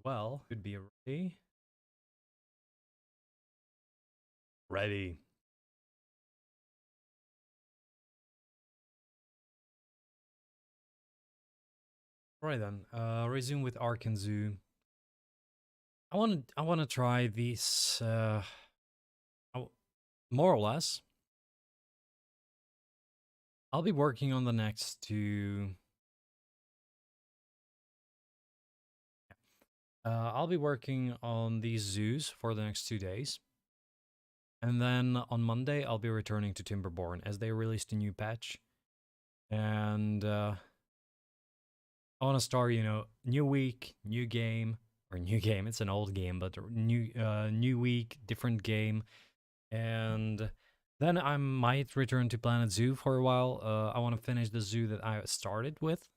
well. Could be ready. Ready. Right then. Resume with Arkan Zoo. I wanna try these more or less. I'll be working on the next two. I'll be working on these zoos for the next 2 days. And then on Monday, I'll be returning to Timberborn as they released a new patch. And I want to start, new week, new game, or new game. It's an old game, but new week, different game, and then I might return to Planet Zoo for a while. I want to finish the zoo that I started with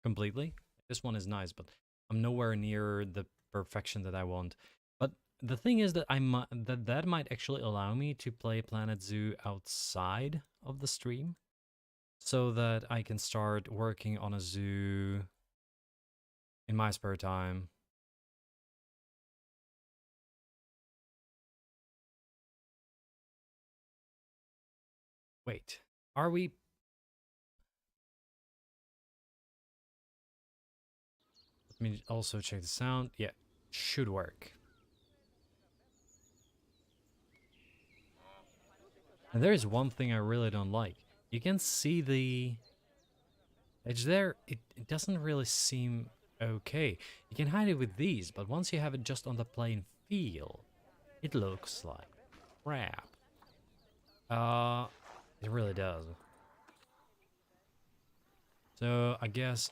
completely. This one is nice, but I'm nowhere near the perfection that I want. But the thing is that that might actually allow me to play Planet Zoo outside of the stream, so that I can start working on a zoo in my spare time. Wait, are we? Let me also check the sound. Yeah, should work. And there is one thing I really don't like. You can see the edge there. It doesn't really seem okay. You can hide it with these, but once you have it just on the plain field, it looks like crap. Uh, it really does. So I guess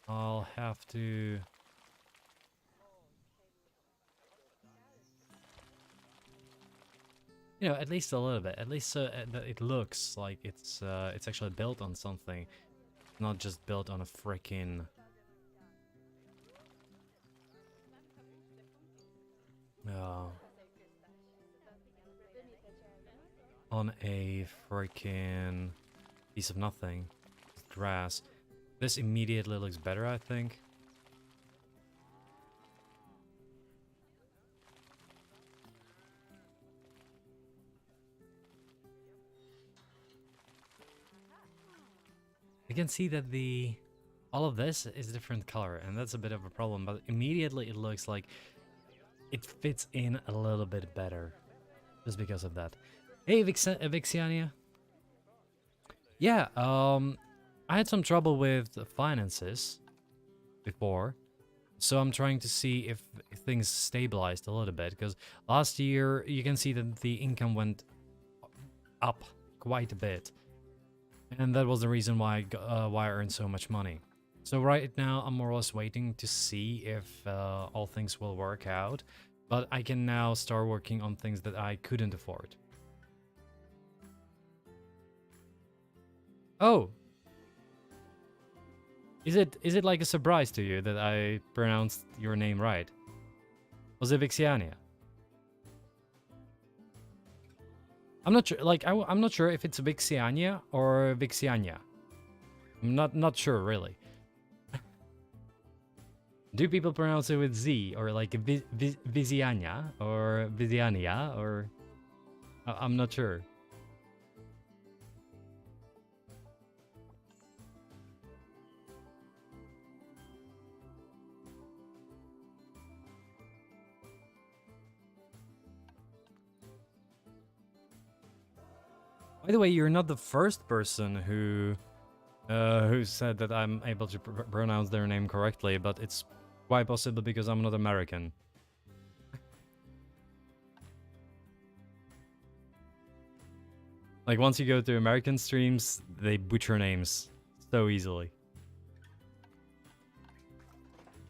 I'll have to... at least a little bit. At least so that it looks like it's actually built on something, not just built on a freaking on a freaking piece of nothing, grass. This immediately looks better, I think. You can see that all of this is different color, and that's a bit of a problem, but immediately it looks like it fits in a little bit better just because of that. Hey, Vixiania. Yeah, I had some trouble with finances before, so I'm trying to see if things stabilized a little bit, because last year you can see that the income went up quite a bit, and that was the reason why I earned so much money. So right now I'm more or less waiting to see if all things will work out, but I can now start working on things that I couldn't afford. Oh, is it like a surprise to you that I pronounced your name right? Was it Vixiania? I'm not sure. Like I'm not sure if it's Vixiania or Vixiania. I'm not sure really. Do people pronounce it with Z or like Viziania or Viziania or I'm not sure. By the way, you're not the first person who said that I'm able to pronounce their name correctly, but it's quite possible because I'm not American. Like once you go to American streams, they butcher names so easily.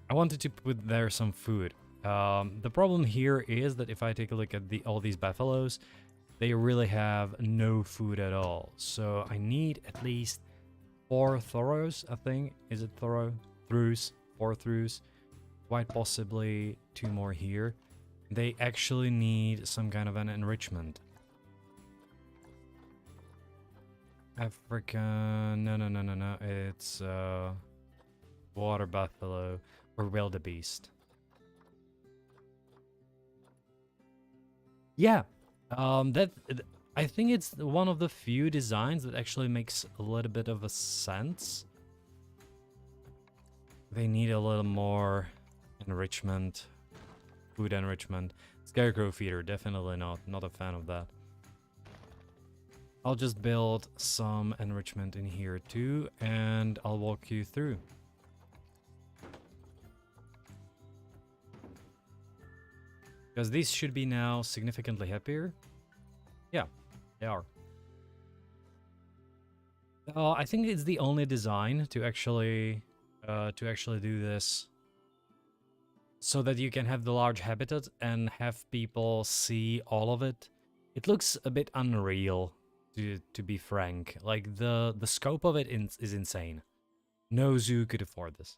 I wanted to put there some food. The problem here is that if I take a look at all these buffaloes, they really have no food at all. So I need at least 4 thoros, I think. Is it thoro? Throws? 4 throws. Quite possibly 2 more here. They actually need some kind of an enrichment. African... No. It's water buffalo or wildebeest. Yeah, that I think it's one of the few designs that actually makes a little bit of a sense. They need a little more enrichment, food enrichment. Scarecrow feeder, definitely not a fan of that. I'll just build some enrichment in here too, and I'll walk you through. Because these should be now significantly happier. Yeah, they are. I think it's the only design to actually do this, so that you can have the large habitat and have people see all of it. It looks a bit unreal, to be frank. Like the scope of it is insane. No zoo could afford this.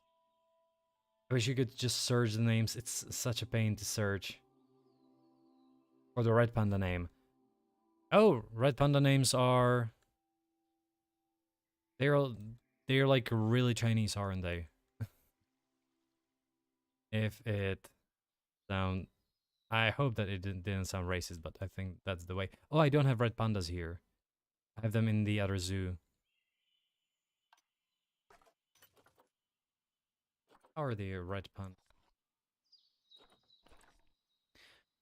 I wish you could just search the names. It's such a pain to search. Or the red panda name. Oh, red panda names are they're they're like really Chinese, aren't they? If it sound I hope that it didn't sound racist, but I think that's the way. Oh, I don't have red pandas here. I have them in the other zoo. How are the red pandas?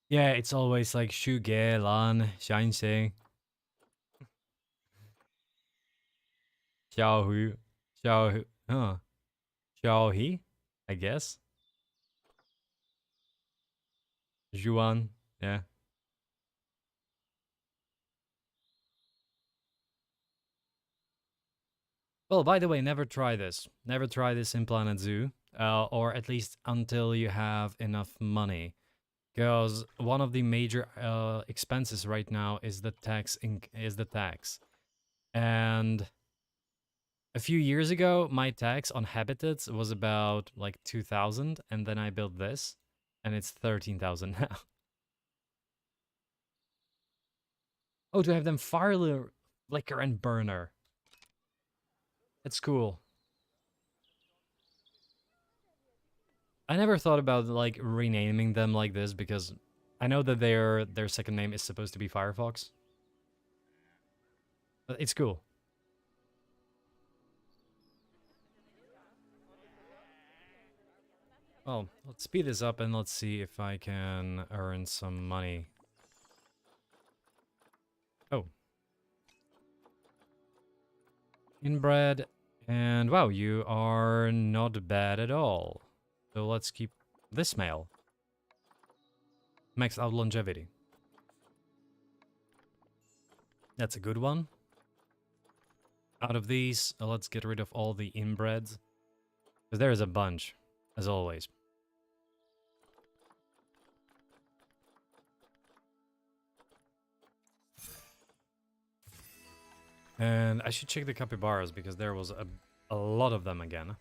Yeah, it's always like Shu Ge Lan, Xian Xing, Xiao Hu, Xiao Hu, Xiao He, I guess. Zhuan, yeah. Well, by the way, never try this. Never try this in Planet Zoo, or at least until you have enough money. Because one of the major expenses right now is the tax. And a few years ago, my tax on habitats was about like 2,000, and then I built this, and it's 13,000 now. Oh, to have them fire liquor and burner. That's cool. I never thought about like renaming them like this because I know that their second name is supposed to be Firefox. But it's cool. Well, let's speed this up and let's see if I can earn some money. Oh. Inbred. And wow, you are not bad at all. So let's keep this male. Max out longevity. That's a good one. Out of these, let's get rid of all the inbreds. Because there is a bunch, as always. And I should check the capybaras because there was a lot of them again.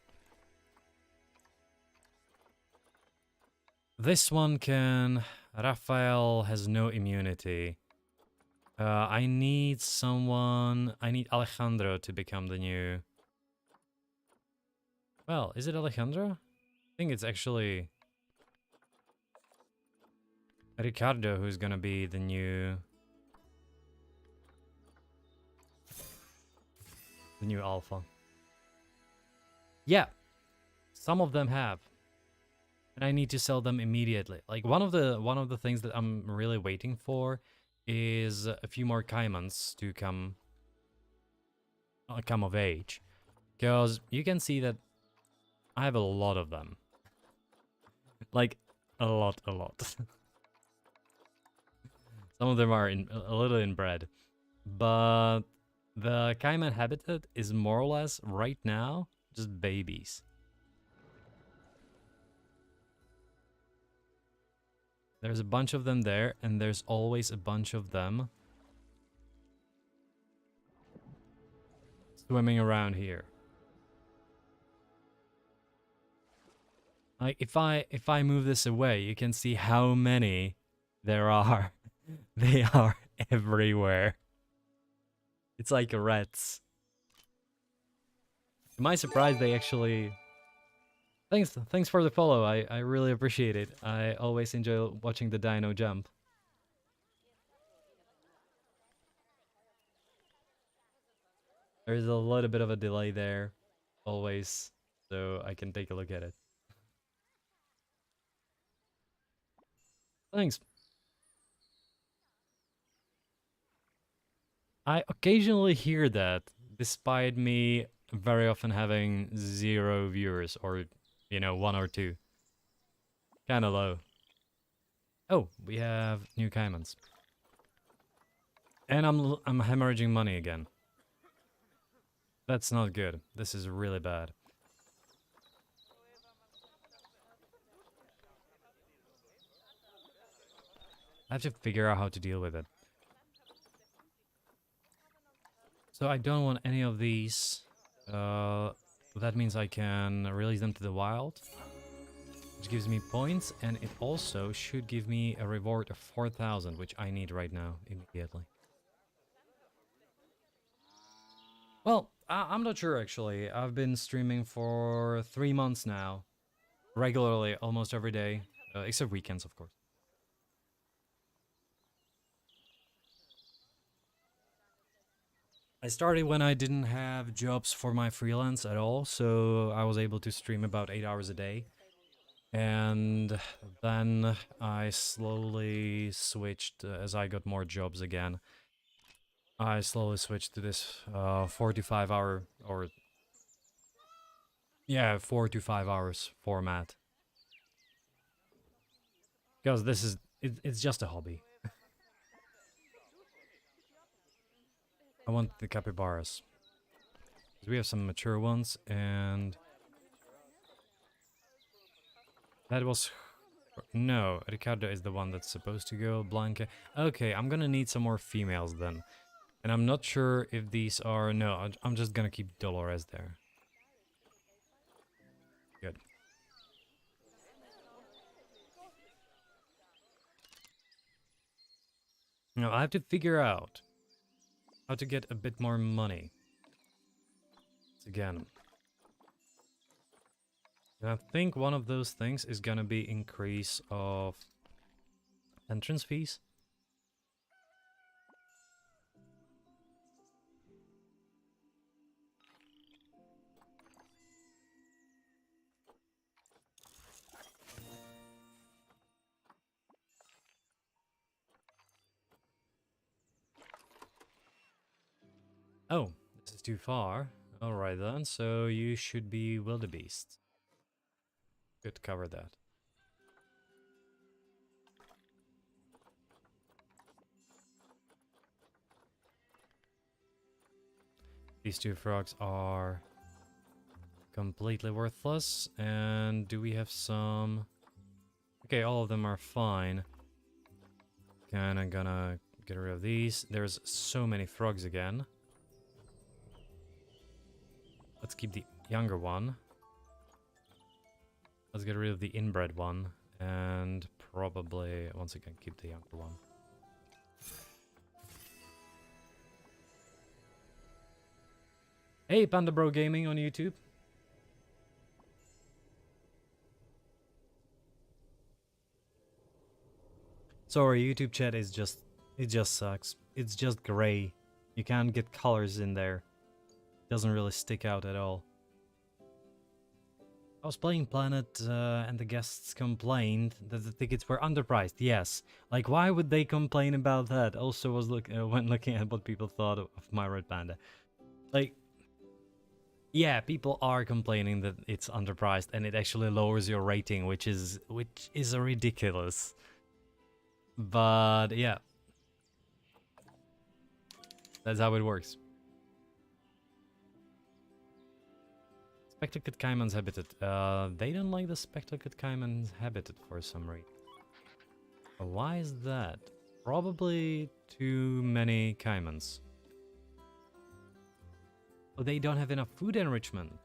This one can... Raphael has no immunity. I need someone... I need Alejandro to become the new... Well, is it Alejandro? I think it's actually... Ricardo who's gonna be the new... The new alpha. Yeah, some of them have. And I need to sell them immediately. Like one of the things that I'm really waiting for is a few more caimans to come of age. Because you can see that I have a lot of them. Like a lot. Some of them are a little inbred. But the caiman habitat is more or less right now just babies. There's a bunch of them there, and there's always a bunch of them swimming around here. Like if I move this away, you can see how many there are. They are everywhere. It's like rats. To my surprise, they actually... Thanks for the follow. I really appreciate it. I always enjoy watching the dino jump. There's a little bit of a delay there, always, so I can take a look at it. Thanks. I occasionally hear that, despite me very often having 0 viewers, or, you know, 1 or 2. Kinda low. Oh, we have new caimans. And I'm hemorrhaging money again. That's not good. This is really bad. I have to figure out how to deal with it. So I don't want any of these. That means I can release them to the wild, which gives me points, and it also should give me a reward of 4,000, which I need right now, immediately. Well, I'm not sure actually. I've been streaming for 3 months now, regularly, almost every day, except weekends, of course. I started when I didn't have jobs for my freelance at all, so I was able to stream about 8 hours a day. And then I slowly switched, as I got more jobs again. I slowly switched to this 4 to 5 hour, or yeah, 4 to 5 hours format. Because this is, it's just a hobby. I want the capybaras. We have some mature ones, and that was... No, Ricardo is the one that's supposed to go. Blanca. Okay, I'm gonna need some more females then. And I'm not sure if these are... No, I'm just gonna keep Dolores there. Good. Now, I have to figure out how to get a bit more money. Again. And I think one of those things is gonna be increase of entrance fees. Oh, this is too far. Alright then, so you should be wildebeest. Good, cover that. These 2 frogs are completely worthless. And do we have some... Okay, all of them are fine. Kinda gonna get rid of these. There's so many frogs again. Let's keep the younger one. Let's get rid of the inbred one. And probably, once again, keep the younger one. Hey, Panda Bro Gaming on YouTube. Sorry, YouTube chat is just... It just sucks. It's just gray. You can't get colors in there. Doesn't really stick out at all. I was playing Planet and the guests complained that the tickets were underpriced. Yes. Like, why would they complain about that? Also was when looking at what people thought of my Red Panda. Like, yeah, people are complaining that it's underpriced and it actually lowers your rating, which is ridiculous. But yeah. That's how it works. Spectacled Caiman's habitat. They don't like the Spectacled Caiman's habitat for some reason. Why is that? Probably too many caimans. Oh, they don't have enough food enrichment.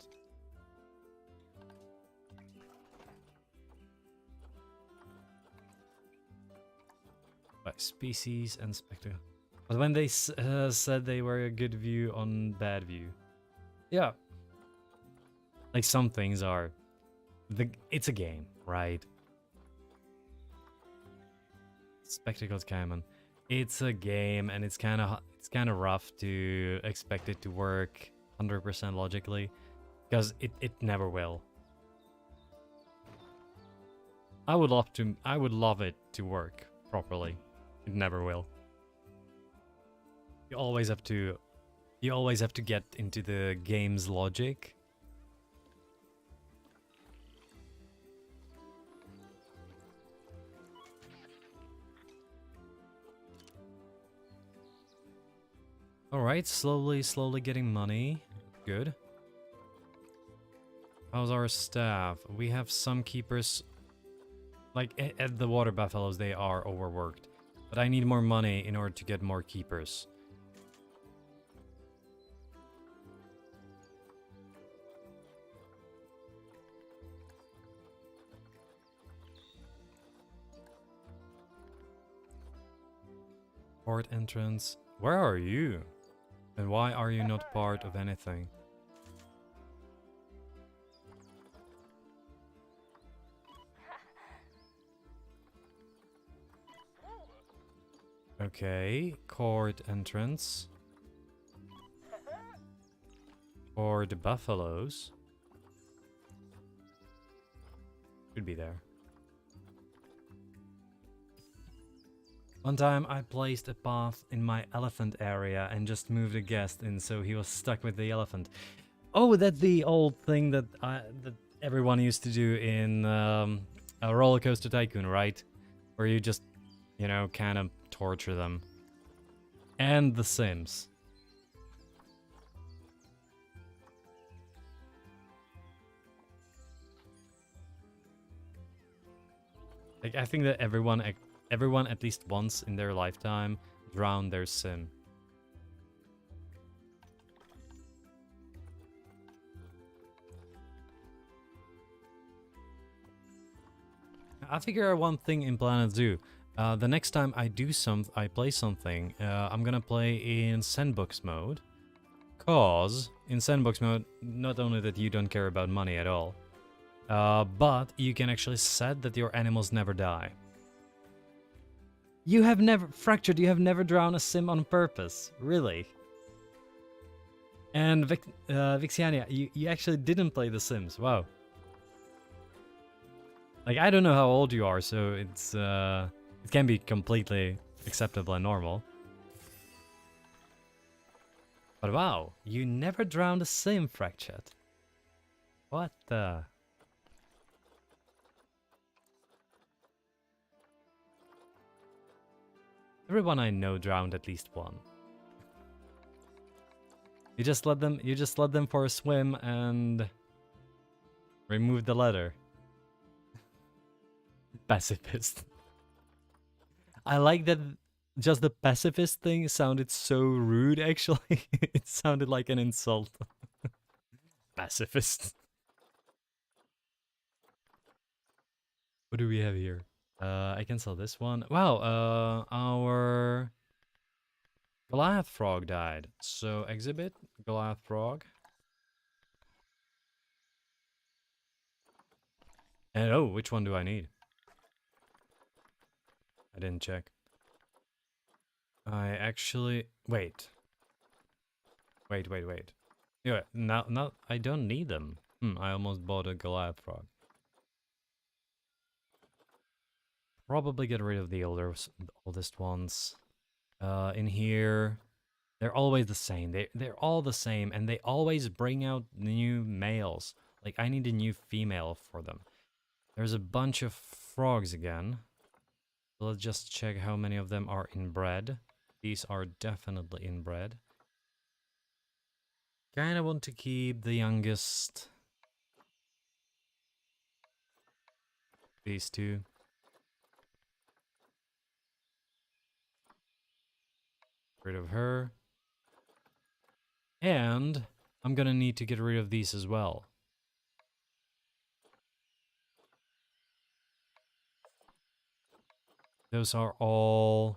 By species and spectacle. But when they said they were a good view on bad view. Yeah. Like some things are. It's a game, right? Spectacled caiman. It's a game, and it's kind of rough to expect it to work 100% logically, because it never will. I would love it to work properly. It never will. You always have to you always have to get into the game's logic. All right, slowly getting money. Good. How's our staff? We have some keepers. Like at the water buffaloes, they are overworked. But I need more money in order to get more keepers. Port entrance. Where are you? And why are you not part of anything? Okay, court entrance. For the buffaloes. Should be there. One time I placed a path in my elephant area and just moved a guest in, so he was stuck with the elephant. Oh, that's the old thing that everyone used to do in a Roller Coaster Tycoon, right? Where you just, kind of torture them. And The Sims. Like, I think that everyone at least once in their lifetime drowned their sim. I figure one thing in Planet Zoo. The next time I play something, I'm gonna play in sandbox mode. Cause in sandbox mode, not only that you don't care about money at all, but you can actually set that your animals never die. You have never fractured. You have never drowned a sim on purpose, really. And Vixiania, you actually didn't play The Sims. Wow. Like, I don't know how old you are, so it can be completely acceptable and normal. But wow, you never drowned a sim, Fractured. What the? Everyone I know drowned at least one. You just let them for a swim and remove the letter. Pacifist. I like that just the pacifist thing sounded so rude, actually. It sounded like an insult. Pacifist. What do we have here? I can sell this one. Wow, our Goliath frog died. So exhibit Goliath frog. And oh, which one do I need? I didn't check. I actually wait. Yeah, now I don't need them. I almost bought a Goliath frog. Probably get rid of the oldest ones. In here, they're always the same. They're all the same, and they always bring out new males. Like, I need a new female for them. There's a bunch of frogs again. So let's just check how many of them are inbred. These are definitely inbred. Kinda want to keep the youngest. These two. Rid of her. And I'm gonna need to get rid of these as well. Those are all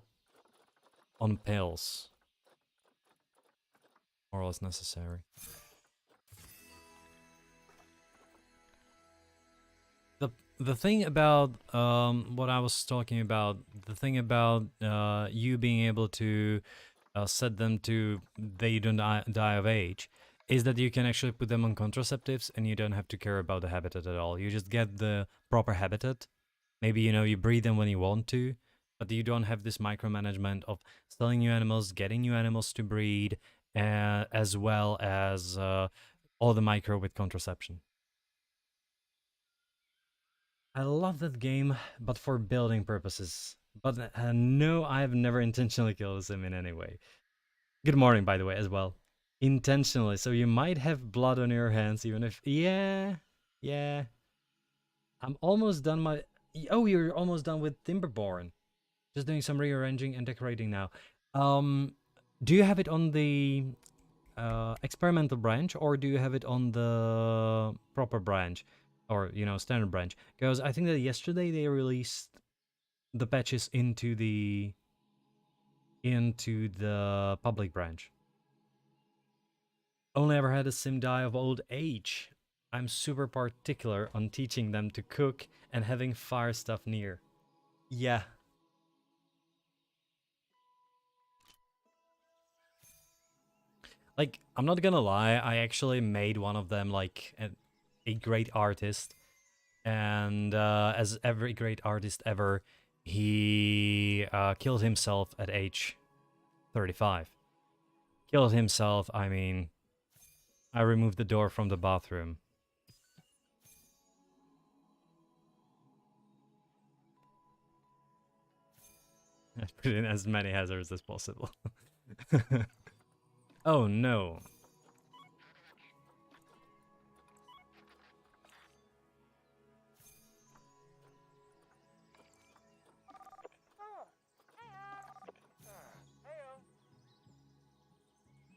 on pills. More or less necessary. the thing about what I was talking about, the thing about you being able to set them to they don't die of age, is that you can actually put them on contraceptives and you don't have to care about the habitat at all. You just get the proper habitat. Maybe, you breed them when you want to, but you don't have this micromanagement of selling new animals, getting new animals to breed, as well as all the micro with contraception. I love that game, but for building purposes. But no, I have never intentionally killed a sim in any way. Good morning, by the way, as well. Intentionally, so you might have blood on your hands, even if... Yeah, yeah. I'm almost done my... Oh, you're almost done with Timberborn. Just doing some rearranging and decorating now. Um, do you have it on the experimental branch, or do you have it on the proper branch? Or, standard branch? Because I think that yesterday they released the patches into the public branch. Only ever had a sim die of old age. I'm super particular on teaching them to cook and having fire stuff near. Yeah. Like, I'm not gonna lie, I actually made one of them like a great artist. And as every great artist ever, he killed himself at age 35. Killed himself, I mean, I removed the door from the bathroom. I put in as many hazards as possible. Oh no.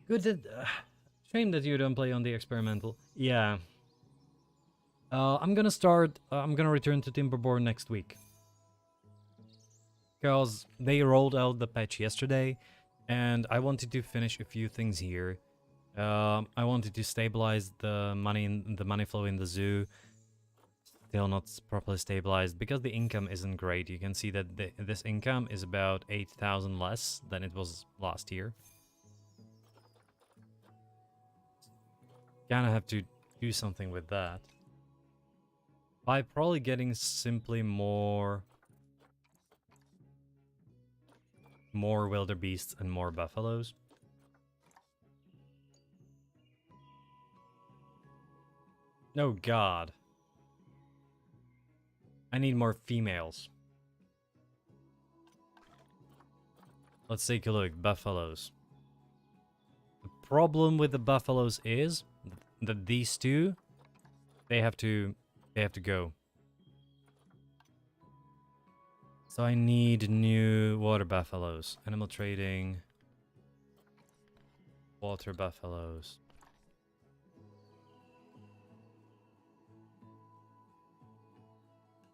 Good that... shame that you don't play on the experimental. Yeah. I'm gonna start... I'm gonna return to Timberborn next week. Because they rolled out the patch yesterday, and I wanted to finish a few things here. I wanted to stabilize the money flow in the zoo. Still not properly stabilized because the income isn't great. You can see that this income is about 8,000 less than it was last year. Kinda have to do something with that. By probably getting simply more wildebeests and more buffaloes. Oh god. I need more females. Let's take a look. Buffaloes. The problem with the buffaloes is that these two, they have to go. So I need new water buffaloes. Animal trading. Water buffaloes.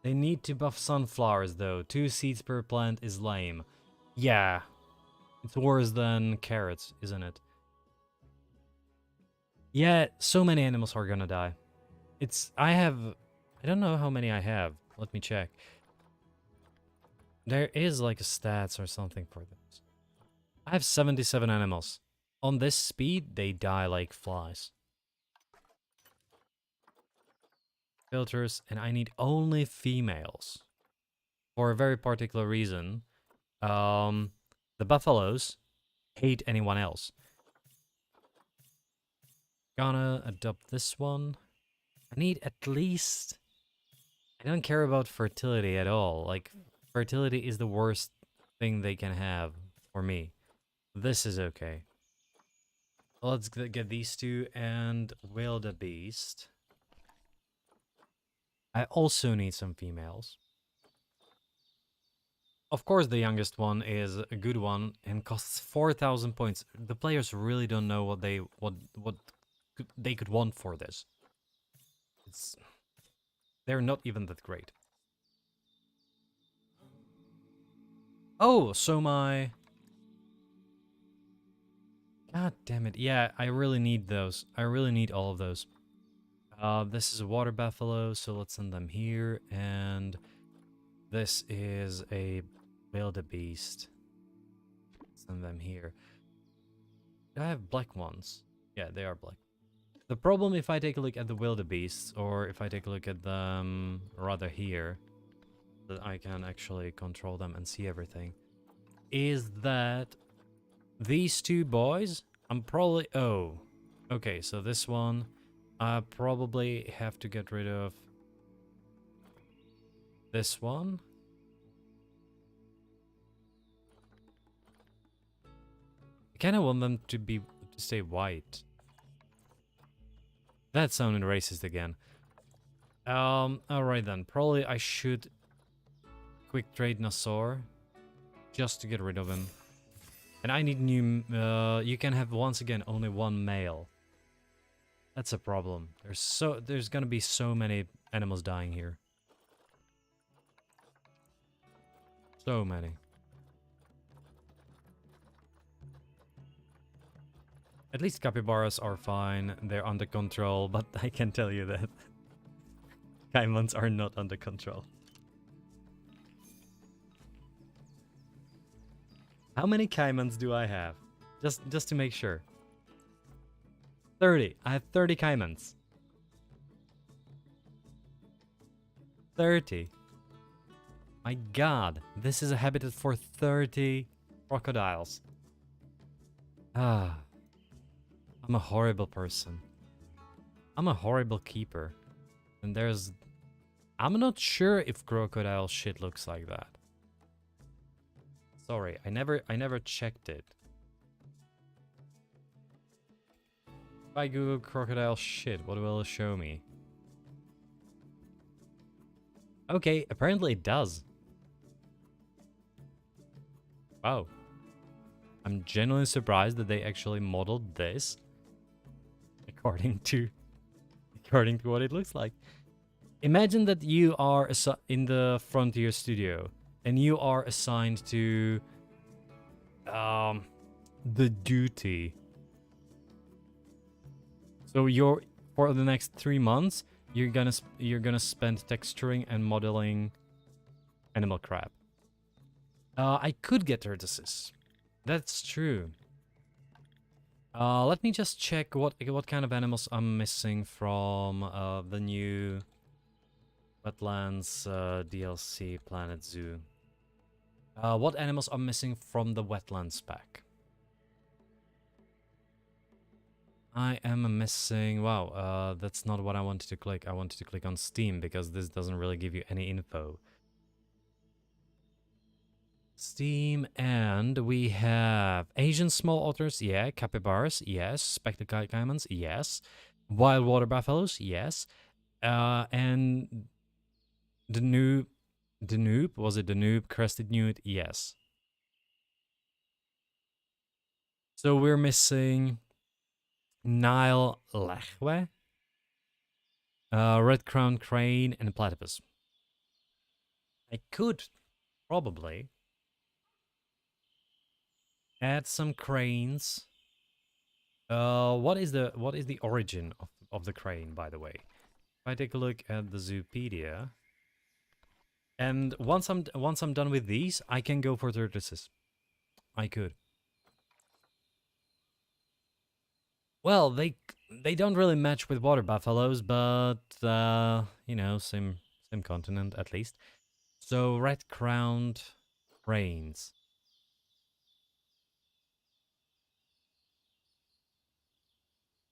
They need to buff sunflowers though. 2 seeds per plant is lame. Yeah. It's worse than carrots, isn't it? Yeah, so many animals are gonna die. I don't know how many I have. Let me check. There is like a stats or something for this. I have 77 animals. On this speed, they die like flies. Filters, and I need only females. For a very particular reason. The buffaloes hate anyone else. Gonna adopt this one. I need at least... I don't care about fertility at all. Like, fertility is the worst thing they can have for me. This is okay. Let's get these two and wildebeest. I also need some females. Of course, the youngest one is a good one and costs 4,000 points. The players really don't know what they could want for this. They're not even that great. Oh, so my... God damn it. Yeah, I really need those. I really need all of those. This is a water buffalo, so let's send them here. And this is a wildebeest. Send them here. Do I have black ones? Yeah, they are black. The problem if I take a look at the wildebeests, or if I take a look at them rather here, that I can actually control them and see everything, is that these two boys, I'm probably... Oh, okay, so this one, I probably have to get rid of this one. I kind of want them to stay white. That sounded racist again. Alright then. Probably I should quick trade Nassor just to get rid of him. And I need new... you can have, once again, only one male. That's a problem. There's gonna be so many animals dying here. So many. At least capybaras are fine. They're under control, but I can tell you that caimans are not under control. How many caimans do I have? Just to make sure. 30. I have 30 caimans. 30. My god, this is a habitat for 30 crocodiles. Ah. I'm a horrible person. I'm a horrible keeper. And there's... I'm not sure if crocodile shit looks like that. Sorry, I never checked it. If I Google crocodile shit, what will it show me? Okay, apparently it does. Wow. I'm genuinely surprised that they actually modeled this according to what it looks like. Imagine that you are in the Frontier Studio and you are assigned to the duty. So for the next 3 months, you're gonna spend texturing and modeling animal crap. I could get tortoises. That's true. Let me just check what kind of animals I'm missing from the new Wetlands DLC Planet Zoo. What animals are missing from the Wetlands pack? I am missing... Wow, that's not what I wanted to click. I wanted to click on Steam because this doesn't really give you any info. Steam, and we have Asian small otters, yeah. Capybaras, yes. Spectacled caimans, yes. Wild water buffaloes, yes. And Danube, was it Danube? Crested newt, yes. So we're missing Nile lechwe, red-crowned crane, and platypus. I could probably add some cranes. What is the origin of the crane, by the way? If I take a look at the Zoopedia, and once I'm done with these, I can go for tortoises. I could. Well, they don't really match with water buffaloes, but you know, same continent at least. So red-crowned cranes.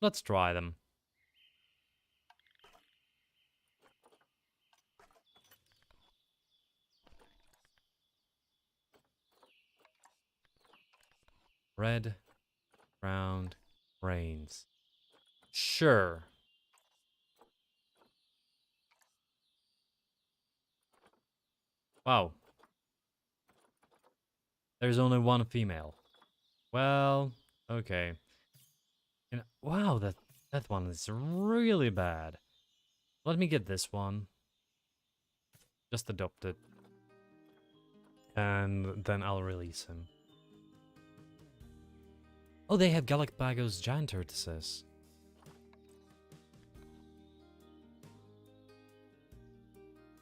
Let's try them. Red-crowned cranes. Sure. Wow. There's only one female. Well, okay. And, wow, that one is really bad. Let me get this one. Just adopt it. And then I'll release him. Oh, they have Galapagos giant tortoises.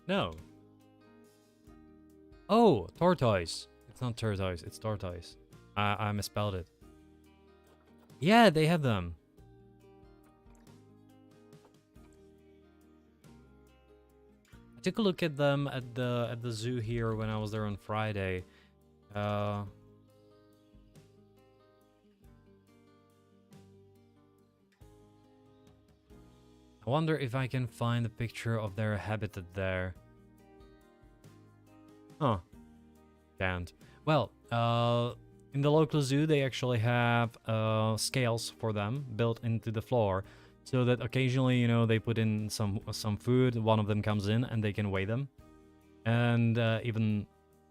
No. Oh, tortoise. It's not tortoise, it's tortoise. I misspelled it. Yeah, they have them. I took a look at them at the zoo here when I was there on Friday. I wonder if I can find a picture of their habitat there. Huh. Can't. Well, in the local zoo, they actually have scales for them built into the floor, so that occasionally, you know, they put in some food. One of them comes in, and they can weigh them, and even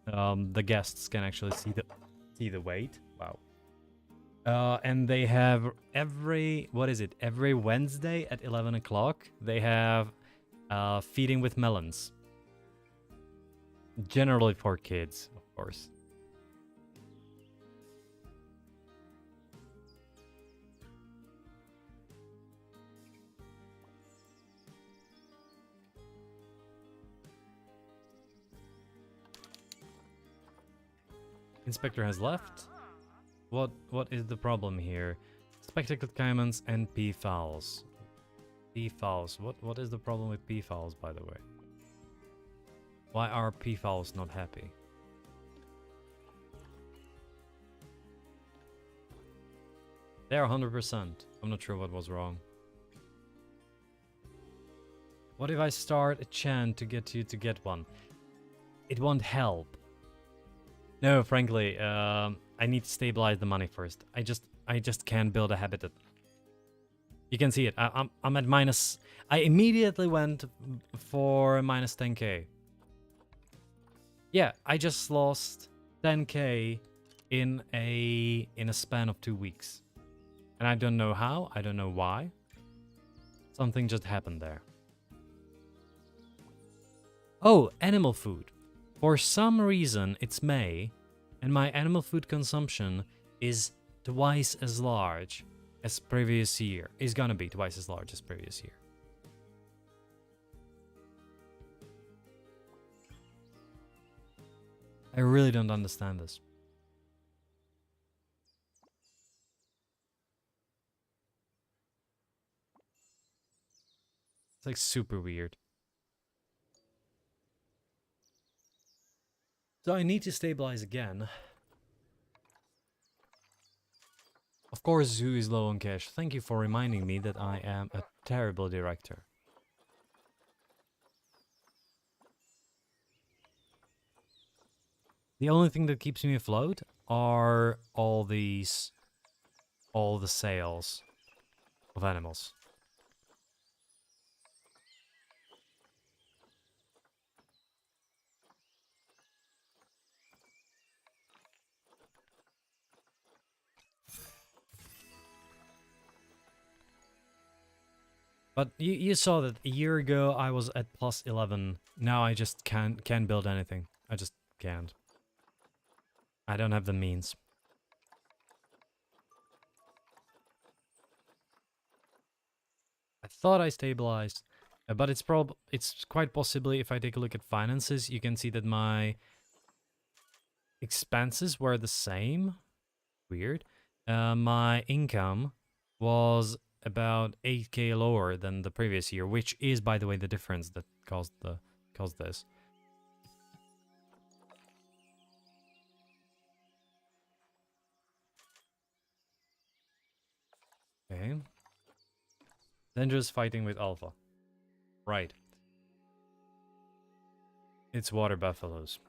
the guests can actually see the weight. Wow. And they have every Wednesday at 11 o'clock. They have feeding with melons. Generally for kids, of course. Inspector has left. What is the problem here? Spectacled caimans and peafowls. Peafowls. What is the problem with peafowls, by the way? Why are peafowls not happy? They are 100%. I'm not sure what was wrong. What if I start a chant to get you to get one? It won't help. No, frankly, I need to stabilize the money first. I just can't build a habitat. You can see it. I'm at minus. I immediately went for minus 10k. Yeah, I just lost 10k in a span of 2 weeks, and I don't know how. I don't know why. Something just happened there. Oh, animal food. For some reason, it's May, and my animal food consumption is twice as large as previous year. Is gonna be twice as large as previous year. I really don't understand this. It's like super weird. So I need to stabilize again. Of course, Zoo is low on cash. Thank you for reminding me that I am a terrible director. The only thing that keeps me afloat are all the sales of animals. But you saw that a year ago I was at plus 11. Now I just can't build anything. I just can't. I don't have the means. I thought I stabilized, but it's quite possibly, if I take a look at finances, you can see that my expenses were the same. Weird. My income was about 8k lower than the previous year, which is, by the way, the difference that caused this. Okay. Dangerous fighting with Alpha. Right. It's water buffaloes.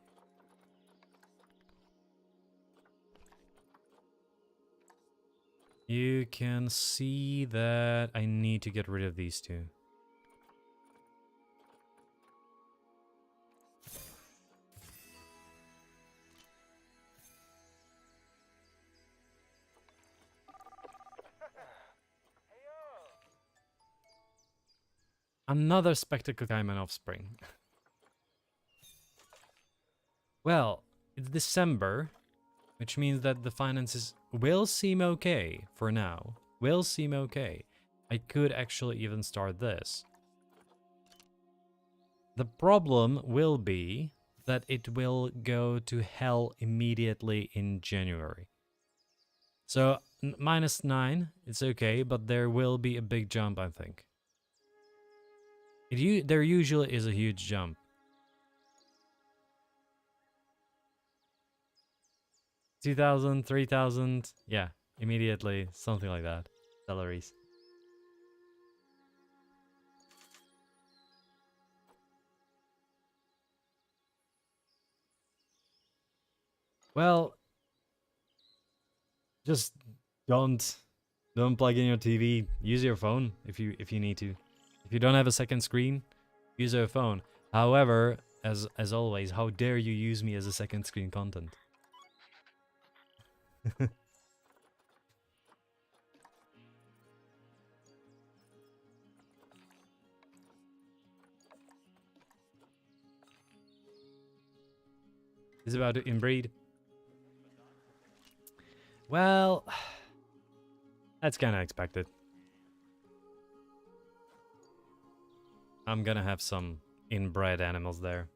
You can see that I need to get rid of these two. Another spectacle caiman offspring. Well, it's December, which means that the finances will seem okay for now. Will seem okay. I could actually even start this. The problem will be that it will go to hell immediately in January. So -9, it's okay, but there will be a big jump, I think. There usually is a huge jump. 2,000, 3,000, yeah, immediately, something like that. Salaries. Well, just don't plug in your TV. Use your phone if you need to. If you don't have a second screen, use your phone. However, as always, how dare you use me as a second screen content? Is about to inbreed. Well, that's kind of expected. I'm gonna have some inbred animals there.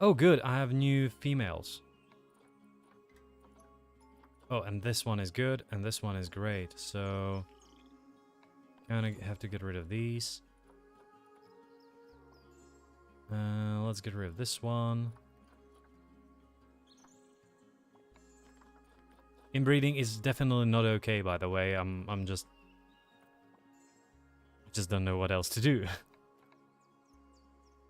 Oh, good. I have new females. Oh, and this one is good, and this one is great. So, kind of have to get rid of these. Let's get rid of this one. Inbreeding is definitely not okay, by the way. I'm just don't know what else to do.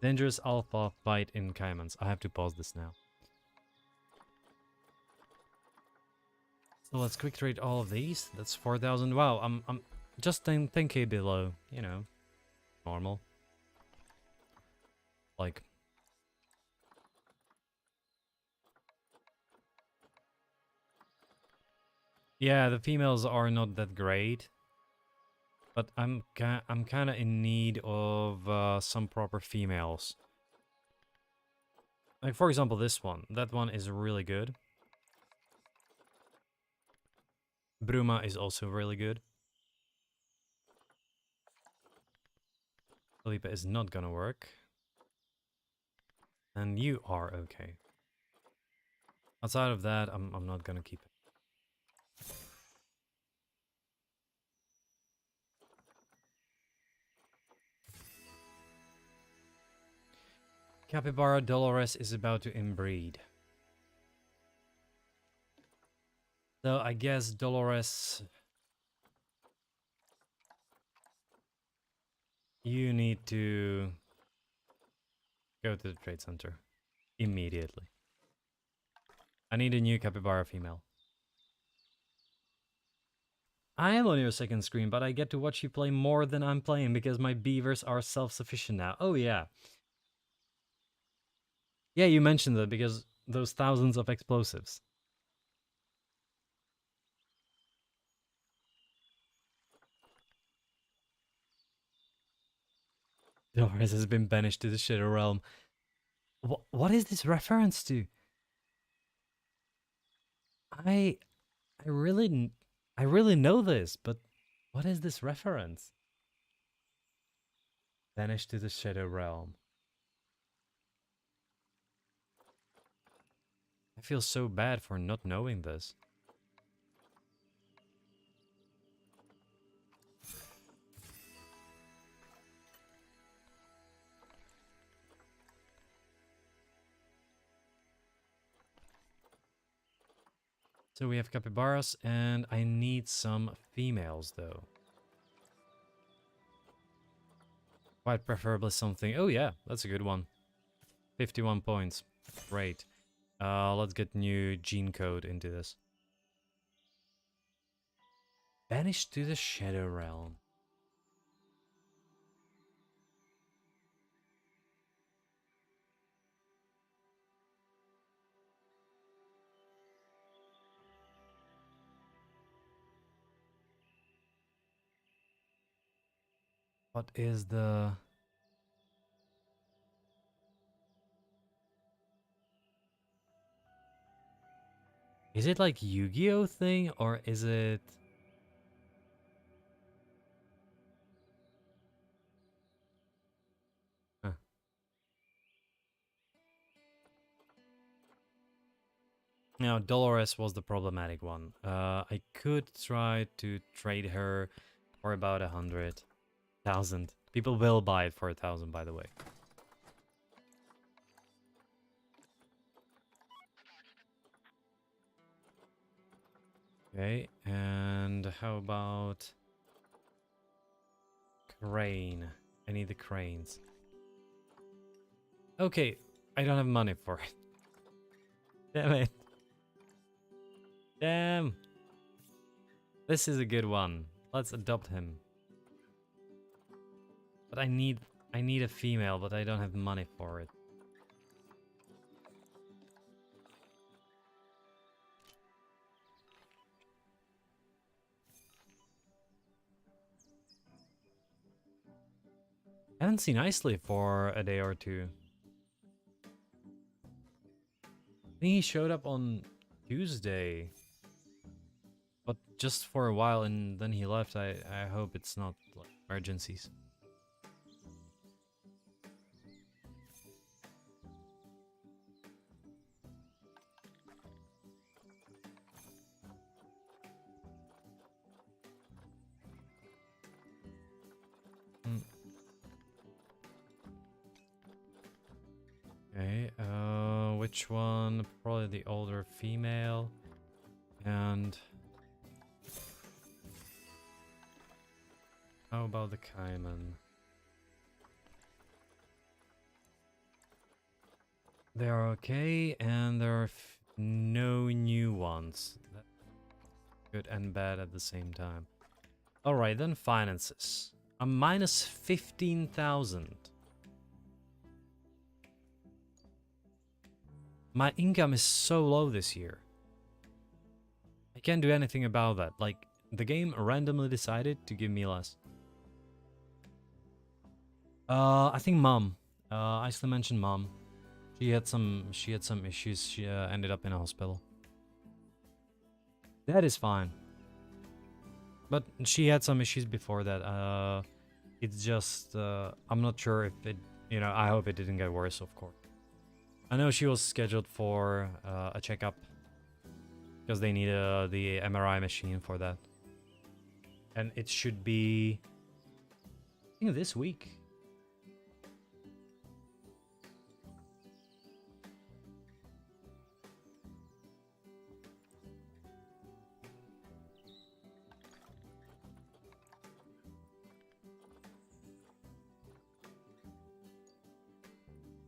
Dangerous alpha fight in caimans. I have to pause this now. So let's quick trade all of these. That's 4,000. Wow, I'm just 10k below, you know, normal. Like, yeah, the females are not that great, but I'm kind of in need of some proper females. Like, for example, this one. That one is really good. Bruma is also really good. Felipe is not gonna work. And you are okay. Outside of that, I'm not gonna keep it. Capybara Dolores is about to inbreed. So I guess Dolores, you need to go to the trade center immediately. I need a new capybara female. I am on your second screen, but I get to watch you play more than I'm playing because my beavers are self-sufficient now. Oh yeah. Yeah, you mentioned that because those thousands of explosives. Dolores has been banished to the Shadow Realm. What is this reference to? I really know this, but what is this reference? Banished to the Shadow Realm. I feel so bad for not knowing this. So we have capybaras, and I need some females, though. Quite preferably something... Oh yeah, that's a good one. 51 points. Great. Let's get new gene code into this. Banished to the Shadow Realm. What is the... Is it like Yu-Gi-Oh thing or is it... Huh. Now, Dolores was the problematic one. I could try to trade her for about 100,000. People will buy it for 1,000, by the way. Okay, and how about crane? I need the cranes. Okay, I don't have money for it. Damn it. Damn. This is a good one. Let's adopt him. But I need a female, but I don't have money for it. I haven't seen Isley for a day or two. I think he showed up on Tuesday. But just for a while and then he left. I hope it's not like emergencies. Mm. Okay, which one? Probably the older female. And how about the Cayman? They're okay, and there are no new ones. That's good and bad at the same time. Alright, then finances. I'm minus 15,000. My income is so low this year. I can't do anything about that. Like, the game randomly decided to give me less. I think mom. I still mentioned mom. She had some issues. She ended up in a hospital. That is fine. But she had some issues before that. It's just I'm not sure if it, I hope it didn't get worse, of course. I know she was scheduled for a checkup because they need the MRI machine for that. And it should be, I think, this week.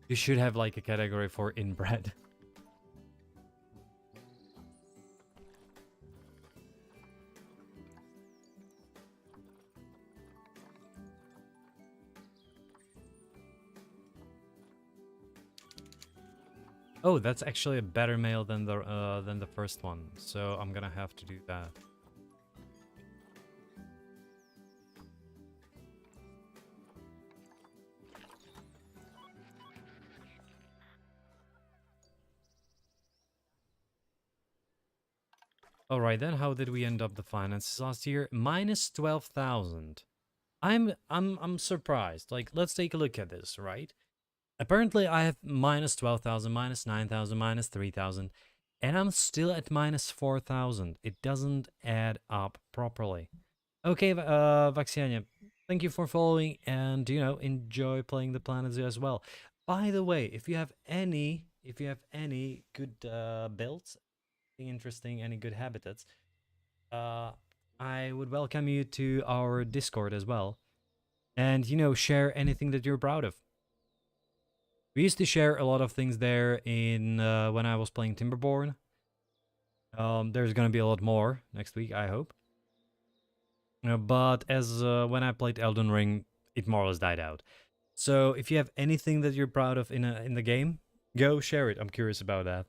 You should have like a category for inbred. Oh, that's actually a better male than the first one. So I'm gonna have to do that. All right, then how did we end up the finances last year? Minus 12,000. I'm surprised. Like, let's take a look at this, right? Apparently I have minus 12,000, minus 9,000, minus 3,000, and I'm still at minus 4,000. It doesn't add up properly. Okay, Vaxiania, thank you for following, and enjoy playing the Planet Zoo as well. By the way, if you have any good builds, interesting, any good habitats, I would welcome you to our Discord as well, and share anything that you're proud of. We used to share a lot of things there in when I was playing Timberborn. There's gonna be a lot more next week, I hope. But as when I played Elden Ring, it more or less died out. So if you have anything that you're proud of in the game, go share it. I'm curious about that.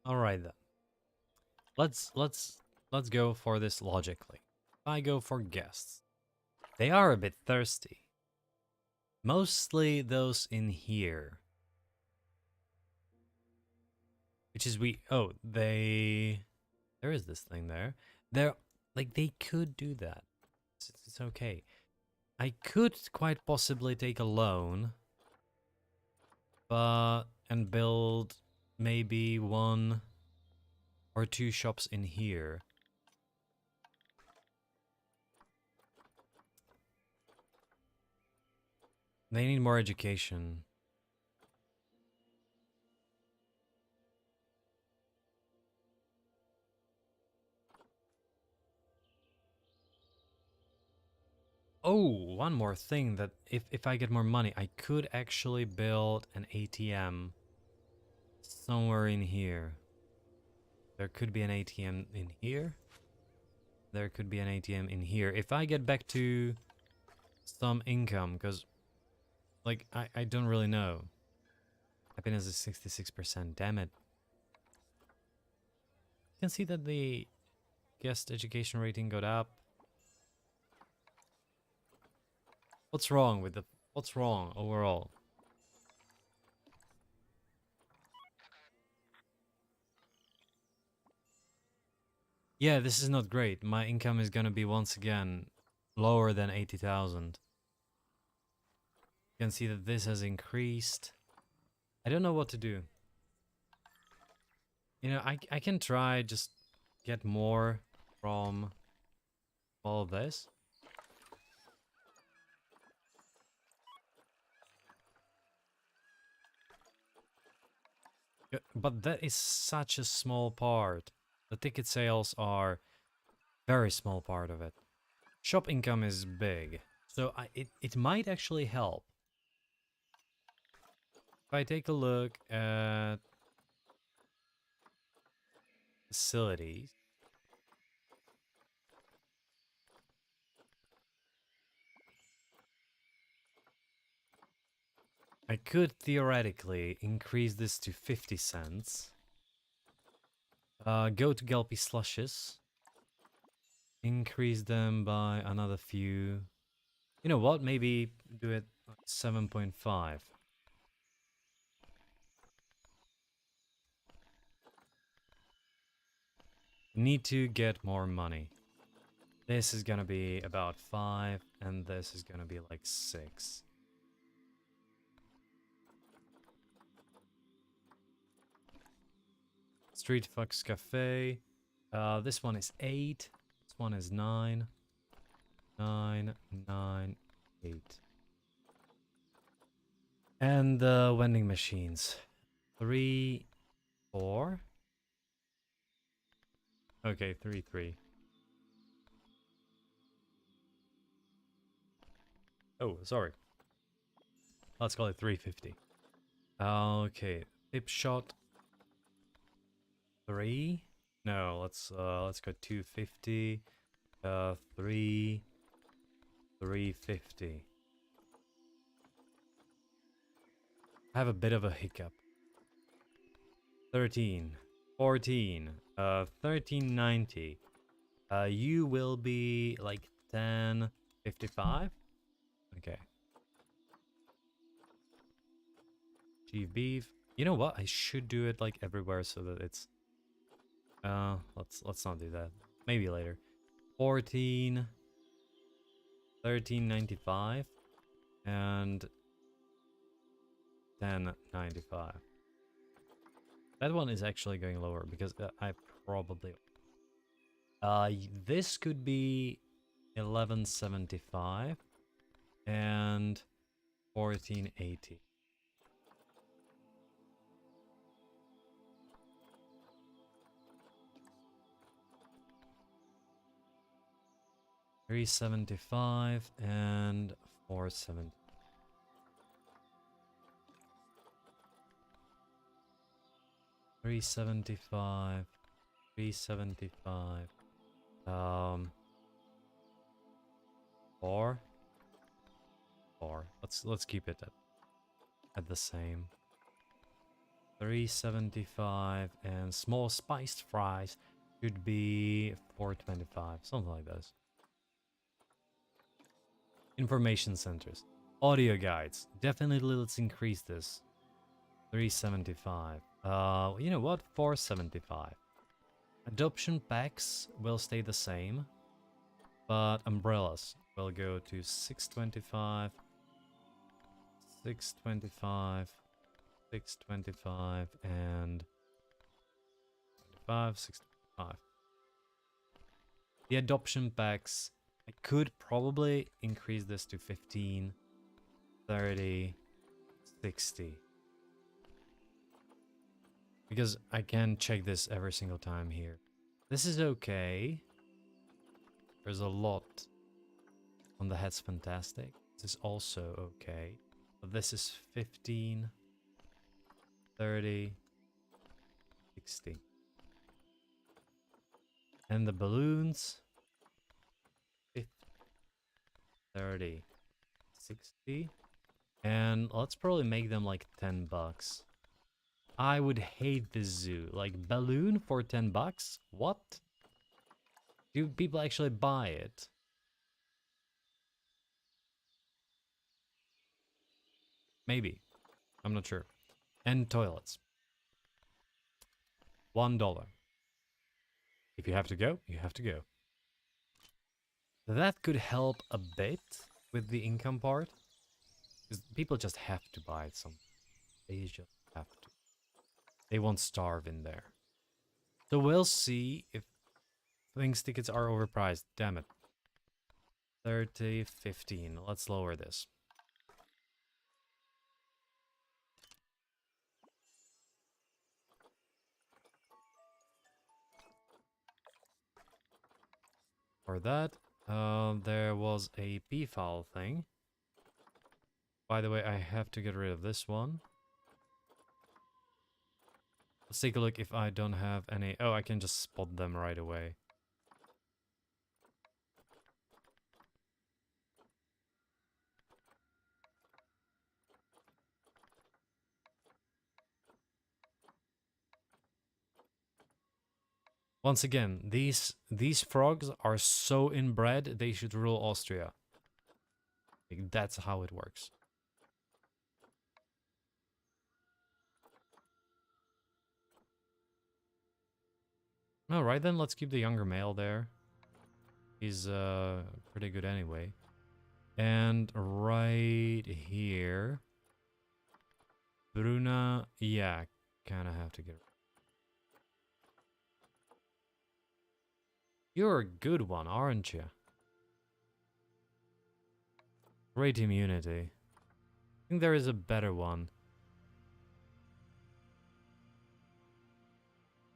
All right then. Let's go for this logically. If I go for guests, they are a bit thirsty. Mostly those in here. Which is there is this thing there. They're like they could do that. It's okay. I could quite possibly take a loan, but and build maybe one or two shops in here. They need more education. Oh, one more thing that if I get more money, I could actually build an ATM somewhere in here. There could be an ATM in here. There could be an ATM in here. If I get back to some income, because, like, I don't really know. Happiness is 66%, damn it. You can see that the guest education rating got up. What's wrong with what's wrong overall? Yeah, this is not great. My income is gonna be once again lower than 80,000. You can see that this has increased. I don't know what to do. You know, I can try just get more from all of this. But that is such a small part. The ticket sales are very small part of it. Shop income is big. So it might actually help. If I take a look at facilities. I could theoretically increase this to 50 cents. Go to Gelpy Slushes. Increase them by another few. You know what? Maybe do it 7.5. Need to get more money. This is gonna be about 5, and this is gonna be like 6. Street Fox Cafe. This one is 8. This one is 9. 9, 9, 8. And the vending machines. 3, 4. Okay, 3, 3. Oh, sorry. Let's call it 350. Okay, tip shot 3. No, let's go 250. 3, 350. I have a bit of a hiccup. 13, 14, 1390. You will be like 1055. Okay. Chief beef. You know what? I should do it like everywhere so that it's let's not do that. Maybe later. 14 1395 and 1095. That one is actually going lower because I probably this could be 1175 and 1480. $375 and 470. $375, $375. 4, 4. Let's keep it at the same. 375, and small spiced fries should be 425, something like this. Information centers. Audio guides. Definitely let's increase this. 375. You know what? 475. Adoption packs will stay the same, but umbrellas will go to 625, 625, 625, and 25, 625. The adoption packs, I could probably increase this to 15, 30, 60. Because I can check this every single time here. This is okay. There's a lot on the head's fantastic. This is also okay. But this is 15, 30, 60. And the balloons, 50, 30, 60. And let's probably make them like 10 bucks. I would hate this zoo. Like, balloon for 10 bucks? What? Do people actually buy it? Maybe. I'm not sure. And toilets. $1. If you have to go, you have to go. That could help a bit with the income part. Because people just have to buy some. They just have to. They won't starve in there. So we'll see if Wings tickets are overpriced. Damn it. 30, 15. Let's lower this. For that, there was a peafowl thing. By the way, I have to get rid of this one. Let's take a look if I don't have any... Oh, I can just spot them right away. Once again, these frogs are so inbred, they should rule Austria. Like, that's how it works. Alright then, let's keep the younger male there. He's pretty good anyway. And right here... Bruna, yeah, kinda have to get... You're a good one, aren't you? Great immunity. I think there is a better one.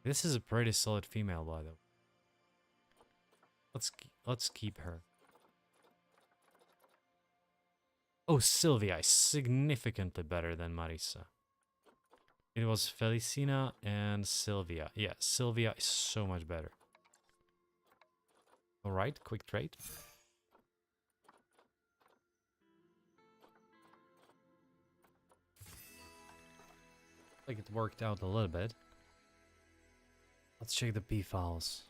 This is a pretty solid female, by the way. Let's keep her. Oh, Sylvia is significantly better than Marisa. It was Felicina and Sylvia. Yeah, Sylvia is so much better. Alright, quick trade. Like it worked out a little bit. Let's check the P files.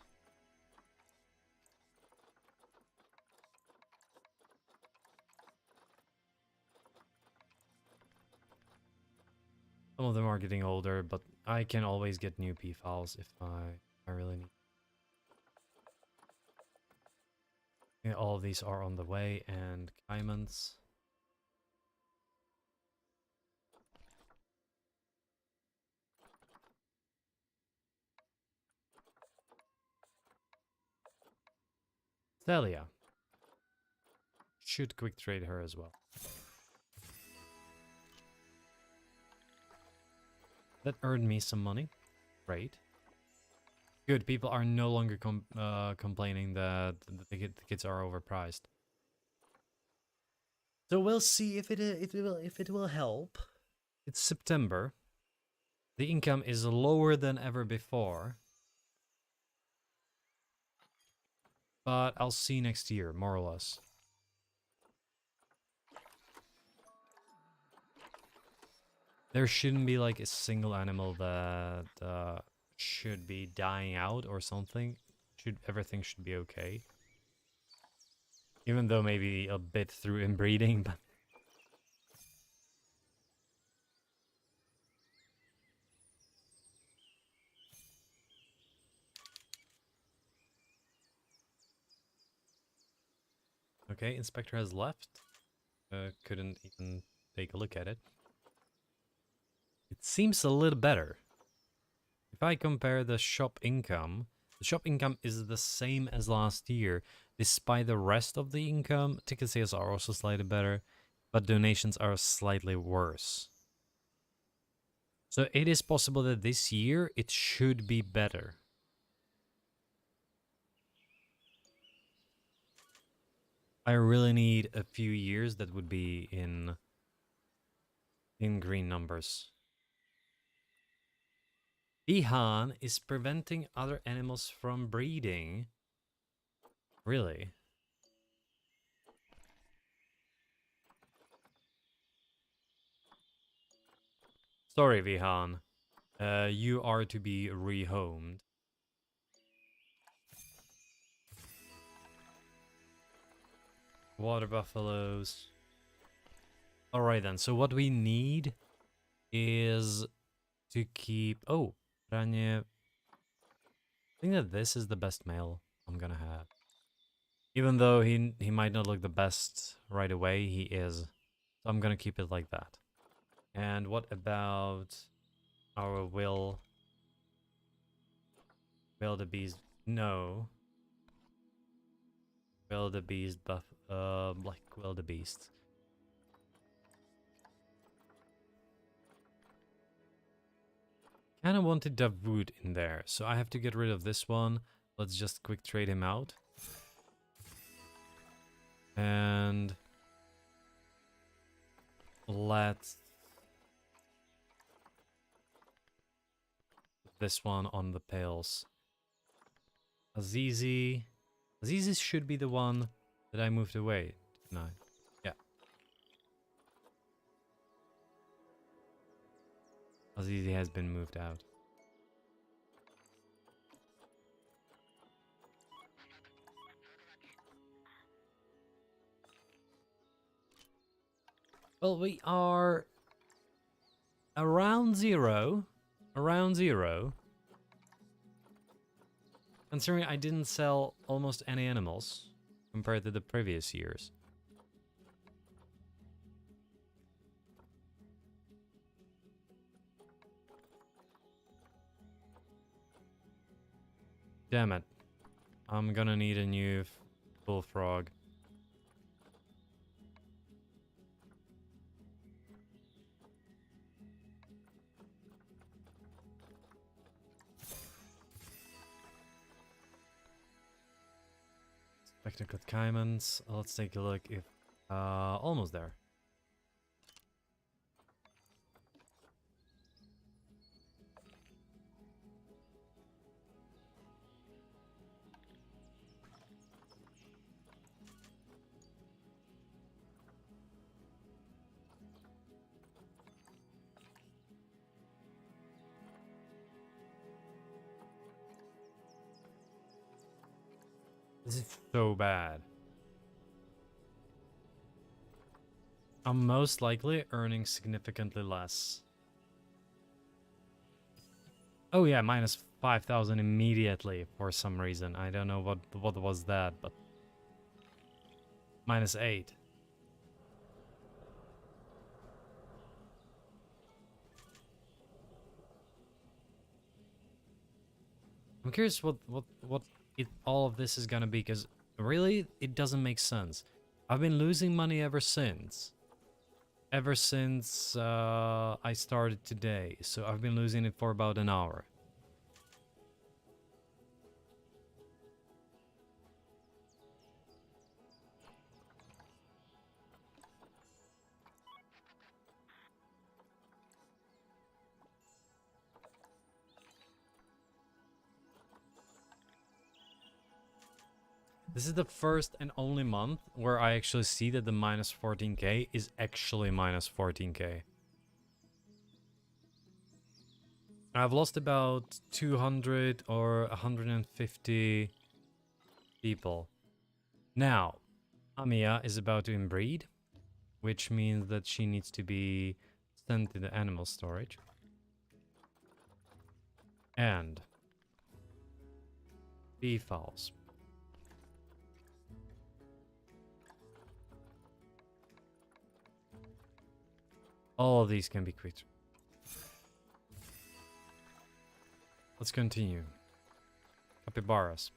Some of them are getting older, but I can always get new P files if I really need. Yeah, all of these are on the way, and Caimans. Celia. Should quick trade her as well. That earned me some money. Great. Good, people are no longer complaining that the tickets are overpriced. So we'll see if it will help. It's September. The income is lower than ever before. But I'll see next year, more or less. There shouldn't be like a single animal that should be dying out or something. Everything should be okay. Even though maybe a bit through inbreeding, but okay, Inspector has left. Couldn't even take a look at it. It seems a little better. If I compare the shop income is the same as last year, despite the rest of the income. Ticket sales are also slightly better, but donations are slightly worse. So it is possible that this year it should be better. I really need a few years that would be in green numbers. Bihan is preventing other animals from breeding. Really? Sorry, Vihan. You are to be rehomed. Water buffaloes. Alright then, so what we need is to keep... Oh, Ranie. I think that this is the best male I'm gonna have. Even though he might not look the best right away, he is. So I'm gonna keep it like that. And what about our wildebeest? No. Wildebeest like wildebeest. Kinda wanted Davut in there, so I have to get rid of this one. Let's just quick trade him out. And let's put this one on the pails. Azizi. Azizi should be the one that I moved away tonight. Yeah. Azizi has been moved out. Well, we are around zero. Around zero. Considering I didn't sell almost any animals compared to the previous years. Damn it. I'm gonna need a new bullfrog. Spectacled caimans. Let's take a look if... almost there. This is so bad. I'm most likely earning significantly less. Oh yeah, minus 5,000 immediately for some reason. I don't know what was that, but... minus 8. I'm curious what all of this is gonna be, because really, it doesn't make sense. I've been losing money ever since. Ever since I started today, so I've been losing it for about an hour. This is the first and only month where I actually see that the minus 14k is actually minus 14k. I've lost about 200 or 150 people. Now, Amiya is about to inbreed, which means that she needs to be sent to the animal storage. And beef fowls. All of these can be quit. Let's continue. Capybaras.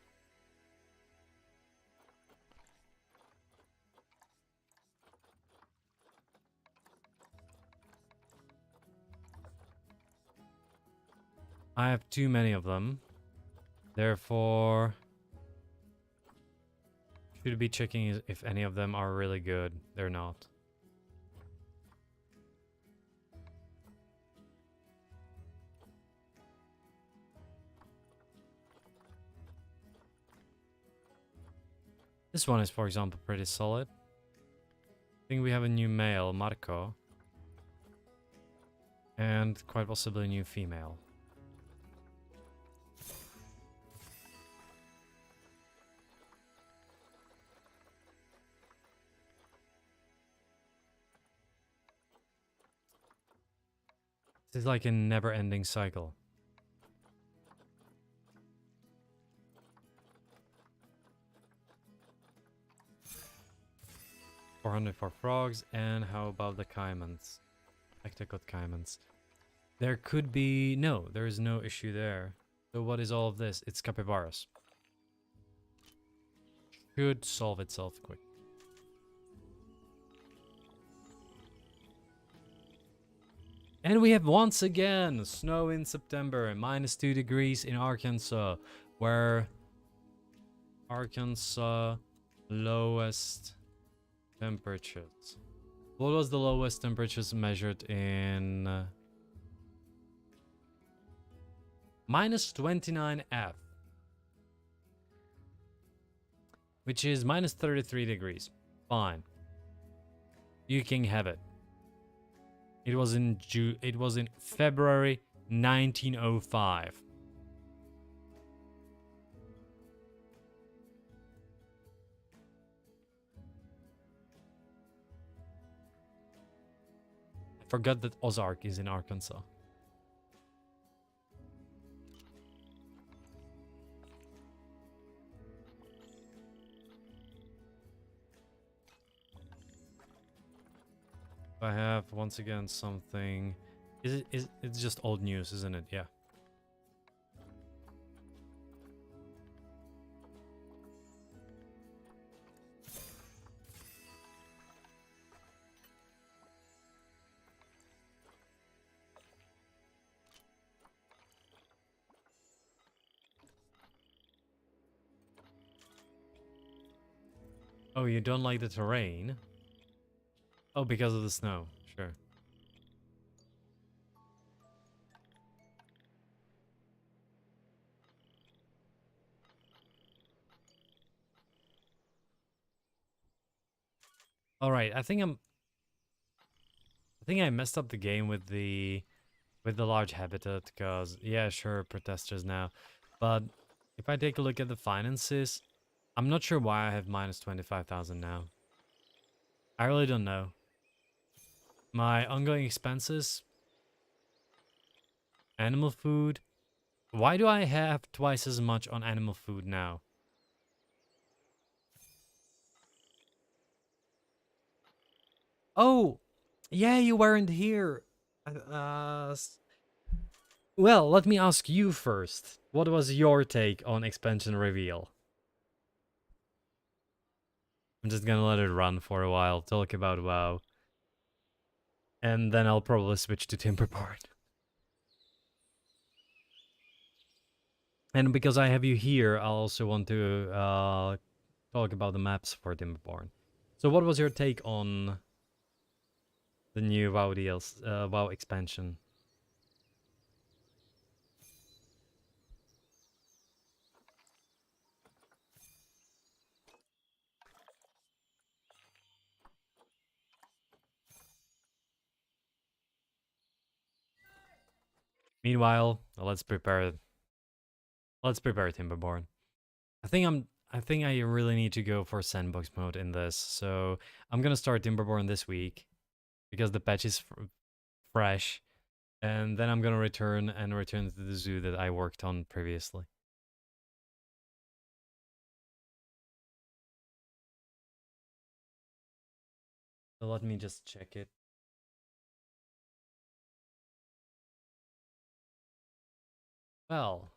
I have too many of them. Therefore, should be checking if any of them are really good. They're not. This one is, for example, pretty solid. I think we have a new male, Marco. And quite possibly a new female. This is like a never-ending cycle. $400 for frogs, and how about the caimans? Ectocot caimans. There could be... No, there is no issue there. So what is all of this? It's capybaras. Should solve itself quick. And we have once again snow in September, -2 degrees in Arkansas, where Arkansas lowest temperatures. What was the lowest temperatures measured in -29 F, which is -33 degrees. Fine, you can have it. It was in February 1905. I forgot that Ozark is in Arkansas. I have once again something. It's just old news, isn't it? Yeah. Oh, you don't like the terrain? Oh, because of the snow. Sure. All right, I think I messed up the game with the large habitat, because yeah, sure, protesters now. But if I take a look at the finances, I'm not sure why I have -25,000 now. I really don't know. My ongoing expenses, animal food. Why do I have twice as much on animal food now? Oh, yeah, you weren't here. Well, let me ask you first. What was your take on expansion reveal? I'm just gonna let it run for a while, talk about WoW. And then I'll probably switch to Timberborn. And because I have you here, I also want to talk about the maps for Timberborn. So what was your take on the new WoW WoW expansion? Meanwhile, let's prepare Timberborn. I think I really need to go for sandbox mode in this. So I'm gonna start Timberborn this week because the patch is fresh, and then I'm gonna return to the zoo that I worked on previously. So let me just check it. Well,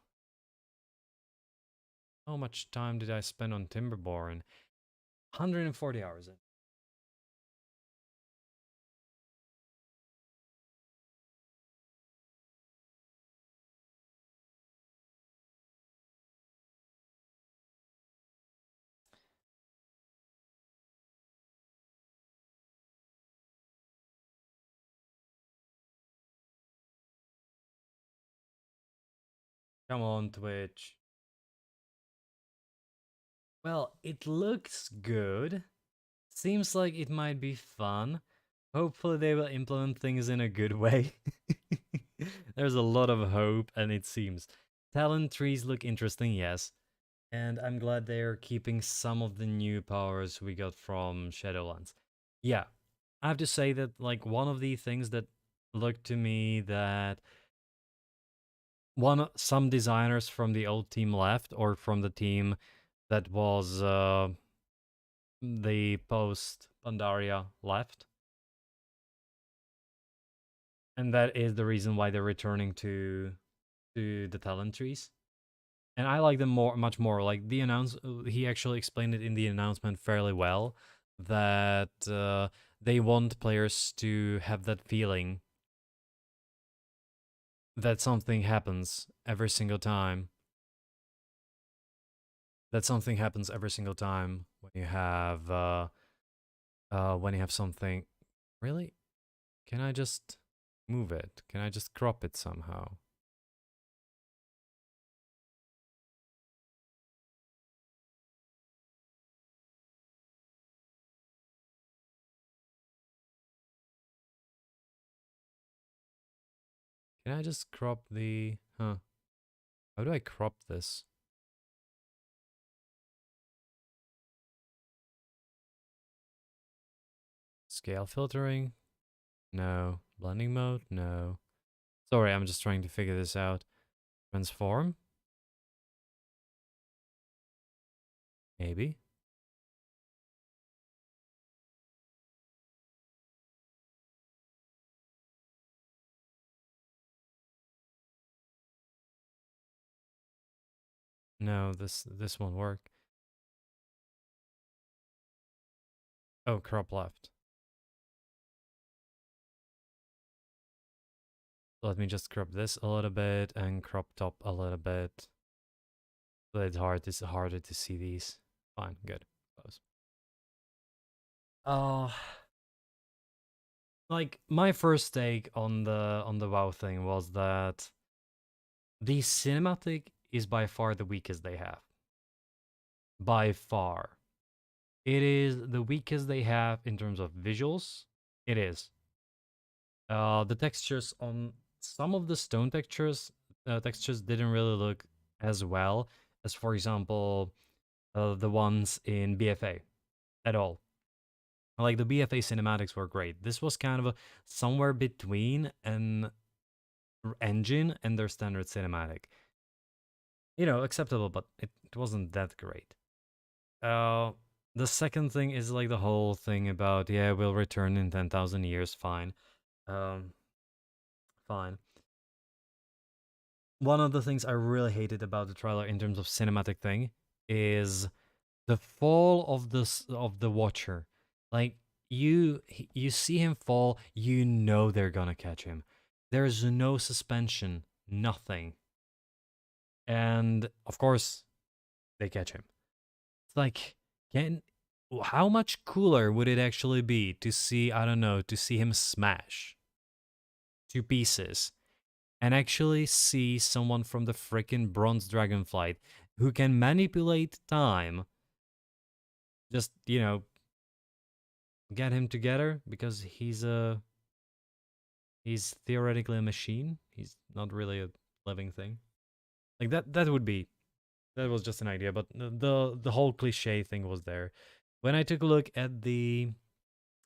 how much time did I spend on Timberborn? 140 hours. Come on, Twitch. Well, it looks good. Seems like it might be fun. Hopefully they will implement things in a good way. There's a lot of hope, and it seems. Talent trees look interesting, yes. And I'm glad they're keeping some of the new powers we got from Shadowlands. Yeah, I have to say that, like, one of the things that looked to me that some designers from the old team left, or from the team that was the post Pandaria left, and that is the reason why they're returning to the talent trees. And I like them much more. Like he actually explained it in the announcement fairly well that they want players to have that feeling that something happens every single time. That something happens every single time when you have something. Really? Can I just move it? Can I just crop it somehow? Can I just crop the... Huh. How do I crop this? Scale filtering? No. Blending mode? No. Sorry, I'm just trying to figure this out. Transform? Maybe. No, this won't work. Oh, crop left. Let me just crop this a little bit and crop top a little bit. So it's harder to see these. Fine, good. Close. Uh like my first take on the WoW thing was that the cinematic is by far the weakest they have. By far. It is the weakest they have in terms of visuals. It is. The textures on some of the stone textures didn't really look as well as, for example, the ones in BFA at all. Like the BFA cinematics were great. This was kind of somewhere between an engine and their standard cinematic. You know, acceptable, but it wasn't that great. Uh, the second thing is like the whole thing about, yeah, we'll return in 10,000 years. Fine. Um, fine. One of the things I really hated about the trailer in terms of cinematic thing is the fall of the Watcher. Like you see him fall, you know they're gonna catch him. There's no suspension, nothing, and of course they catch him. It's like, can how much cooler would it actually be to see, I don't know, to see him smash to pieces and actually see someone from the freaking Bronze Dragonflight who can manipulate time, just, you know, get him together because He's theoretically a machine. He's not really a living thing. Like that would be that was just an idea, but the whole cliche thing was there. When I took a look at the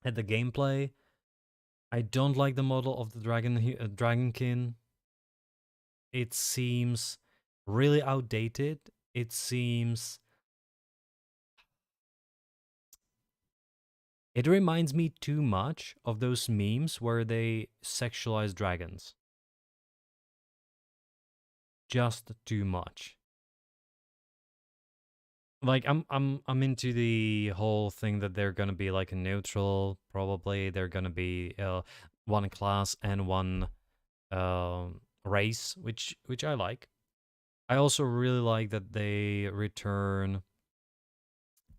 gameplay, I don't like the model of the dragonkin. It seems really outdated. It seems it reminds me too much of those memes where they sexualize dragons. Just too much. Like I'm into the whole thing that they're gonna be like a neutral. Probably they're gonna be one class and one race, which I like. I also really like that they return.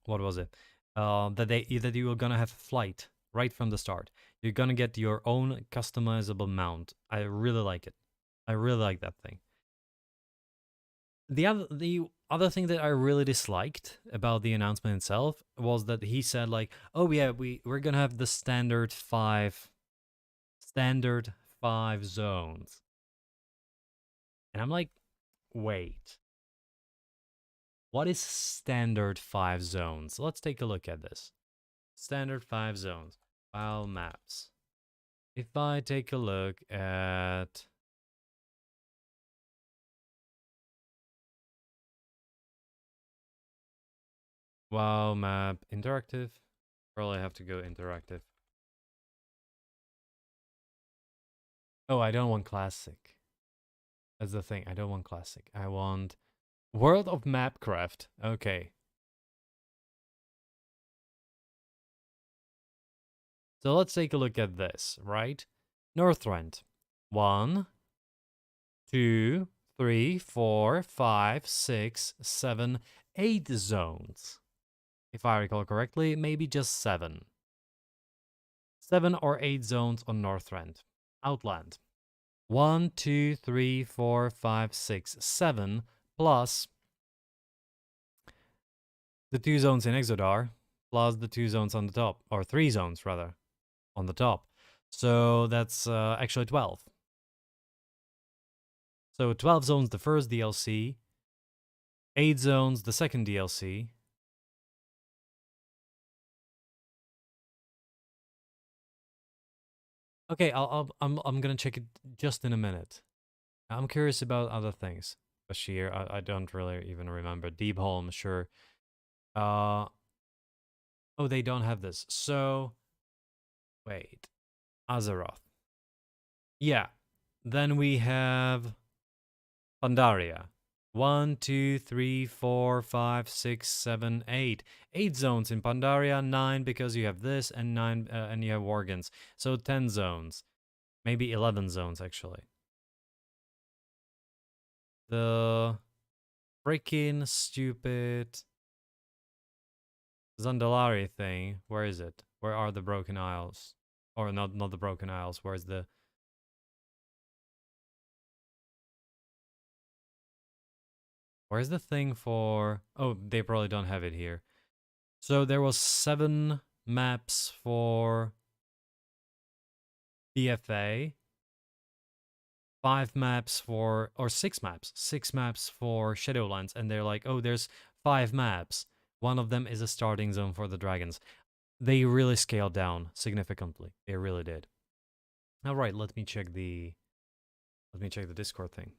What was it? That you are gonna have flight right from the start. You're gonna get your own customizable mount. I really like it. I really like that thing. The other thing that I really disliked about the announcement itself was that he said like, "Oh yeah, we're gonna have the standard five zones," and I'm like, "Wait, what is standard five zones?" Let's take a look at this. Standard five zones, file maps. If I take a look at WoW map interactive, probably have to go interactive. Oh, I don't want classic. That's the thing. I don't want classic. I want World of Mapcraft. Okay. So let's take a look at this, right? Northrend. 1, 2, 3, 4, 5, 6, 7, 8 zones. If I recall correctly, maybe just 7. 7 or 8 zones on Northrend. Outland. 1, 2, 3, 4, 5, 6, 7, plus the 2 zones in Exodar, plus the 2 zones on the top, or 3 zones rather, on the top. So that's actually 12. So 12 zones the first DLC, 8 zones the second DLC. Okay, I'm gonna check it just in a minute. I'm curious about other things. Bashir, I don't really even remember. Deepholm, sure. Uh oh, they don't have this. So wait, Azeroth. Yeah. Then we have Pandaria. 1, 2, 3, 4, 5, 6, 7, 8. 8 zones in Pandaria, 9 because you have this, and 9 and you have Worgens. So 10 zones. Maybe 11 zones actually. The freaking stupid Zandalari thing. Where is it? Where are the Broken Isles? Or not the Broken Isles. Where's the thing for? Oh, they probably don't have it here. So there was 7 maps for BFA, 5 maps for, or 6 maps for Shadowlands, and they're like, oh, there's 5 maps. One of them is a starting zone for the dragons. They really scaled down significantly. They really did. All right, let me check the Discord thing.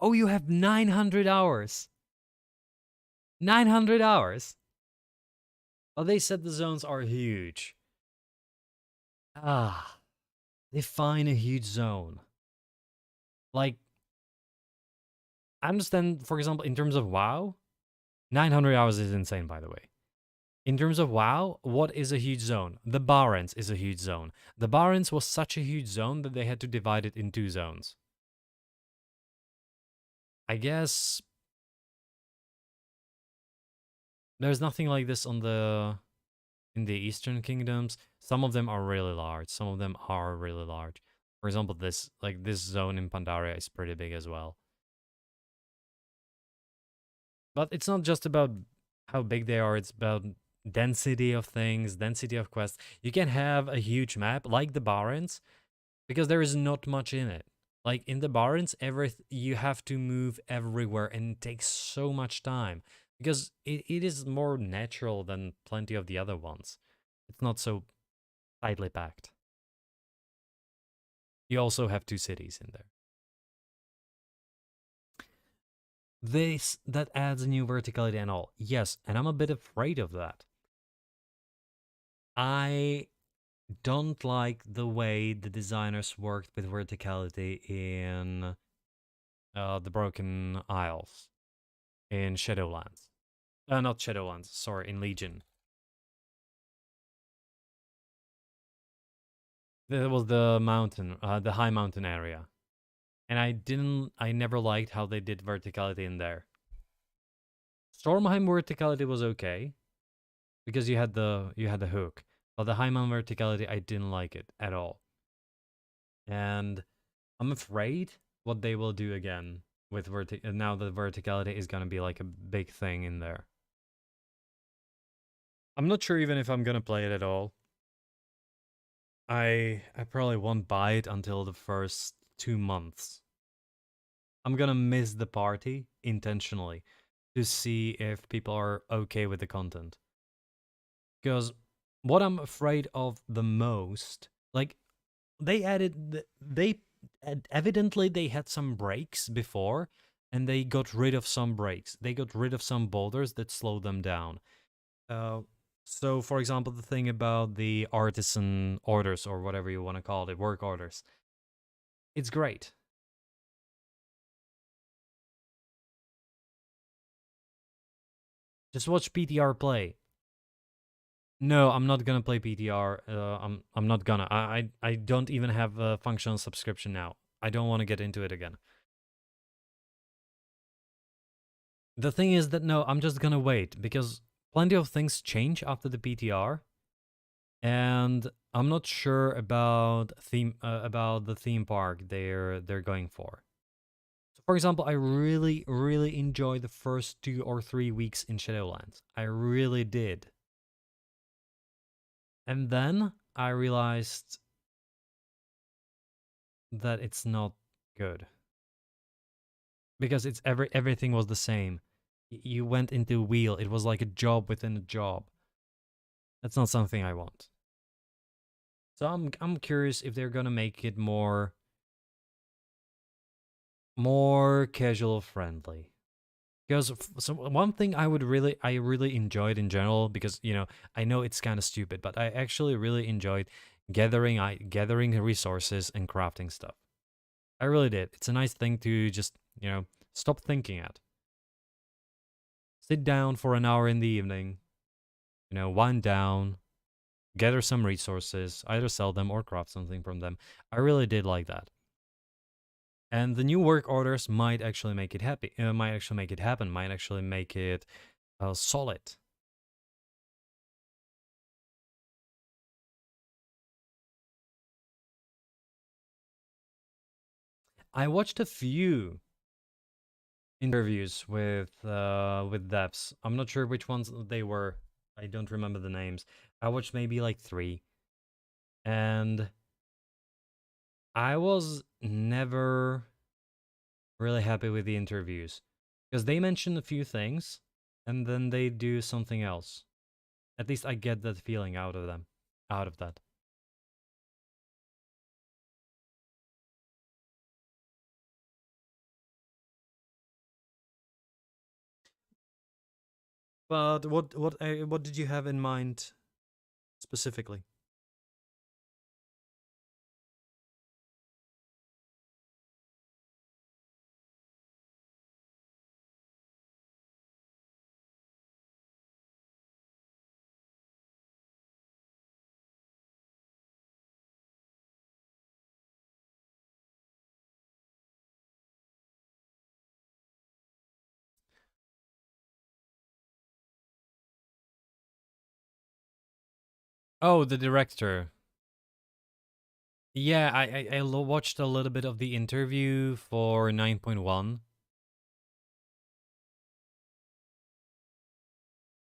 Oh, you have 900 hours. 900 hours. Oh, they said the zones are huge. Ah, define a huge zone. Like, I understand, for example, in terms of WoW, 900 hours is insane, by the way. In terms of WoW, what is a huge zone? The Barrens is a huge zone. The Barrens was such a huge zone that they had to divide it in 2 zones. I guess there's nothing like this on in the Eastern Kingdoms. Some of them are really large. Some of them are really large. For example, this zone in Pandaria is pretty big as well. But it's not just about how big they are, it's about density of things, density of quests. You can have a huge map like the Barrens because there is not much in it. Like in the Barrens, you have to move everywhere and it takes so much time because it is more natural than plenty of the other ones. It's not so tightly packed. You also have two cities in there. This that adds a new verticality and all. Yes, and I'm a bit afraid of that. I don't like the way the designers worked with verticality in the Broken Isles in Shadowlands. Not Shadowlands, sorry, in Legion. That was the mountain, the high mountain area. And I never liked how they did verticality in there. Stormheim verticality was okay because you had the hook, but the high mountain verticality I didn't like it at all. And I'm afraid what they will do again with now that verticality is gonna be like a big thing in there. I'm not sure even if I'm gonna play it at all. I probably won't buy it until the first 2 months. I'm gonna miss the party intentionally to see if people are okay with the content. Because what I'm afraid of the most, like they evidently they had some breaks before and they got rid of some breaks. They got rid of some boulders that slowed them down. Uh, so, for example, the thing about the artisan orders or whatever you want to call it, work orders, it's great. Just watch PTR play. No, I'm not gonna play PTR. I'm not gonna. I don't even have a functional subscription now. I don't want to get into it again. The thing is that no, I'm just gonna wait because plenty of things change after the PTR, and I'm not sure about the theme park they're going for. So for example, I really enjoyed the first 2 or 3 weeks in Shadowlands. I really did, and then I realized that it's not good because everything was the same. You went into wheel. It was like a job within a job. That's not something I want. So I'm curious if they're gonna make it more casual friendly. Because so one thing I really enjoyed in general, because I know it's kind of stupid, but I actually really enjoyed gathering resources and crafting stuff. I really did. It's a nice thing to just stop thinking at. Sit down for an hour in the evening, wind down, gather some resources, either sell them or craft something from them. I really did like that. And the new work orders might actually make it happy. Might actually make it happen. Might actually make it solid. I watched a few interviews with devs. I'm not sure which ones they were. I don't remember the names. I watched maybe like 3, and I was never really happy with the interviews because they mention a few things and then they do something else. At least I get that feeling out of them, out of that. But what did you have in mind specifically? Oh, the director. Yeah, I watched a little bit of the interview for 9.1.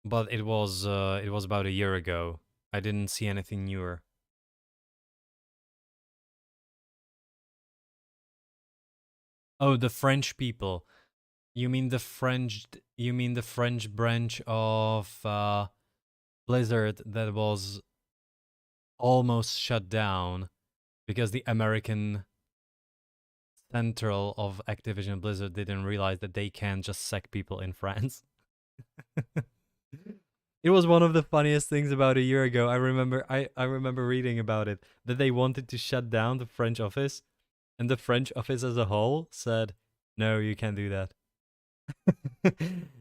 but it was about a year ago. I didn't see anything newer. Oh, the French people. You mean the French branch of Blizzard that was almost shut down because the American central of Activision Blizzard didn't realize that they can't just sack people in France. It was one of the funniest things about a year ago. I remember reading about it that they wanted to shut down the French office, and the French office as a whole said, "No, you can't do that.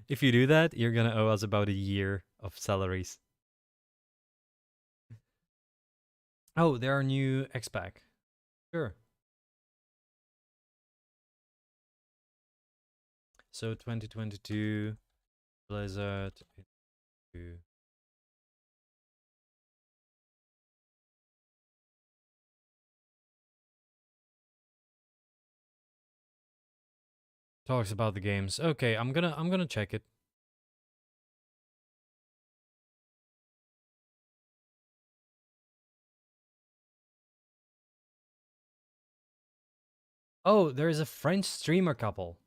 If you do that, you're gonna owe us about a year of salaries." Oh, there are new X-Pack. Sure. So 2022 Blizzard talks about the games. Okay, I'm gonna check it. Oh, there is a French streamer couple.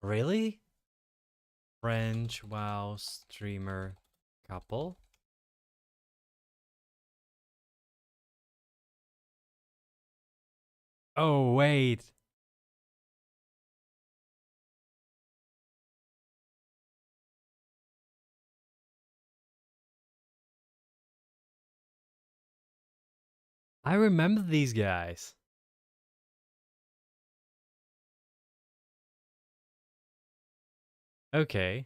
Really? French WoW streamer couple? Oh, wait. I remember these guys. Okay.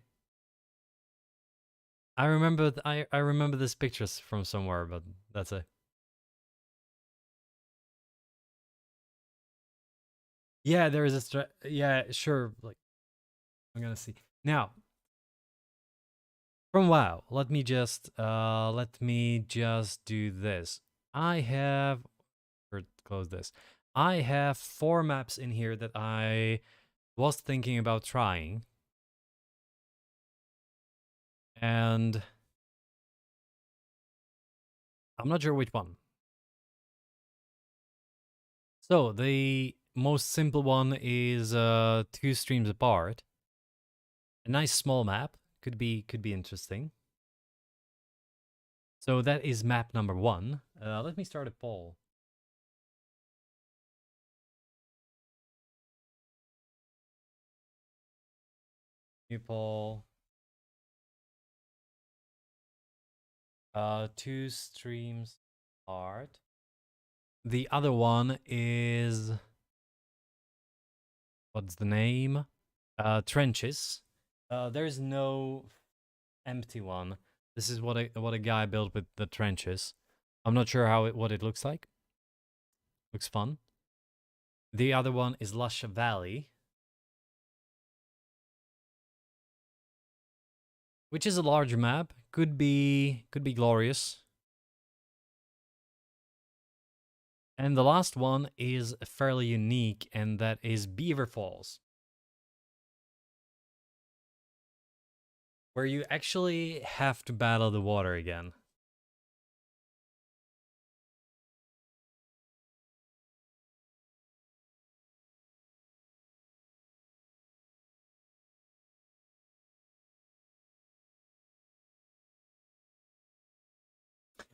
I remember this pictures from somewhere, but that's it. Yeah, there is yeah, sure. Like I'm gonna see. Now, from WoW, let me just do this. I have or close this. I have 4 maps in here that I was thinking about trying. And I'm not sure which one. So the most simple one is 2 streams apart. A nice small map could be interesting. So that is map number 1. Let me start a poll. New poll. 2 streams apart. The other one is what's the name? Trenches. There is no empty one. This is what a guy built with the trenches. I'm not sure what it looks like. Looks fun. The other one is Lush Valley, which is a large map. Could be glorious. And the last one is fairly unique, and that is Beaver Falls, where you actually have to battle the water again.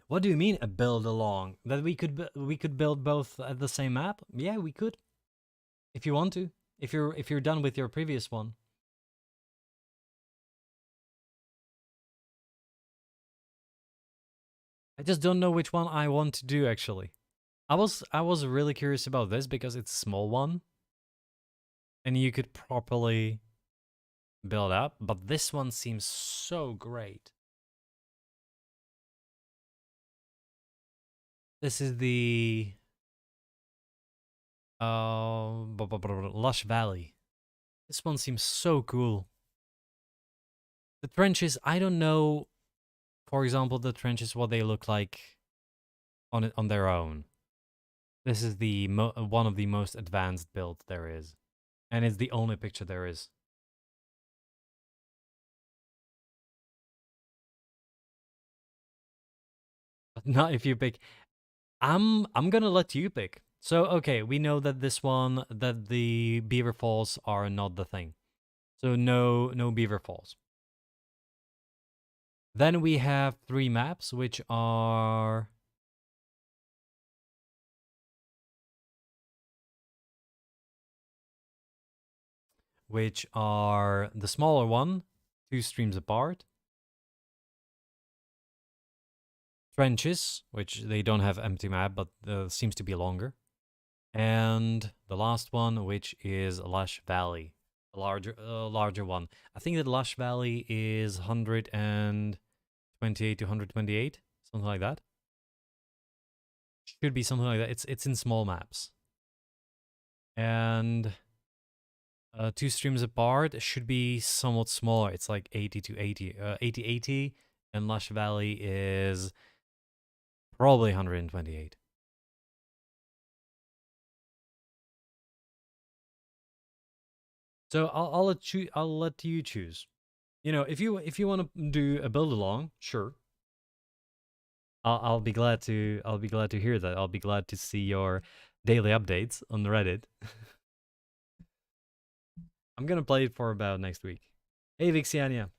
What do you mean a build along? That we could build both at the same map? Yeah, we could. If you want to. If you're done with your previous one. I just don't know which one I want to do actually. I was really curious about this because it's a small one and you could properly build up, but this one seems so great. This is the Lush Valley. This one seems so cool. The trenches, I don't know, for example, the trenches what they look like on their own. This is the one of the most advanced builds there is, and it's the only picture there is. not if you pick. I'm gonna let you pick. So okay, we know that this one that the Beaver Falls are not the thing. So no Beaver Falls. Then we have 3 maps, which are the smaller one, 2 streams apart. Trenches, which they don't have empty map, but seems to be longer. And the last one, which is Lush Valley, a larger one. I think that Lush Valley is 128 to 128, something like that. Should be something like that. It's in small maps. And 2 streams apart should be somewhat smaller. It's like 80 to 80, 80, and Lush Valley is probably 128. So I'll let you choose. You know, if you want to do a build along, sure. I'll be glad to hear that. I'll be glad to see your daily updates on the Reddit. I'm gonna play it for about next week. Hey Vixiania.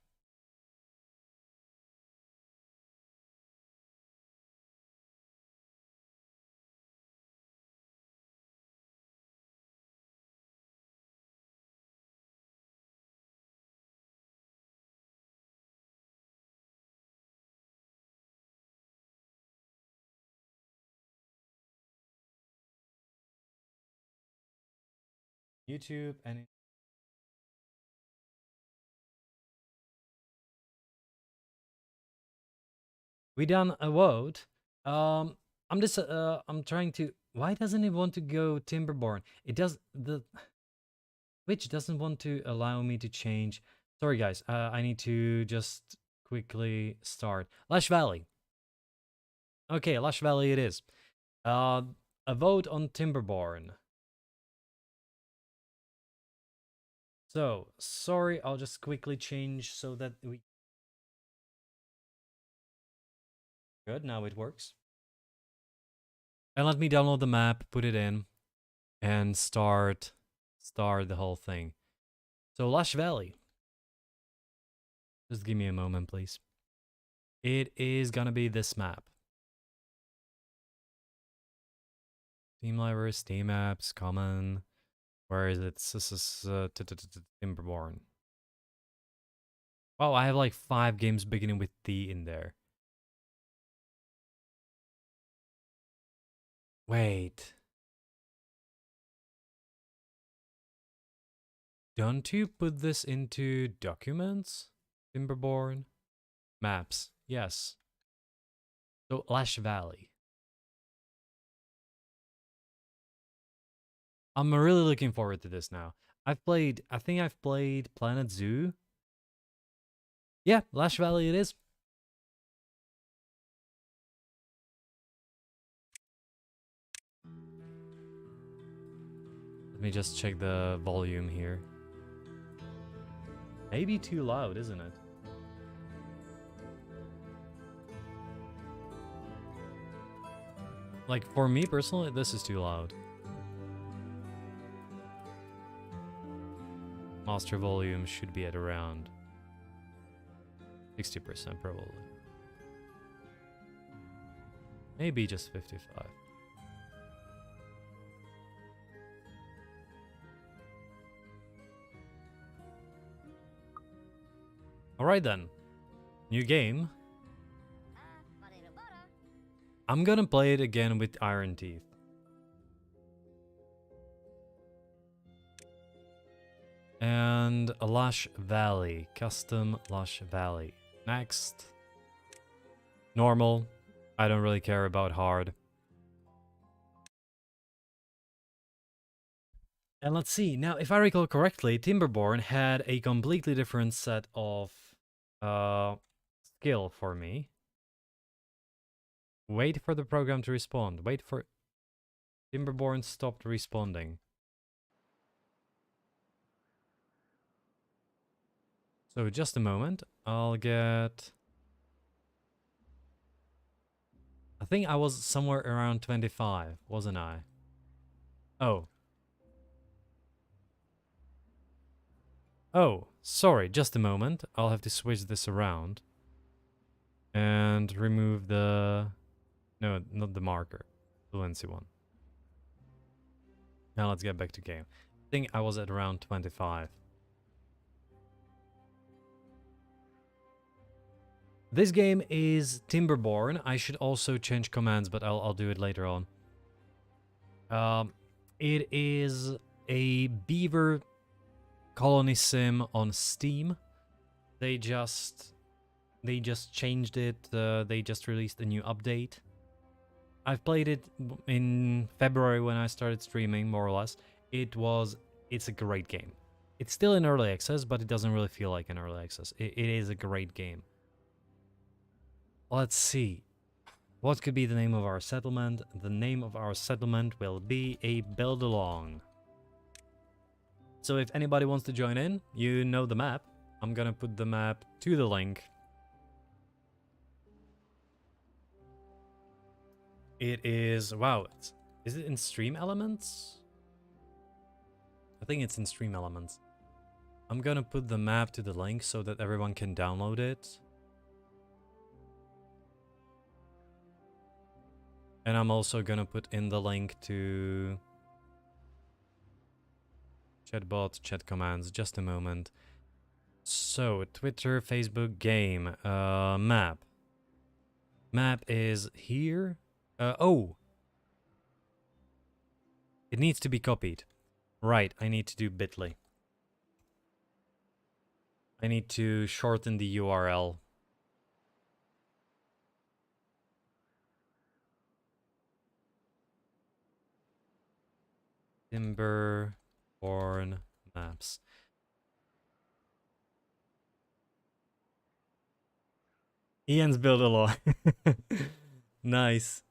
YouTube and we done a vote. I'm just I'm trying to. Why doesn't it want to go Timberborn? It does the which doesn't want to allow me to change. Sorry guys, I need to just quickly start. Lush Valley. Okay, Lush Valley it is. A vote on Timberborn. So, sorry, I'll just quickly change so that we... Good, now it works. And let me download the map, put it in, and start the whole thing. So, Lush Valley. Just give me a moment, please. It is gonna be this map. Steam library, Steam apps, common. Where is it? This is Timberborn. Oh, I have like 5 games beginning with T in there. Wait. Don't you put this into documents? Timberborn? Maps. Yes. So, Lush Valley. I'm really looking forward to this now. I think I've played Planet Zoo. Yeah, Lush Valley it is. Let me just check the volume here. Maybe too loud, isn't it? Like, for me personally, this is too loud. Master volume should be at around 60% probably. Maybe just 55. Alright then. New game. I'm gonna play it again with Iron Teeth. And a Lush Valley. Custom Lush Valley. Next. Normal. I don't really care about hard. And let's see. Now, if I recall correctly, Timberborn had a completely different set of skill for me. Wait for the program to respond. Wait for... Timberborn stopped responding. So just a moment. I'll get... I I think I was somewhere around 25, wasn't I? Oh. Oh, sorry, just a moment. I'll have to switch this around. And remove the... No, not the marker. Fluency one. Now let's get back to game. I think I was at around 25. This game is Timberborn. I should also change commands, but I'll do it later on. It is a beaver colony sim on Steam. They just changed it. They just released a new update. I've played it in February when I started streaming, more or less. It's a great game. It's still in early access, but it doesn't really feel like an early access. It is a great game. Let's see. What could be the name of our settlement? The name of our settlement will be a build-along. So if anybody wants to join in, you know the map. I'm gonna put the map to the link. It is... Wow. Is it in Stream Elements? I think it's in Stream Elements. I'm gonna put the map to the link so that everyone can download it. And I'm also gonna put in the link to chatbot, chat commands, just a moment. So, Twitter, Facebook, game, map. Map is here. Oh! It needs to be copied. Right, I need to do bit.ly. I need to shorten the URL. Timberborn maps. Ian's build a lot. Nice.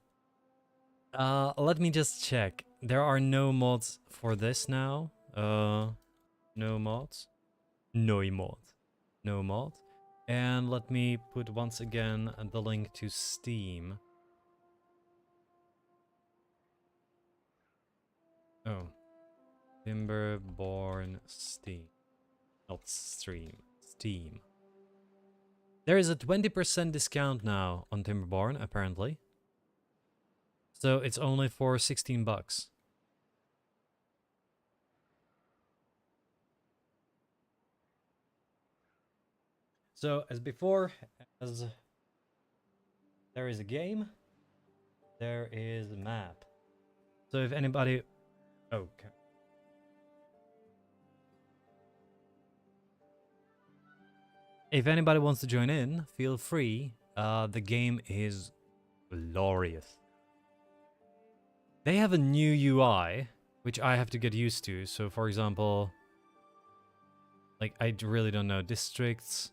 Let me just check. There are no mods for this now. No mods. No mods. No mods. And let me put once again the link to Steam. Oh. Timberborn Steam. Not stream. Steam. There is a 20% discount now on Timberborn, apparently. So it's only for 16 bucks. So as before, as there is a game, there is a map. So if anybody... Okay. If anybody wants to join in, feel free. The game is glorious. They have a new UI, which I have to get used to. So for example, like I really don't know districts.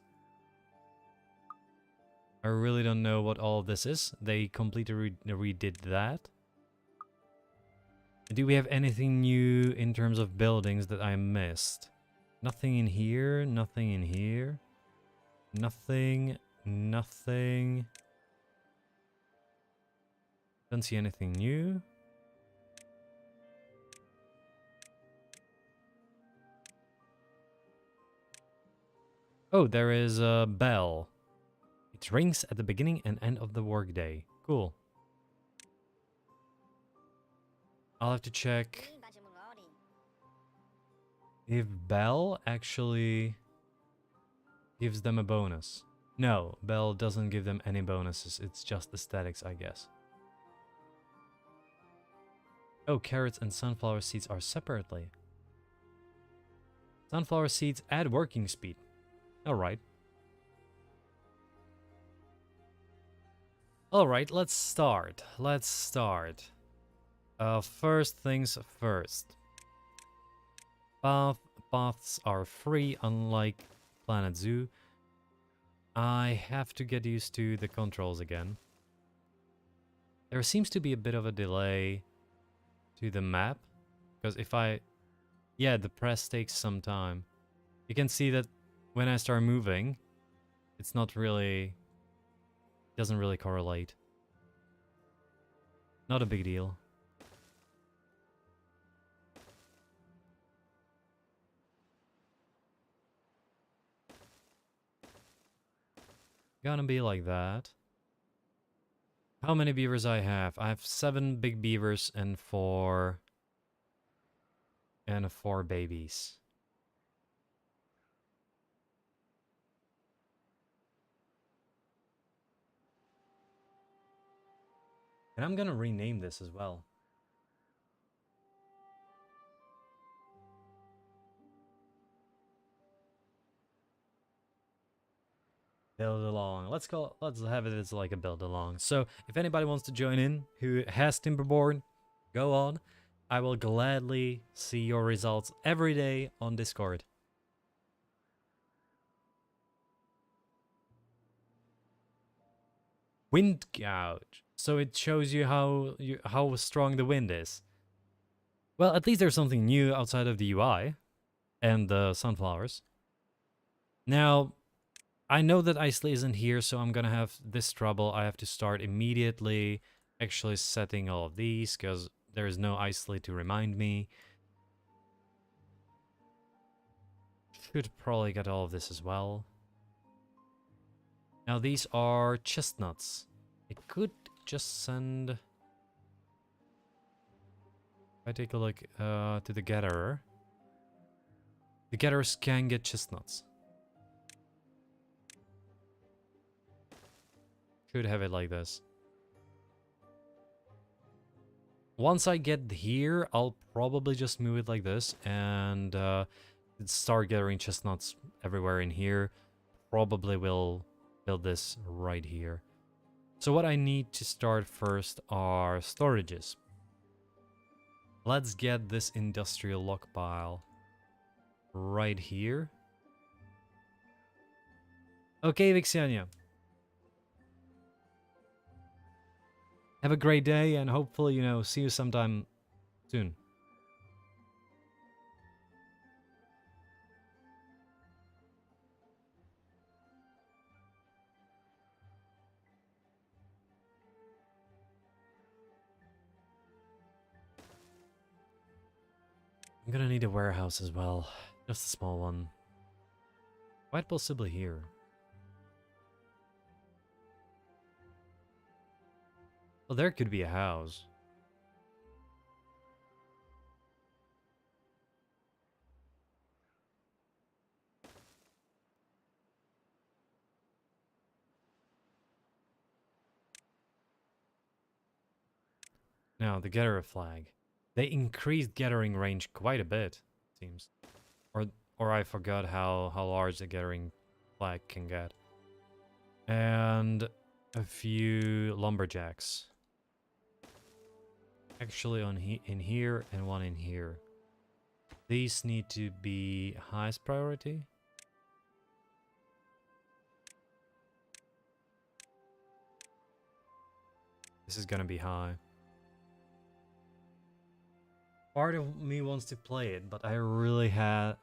I really don't know what all of this is. They completely redid that. Do we have anything new in terms of buildings that I missed? Nothing in here, nothing in here. Nothing. Don't see anything new. Oh, there is a bell. It rings at the beginning and end of the workday. Cool. I'll have to check if bell actually gives them a bonus. No, bell doesn't give them any bonuses. It's just the statics, I guess. Oh, carrots and sunflower seeds are separately. Sunflower seeds add working speed. Alright. Alright, let's start. First things first. Paths are free, unlike Planet Zoo. I have to get used to the controls again. There seems to be a bit of a delay to the map. Because if I... Yeah, the press takes some time. You can see that when I start moving, it's not really... It doesn't really correlate. Not a big deal. Gonna be like that. How many beavers I have? I have 7 big beavers and 4 babies. And I'm gonna rename this as well. Build along. Let's have it as like a build along. So if anybody wants to join in who has Timberborn, go on. I will gladly see your results every day on Discord. Wind gouge. So it shows you how strong the wind is. Well, at least there's something new outside of the UI and the sunflowers. Now, I know that Isley isn't here, so I'm gonna have this trouble. I have to start immediately actually setting all of these, because there is no Isley to remind me. Should probably get all of this as well. Now these are chestnuts. I could just send... If I take a look to the gatherer. The gatherers can get chestnuts. Should have it like this. Once I get here, I'll probably just move it like this and start gathering chestnuts everywhere in here. Probably will build this right here. So what I need to start first are storages. Let's get this industrial log pile right here. Okay, Vixiania. Have a great day, and hopefully, see you sometime soon. I'm gonna need a warehouse as well. Just a small one. Quite possibly here. Well, there could be a house. Now, the gatherer flag. They increased gathering range quite a bit, it seems. Or I forgot how large the gathering flag can get. And a few lumberjacks. Actually in here and one in here. These need to be highest priority. This is gonna be high. Part of me wants to play it, but I really hate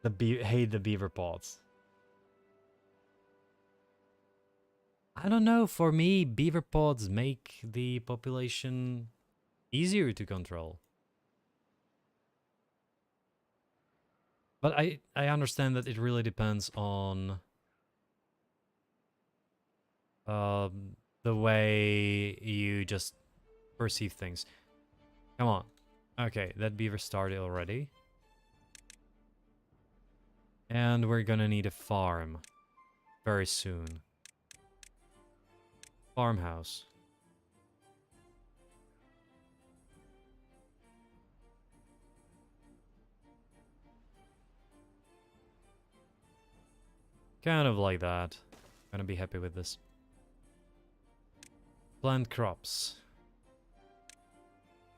the beaver pods. I don't know, for me, beaver pods make the population easier to control. But I understand that it really depends on the way you just perceive things. Come on. Okay, that beaver started already. And we're gonna need a farm very soon. Farmhouse. Kind of like that. Gonna be happy with this. Plant crops.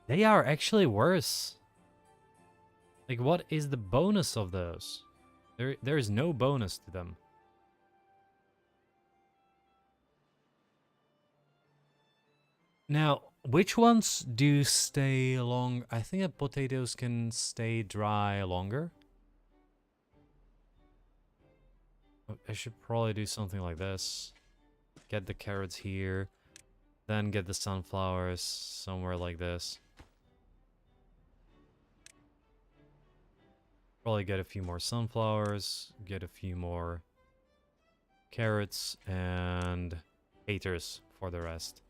They are actually worse. Like, what is the bonus of those? There is no bonus to them. Now, which ones do stay long? I think that potatoes can stay dry longer. I should probably do something like this. Get the carrots here. Then get the sunflowers somewhere like this. Probably get a few more sunflowers, get a few more carrots, and haters for the rest.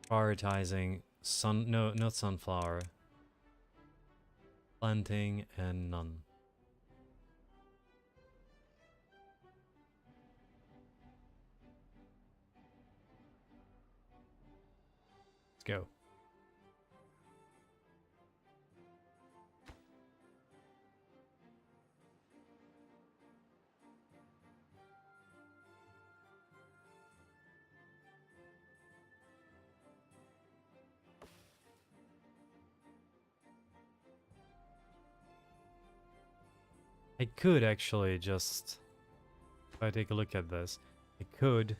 Prioritizing no, not sunflower. Planting and none. Let's go. I could actually just, if I take a look at this, I could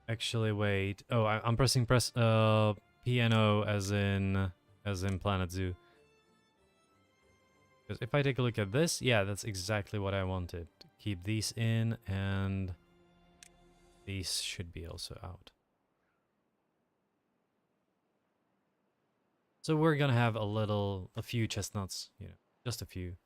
actually wait. Oh, I'm pressing piano as in Planet Zoo. Because if I take a look at this, yeah, that's exactly what I wanted. Keep these in, and these should be also out. So we're gonna have a few chestnuts, you know, just a few.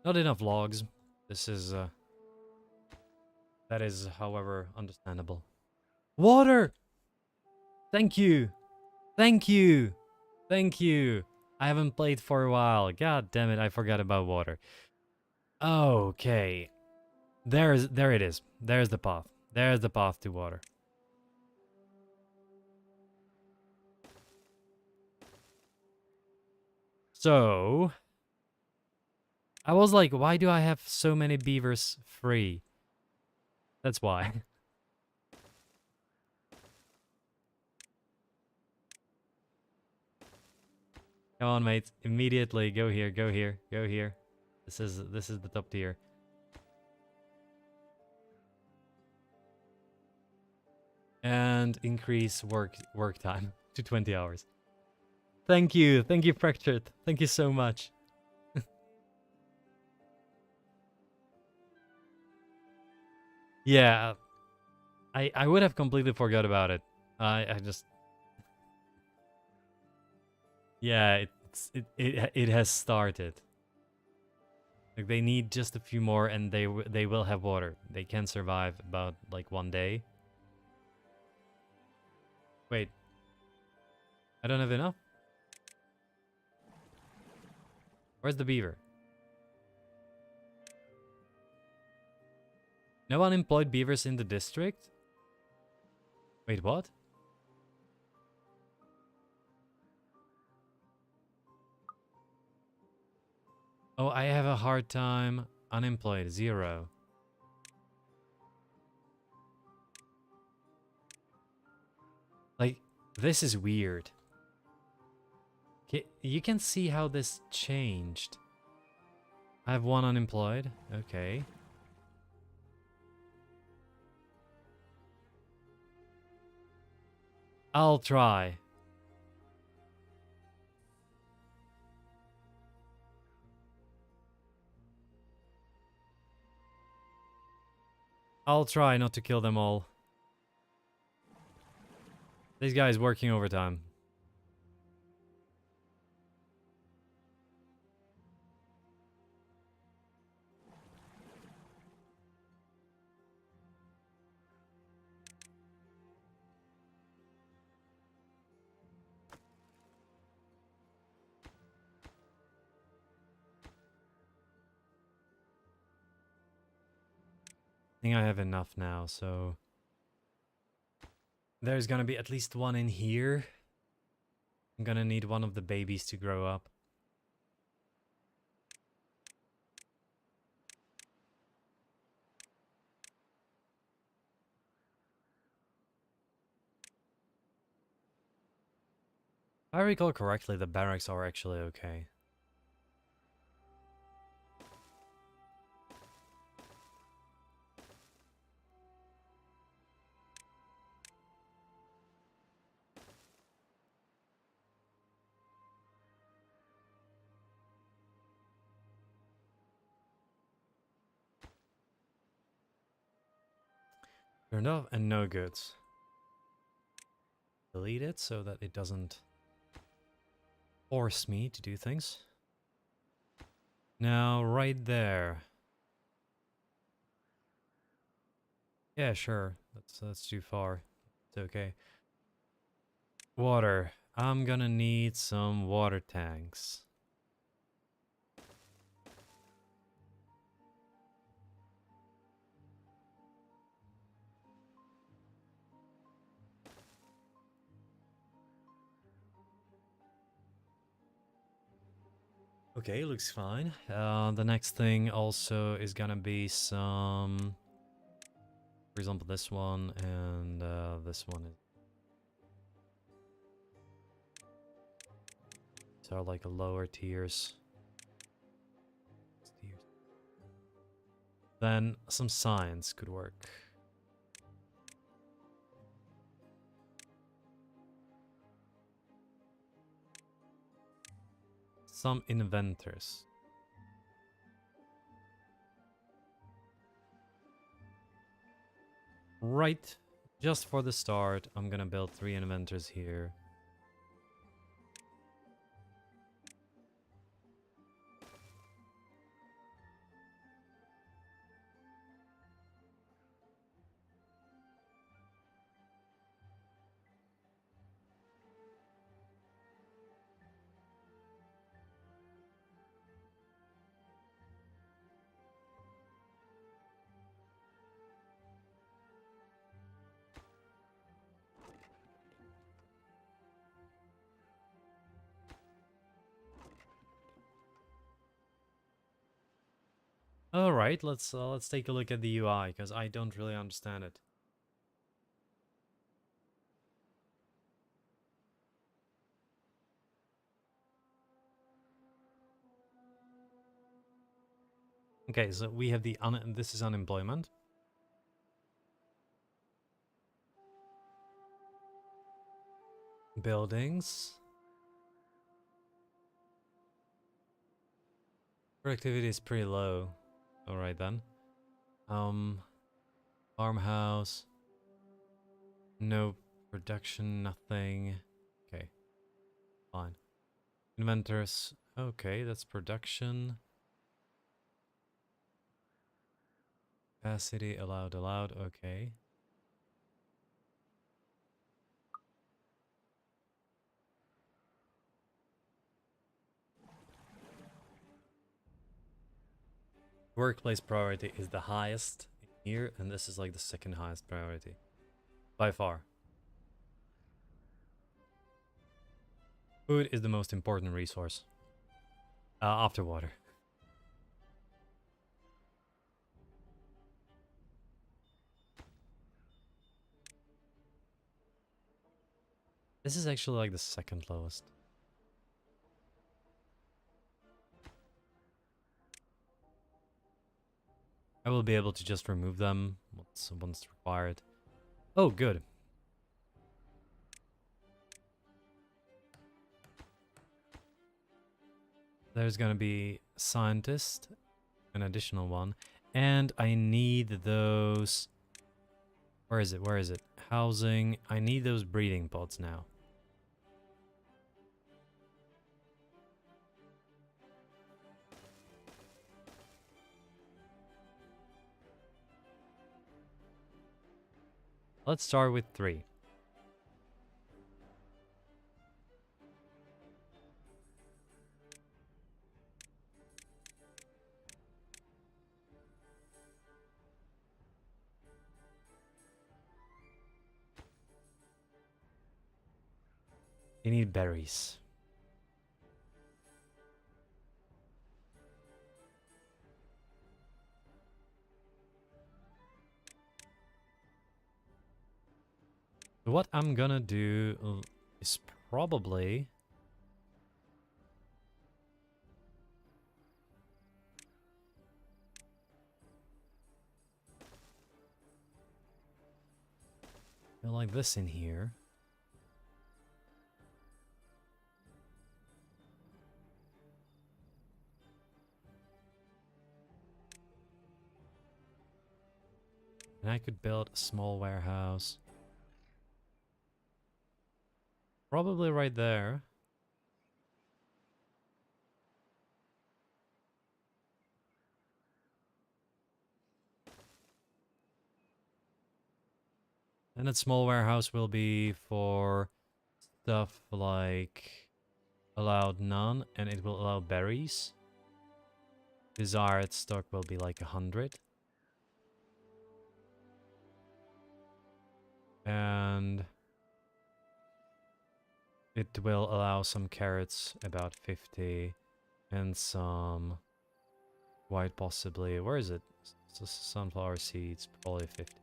Not enough logs. This is, that is, however, understandable. Water! Thank you! Thank you! Thank you! I haven't played for a while. God damn it, I forgot about water. Okay. There it is. There's the path. There's the path to water. So, I was like, why do I have so many beavers free? That's why. Come on, mates. Immediately go here, go here, go here. This is the top tier. And increase work time to 20 hours. Thank you, Fractured. Thank you so much. Yeah, I would have completely forgot about it. I just, yeah, it has started. Like they need just a few more, and they will have water. They can survive about like 1 day. Wait, I don't have enough. Where's the beaver? No unemployed beavers in the district? Wait, what? Oh, I have a hard time. Unemployed, 0. Like, this is weird. You can see how this changed. I have 1 unemployed. Okay. I'll try. I'll try not to kill them all. This guy is working overtime. I think I have enough now, so... There's gonna be at least 1 in here. I'm gonna need one of the babies to grow up. If I recall correctly, the barracks are actually okay. Turned off and no goods. Delete it so that it doesn't force me to do things. Now, right there. Yeah, sure. That's too far. It's okay. Water. I'm gonna need some water tanks. Okay, looks fine. The next thing also is gonna be some, for example, this one and this one. These are like a lower tiers. Then some signs could work. Some inventors. Right, just for the start, I'm gonna build 3 inventors here. All right, let's take a look at the UI because I don't really understand it. Okay, so we have this is unemployment. Buildings. Productivity is pretty low. All right then. Farmhouse. No production, nothing. Okay, fine. Inventors. Okay, that's production. Capacity allowed. Okay. Workplace priority is the highest here, and this is like the second highest priority by far. Food is the most important resource after water. This is actually like the second lowest. I will be able to just remove them once required. Oh, good. There's gonna be scientist, an additional one, and I need those. Where is it? Where is it? Housing. I need those breeding pods now. Let's start with 3. You need berries. What I'm gonna do is probably... like this in here. And And I could build a small warehouse. Probably right there. And that small warehouse will be for stuff like allowed none, and it will allow berries. Desired stock will be like 100. And it will allow some carrots, about 50, and some white possibly. Where is it? Sunflower seeds, probably 50.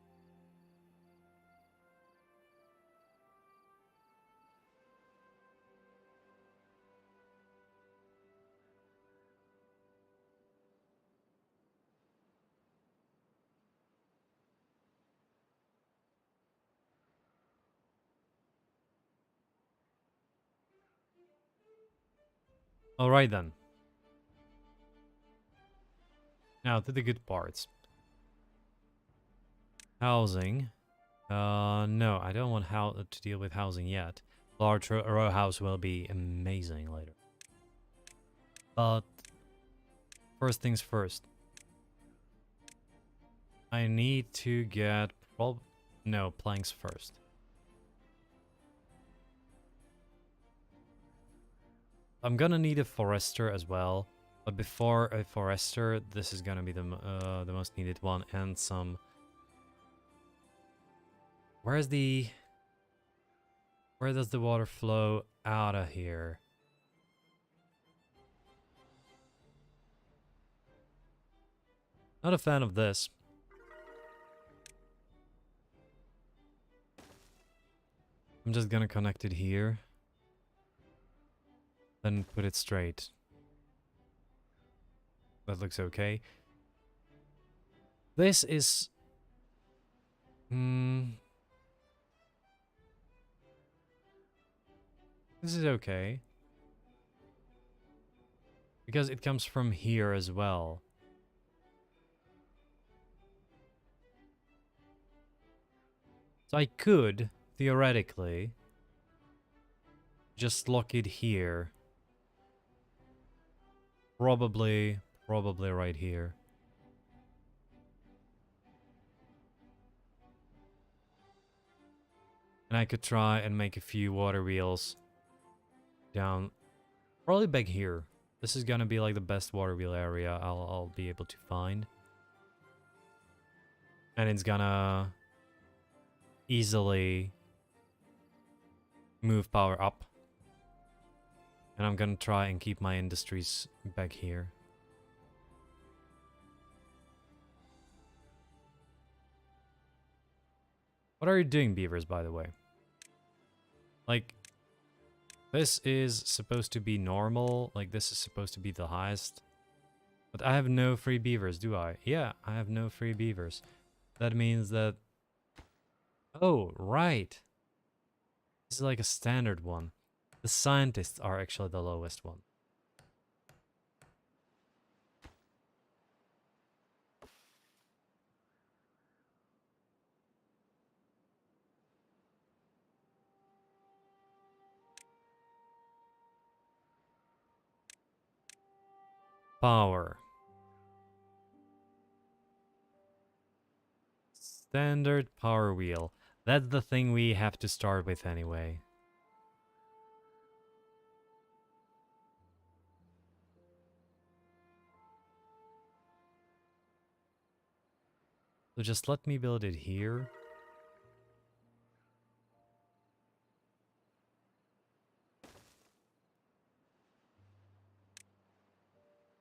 Alright then. Now to the good parts. Housing. No, I don't want to deal with housing yet. Large row house will be amazing later. But first things first. I need to get no, planks first. I'm gonna need a forester as well. But before a forester, this is gonna be the most needed one, and some. Where does the water flow out of here? Not a fan of this. I'm just gonna connect it here. Then put it straight. That looks okay. This is... This is okay. Because it comes from here as well. So I could, theoretically, just lock it here. Probably right here. And I could try and make a few water wheels down, probably back here. This is gonna be like the best water wheel area I'll be able to find. And it's gonna easily move power up. And I'm gonna try and keep my industries back here. What are you doing, beavers, by the way? Like, this is supposed to be normal. Like, this is supposed to be the highest. But I have no free beavers, do I? Yeah, I have no free beavers. That means that... Oh, right. This is like a standard one. The scientists are actually the lowest one. Power. Standard power wheel. That's the thing we have to start with anyway. So just let me build it here.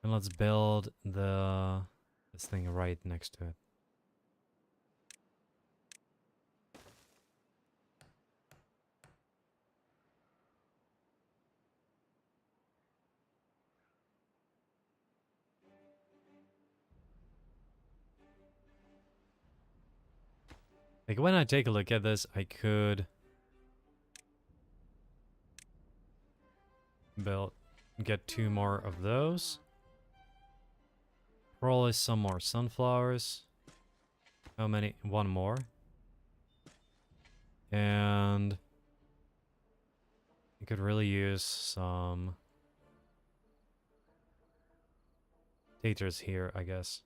And let's build this thing right next to it. Like, when I take a look at this, I could get 2 more of those. Probably some more sunflowers. How many? One more. And you could really use some taters here, I guess.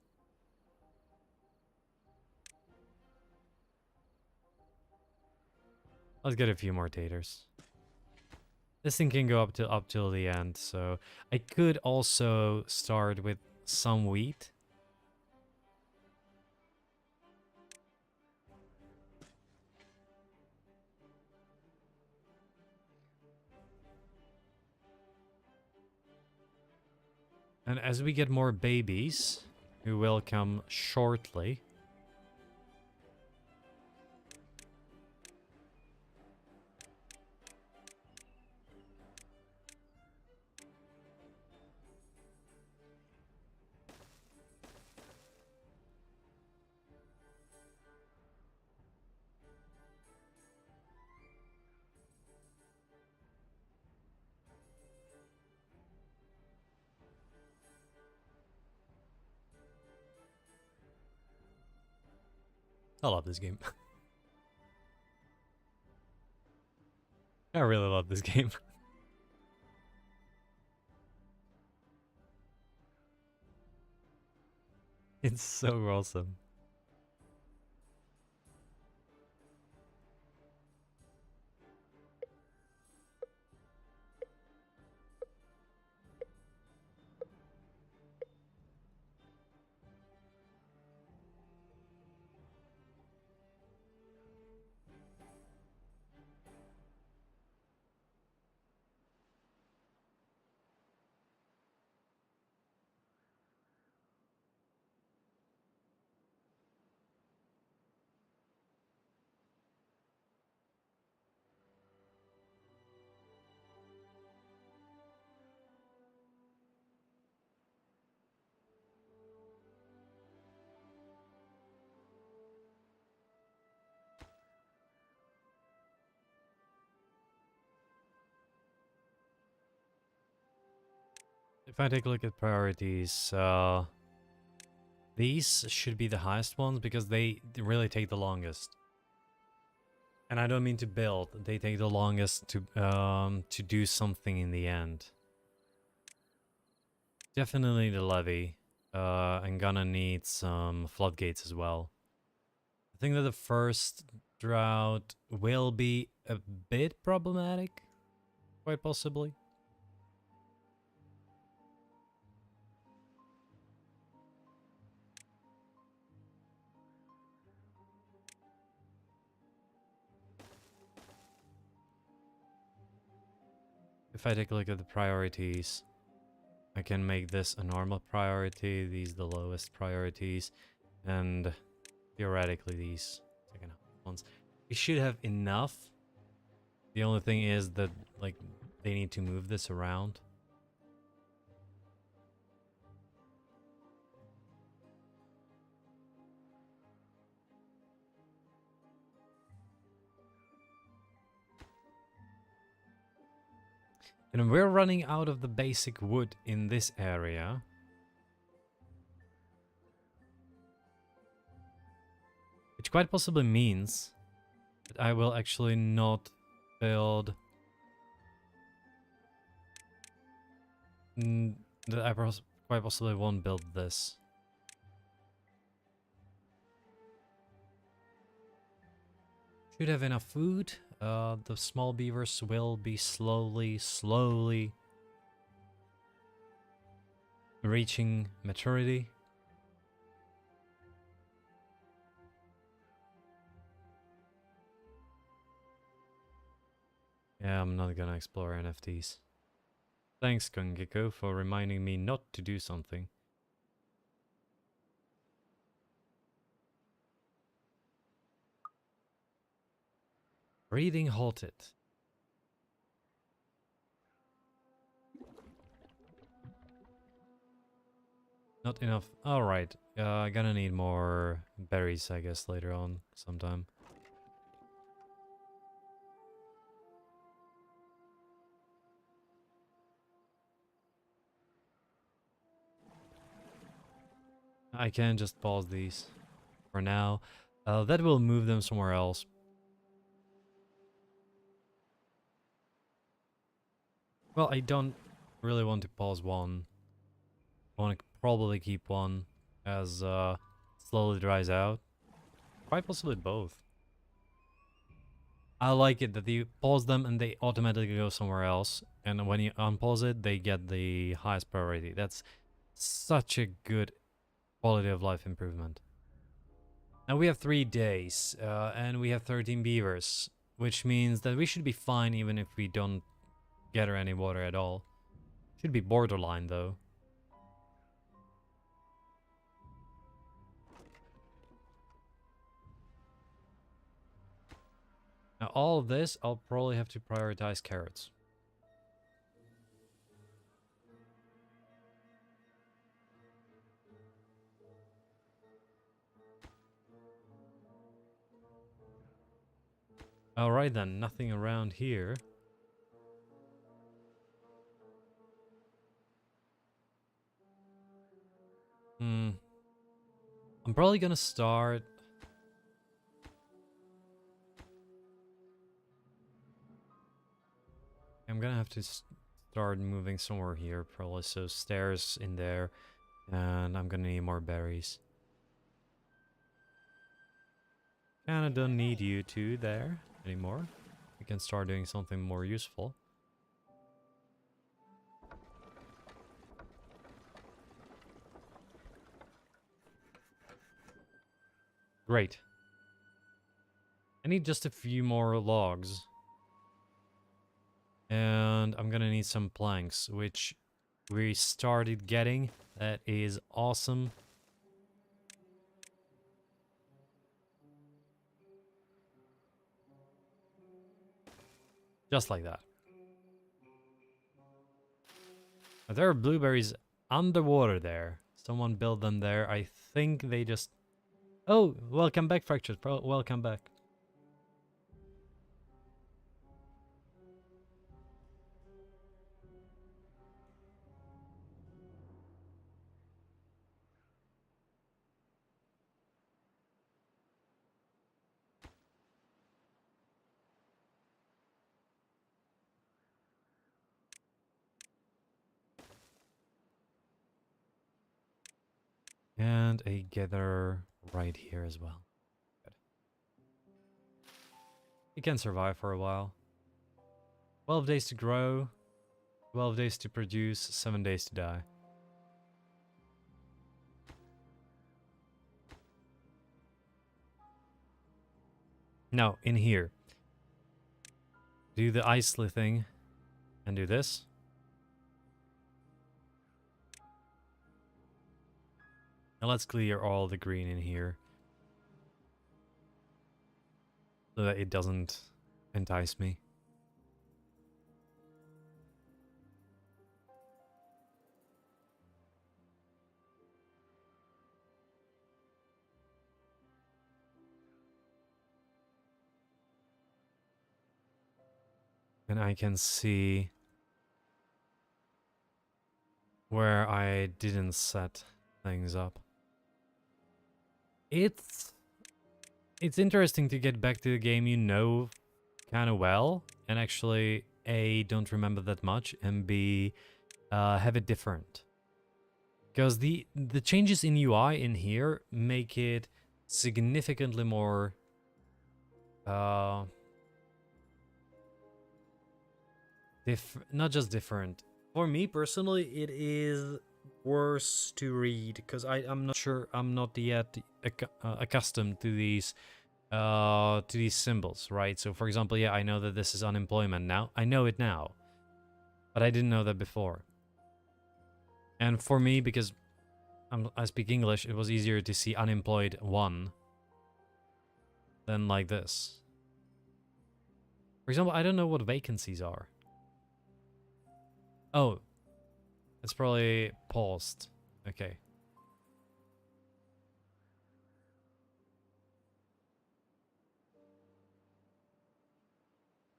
Let's get a few more taters. This thing can go up till the end, so I could also start with some wheat. And as we get more babies, who will come shortly. I love this game. I really love this game. It's so awesome. If I take a look at priorities, these should be the highest ones because they really take the longest. And I don't mean to build, they take the longest to do something in the end. Definitely the levee. I'm gonna need some floodgates as well. I think that the first drought will be a bit problematic, quite possibly. If I take a look at the priorities, I can make this a normal priority, these the lowest priorities, and theoretically these second ones. We should have enough. The only thing is that, like, they need to move this around. And we're running out of the basic wood in this area. Which quite possibly means that I will actually not build... that I quite possibly won't build this. Should have enough food. The small beavers will be slowly reaching maturity. Yeah, I'm not gonna explore NFTs. Thanks, Kungiko, for reminding me not to do something. Breathing halted. Not enough. Alright, gonna need more berries, I guess, later on sometime. I can just pause these for now. That will move them somewhere else. Well, I don't really want to pause one. I want to probably keep one as slowly dries out. Quite possibly both. I like it that you pause them and they automatically go somewhere else. And when you unpause it, they get the highest priority. That's such a good quality of life improvement. Now we have 3 days, and we have 13 beavers, which means that we should be fine even if we don't gather any water at all. Should be borderline though. Now all of this, I'll probably have to prioritize carrots. Alright then, nothing around here. I'm probably gonna start... I'm gonna have to start moving somewhere here, probably, so stairs in there, and I'm gonna need more berries. Kinda don't need you two there anymore. We can start doing something more useful. Great. I need just a few more logs. And I'm gonna need some planks, which we started getting. That is awesome. Just like that. There are blueberries underwater there. Someone built them there. I think they just... Oh, welcome back, Fractured. Welcome back. And a gather right here as well. Good. It can survive for a while. 12 days to grow, 12 days to produce, 7 days to die. Now, in here, do the Isley thing and do this. Now let's clear all the green in here so that it doesn't entice me. And I can see where I didn't set things up. It's interesting to get back to the game you know kind of well, and actually A, don't remember that much, and B, have it different. Because the changes in UI in here make it significantly more not just different. For me personally, it is worse to read because I'm not sure, I'm not yet accustomed to these symbols, right? So for example, yeah, I know that this is unemployment now. I know it now, but I didn't know that before. And for me, because I speak English, it was easier to see unemployed 1 than like this. For example, I don't know what vacancies are. Oh, it's probably paused. Okay.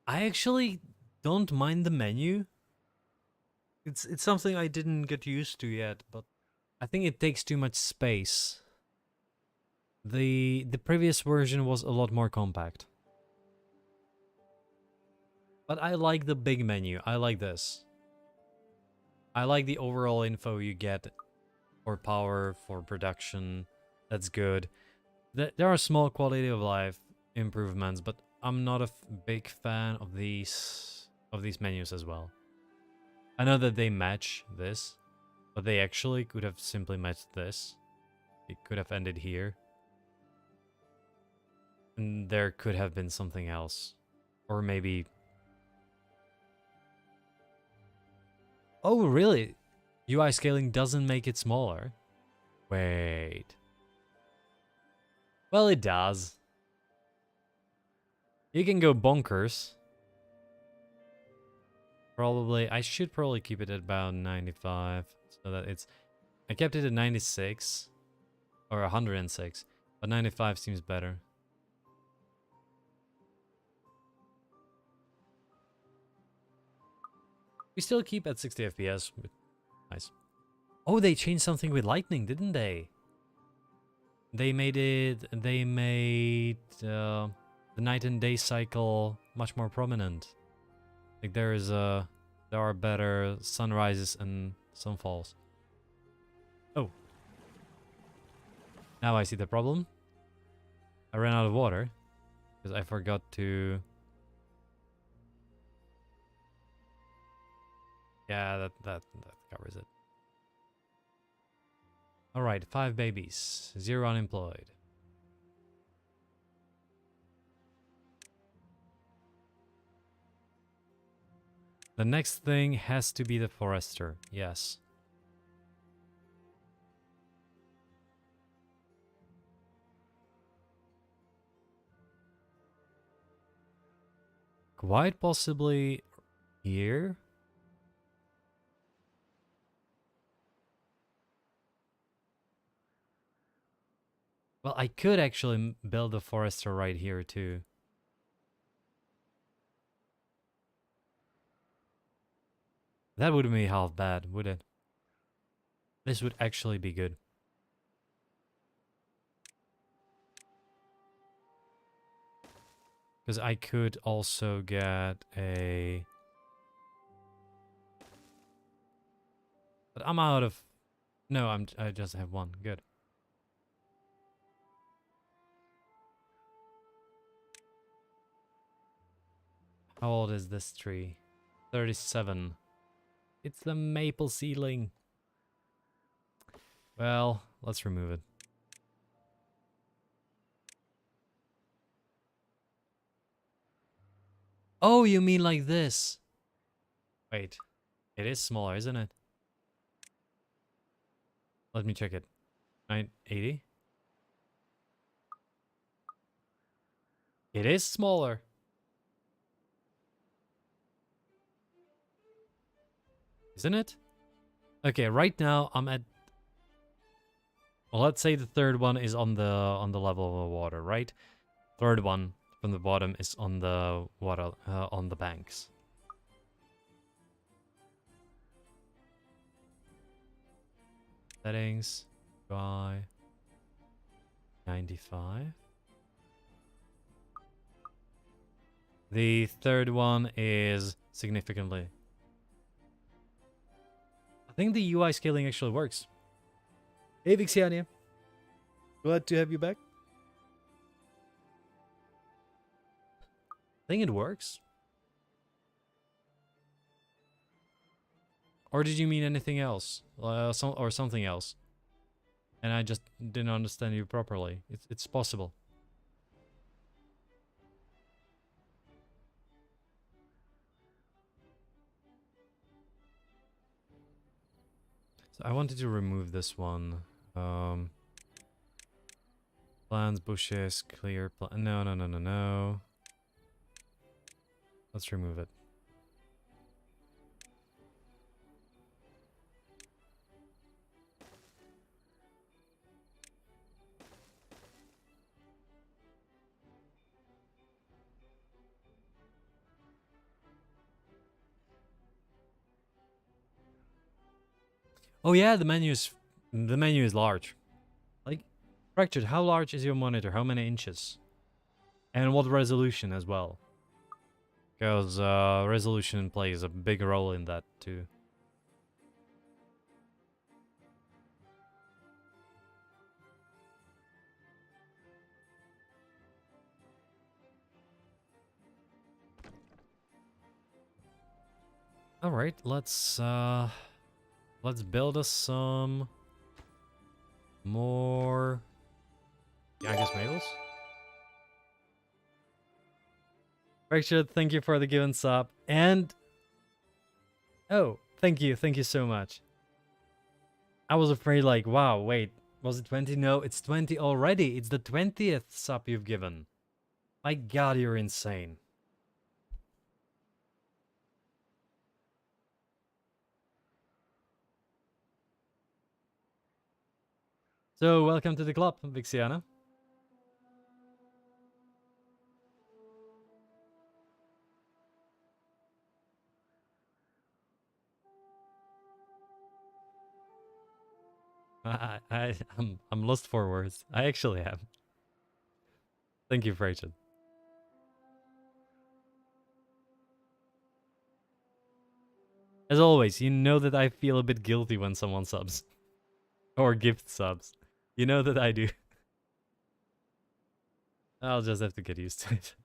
I actually don't mind the menu. It's something I didn't get used to yet, but I think it takes too much space. The previous version was a lot more compact. But I like the big menu. I like this. I like the overall info you get for power, for production. That's good. There are small quality of life improvements, but I'm not a big fan of these menus as well. I know that they match this, but they actually could have simply matched this. It could have ended here. And there could have been something else. Or maybe... Oh, really? UI scaling doesn't make it smaller? Wait. Well, it does. You can go bonkers. Probably, I should probably keep it at about 95. So that it's... I kept it at 96. Or 106. But 95 seems better. We still keep at 60 FPS. Nice. Oh, they changed something with lightning, didn't they? They made the night and day cycle much more prominent. Like there are better sunrises and sunfalls. Oh. Now I see the problem. I ran out of water because I forgot to... Yeah, that covers it. Alright, 5 babies, 0 unemployed. The next thing has to be the forester, yes. Quite possibly here? Well, I could actually build a forester right here too. That wouldn't be half bad, would it? This would actually be good. Because I could also get a... But I'm out of... No, I just have one. Good. How old is this tree? 37. It's the maple seedling. Well, let's remove it. Oh, you mean like this? Wait. It is smaller, isn't it? Let me check it. 980? It is smaller. Isn't it? Okay, right now I'm at... Well, let's say the third one is on the level of the water, right? Third one from the bottom is on the water, on the banks. Settings, by 95. The third one is significantly. I think the UI scaling actually works. Hey Vixiania, glad to have you back. I think it works. Or did you mean anything else? Or something else? And I just didn't understand you properly. It's possible. So I wanted to remove this one. Plants, bushes, clear. No. Let's remove it. Oh yeah, the menu is large. Like Fractured, how large is your monitor? How many inches? And what resolution as well? Because resolution plays a big role in that too. All right, let's build us some more. Yeah, I guess maples. Richard, thank you for the given sub. And oh, thank you so much. I was afraid, like, wow, wait, was it 20? No, it's 20 already. It's the 20th sub you've given. My God, you're insane. So, welcome to the club, Vixiana. I'm lost for words. I actually am. Thank you, Rachel. As always, you know that I feel a bit guilty when someone subs. Or gift subs. You know that I do. I'll just have to get used to it.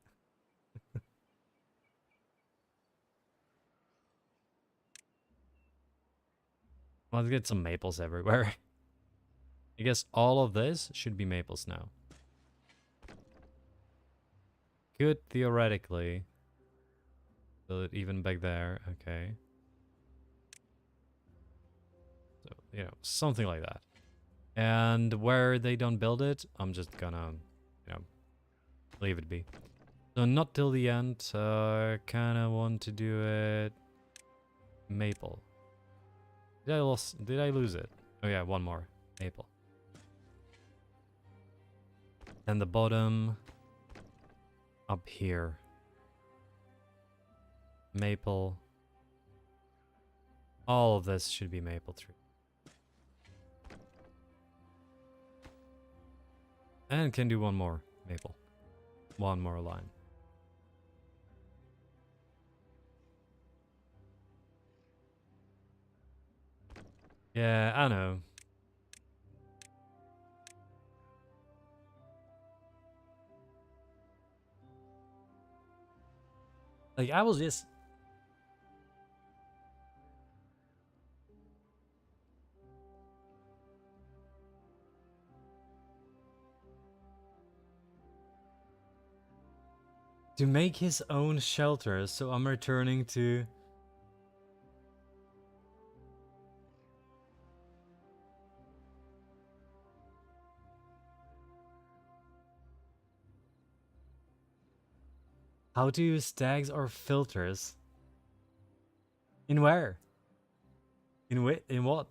Let's get some maples everywhere. I guess all of this should be maples now. Could theoretically build it even back there. Okay. So, you know, something like that. And where they don't build it, I'm just gonna, you know, leave it be. So not till the end. Kinda want to do it maple. Did I lose it? Oh yeah, one more maple. And the bottom up here. Maple. All of this should be maple tree. And can do one more maple. One more line. Yeah, I know. Like, I was just... to make his own shelter, so I'm returning to... How to use tags or filters? In where? In what?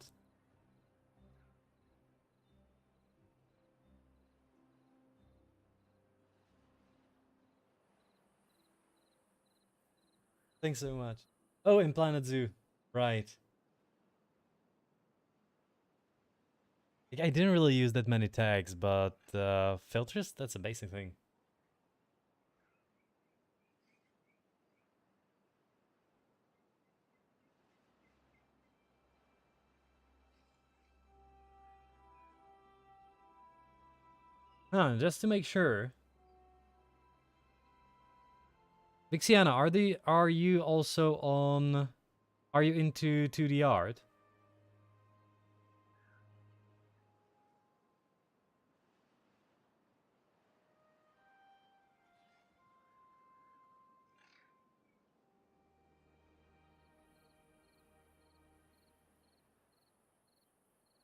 Thanks so much. Oh, in Planet Zoo. Right. Like, I didn't really use that many tags, but filters? That's a basic thing. Huh, just to make sure. Vixiana, are you also on... Are you into 2D art?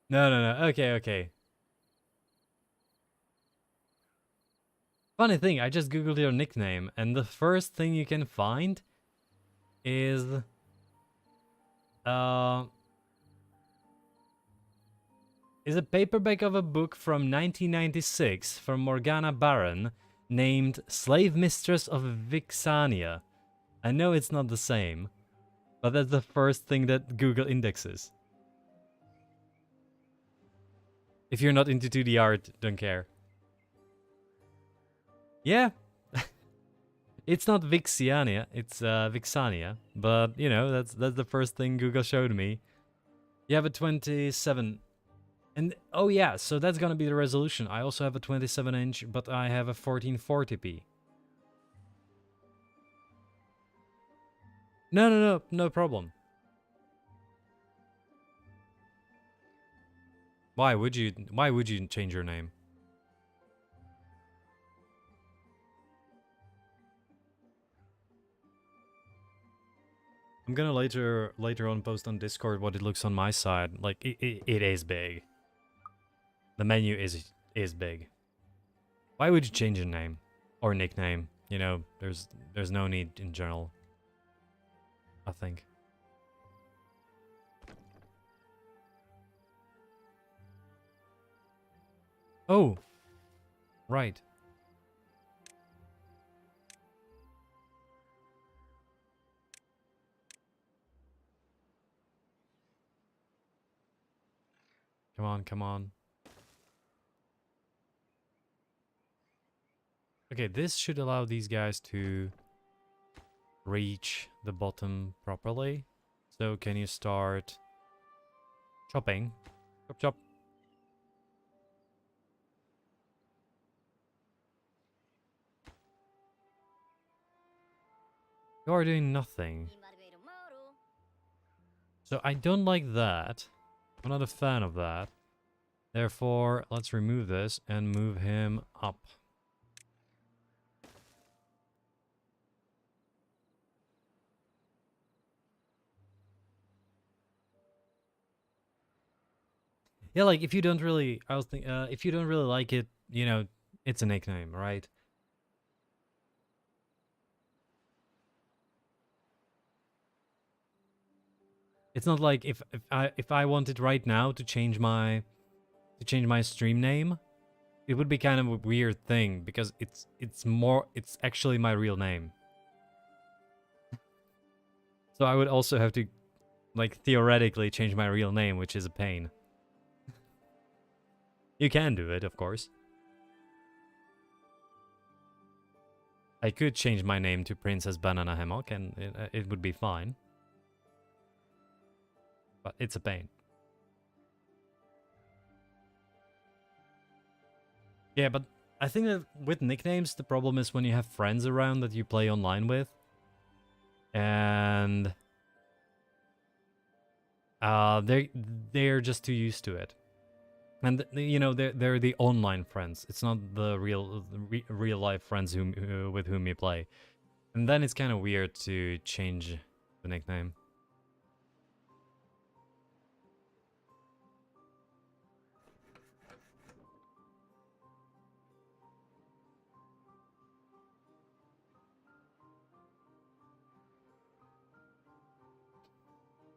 No, no, no. Okay, okay. Funny thing, I just googled your nickname, and the first thing you can find is a paperback of a book from 1996 from Morgana Barron named Slave Mistress of Vixania. I know it's not the same, but that's the first thing that Google indexes. If you're not into 2D art, don't care. Yeah. It's not Vixiania, it's Vixania. But, you know, that's the first thing Google showed me. You have a 27. And, oh yeah, so that's gonna be the resolution. I also have a 27-inch, but I have a 1440p. No problem. Why would you change your name? I'm gonna later on post on Discord what it looks on my side. Like it is big. The menu is big. Why would you change your name or nickname? You know, there's no need in general. I think. Oh, right. Come on, come on. Okay, this should allow these guys to reach the bottom properly. So can you start chopping? Chop chop. You are doing nothing. So I don't like that. I'm not a fan of that. Therefore, let's remove this and move him up. Yeah, like if you don't really, I was thinking, if you don't really like it, you know, it's a nickname, right? It's not like if I wanted right now to change my stream name, it would be kind of a weird thing because it's actually my real name. So I would also have to like theoretically change my real name, which is a pain. You can do it, of course. I could change my name to Princess Banana Hammock and it would be fine. But it's a pain. Yeah, but I think that with nicknames, the problem is when you have friends around that you play online with. And they're just too used to it. And you know, they're the online friends. It's not the real life friends with whom you play. And then it's kind of weird to change the nickname.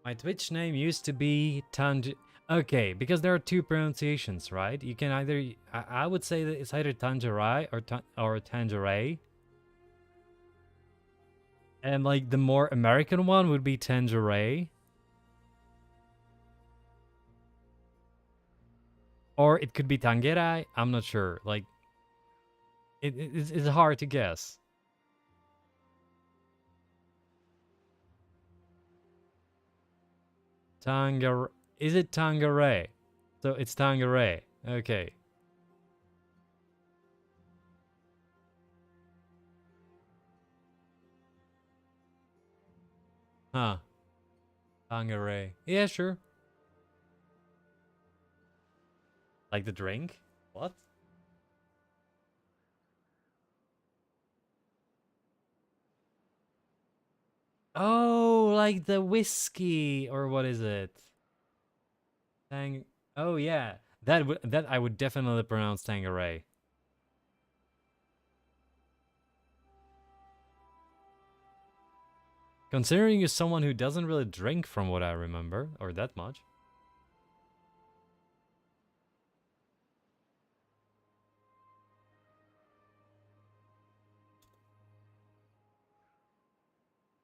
My Twitch name used to be Okay, because there are two pronunciations, right? You can either I would say that it's either Tangerai or Tangeray. And like the more American one would be Tangeray. Or it could be Tangerai. I'm not sure. Like it's hard to guess. Is it Tangeray? So it's Tangeray. Okay. Huh. Tangeray. Yeah, sure. Like the drink? What? Oh, like the whiskey or what is it? Oh yeah. That I would definitely pronounce Tangeray. Considering you're someone who doesn't really drink from what I remember, or that much.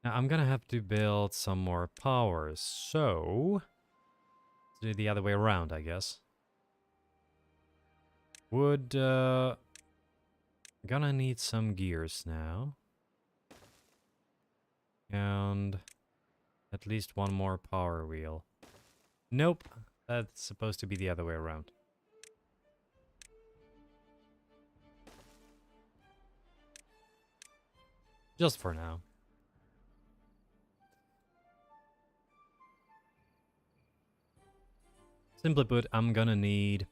Now I'm gonna have to build some more powers, so let's do it the other way around, I guess. Would gonna need some gears now. And at least one more power wheel. Nope, that's supposed to be the other way around. Just for now. Simply put, I'm gonna need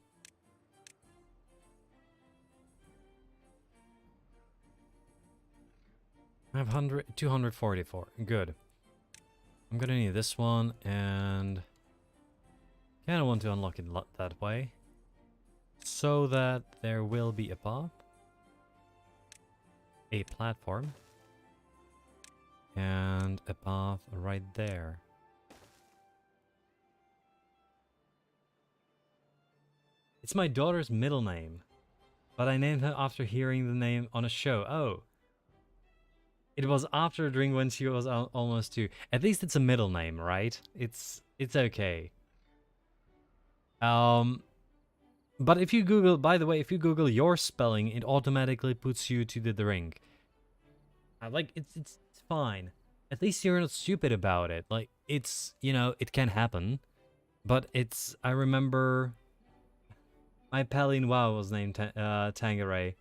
500, 244. Good. I'm gonna need this one, and kinda want to unlock it that way. So that there will be a path. A platform. And a path right there. It's my daughter's middle name. But I named her after hearing the name on a show. Oh. It was after a drink when she was almost 2. At least it's a middle name, right? It's okay. But if you Google, by the way, if you Google your spelling, it automatically puts you to the drink. Like, it's fine. At least you're not stupid about it. Like, it's, you know, it can happen. But it's, I remember my pal in WoW was named Tangeray.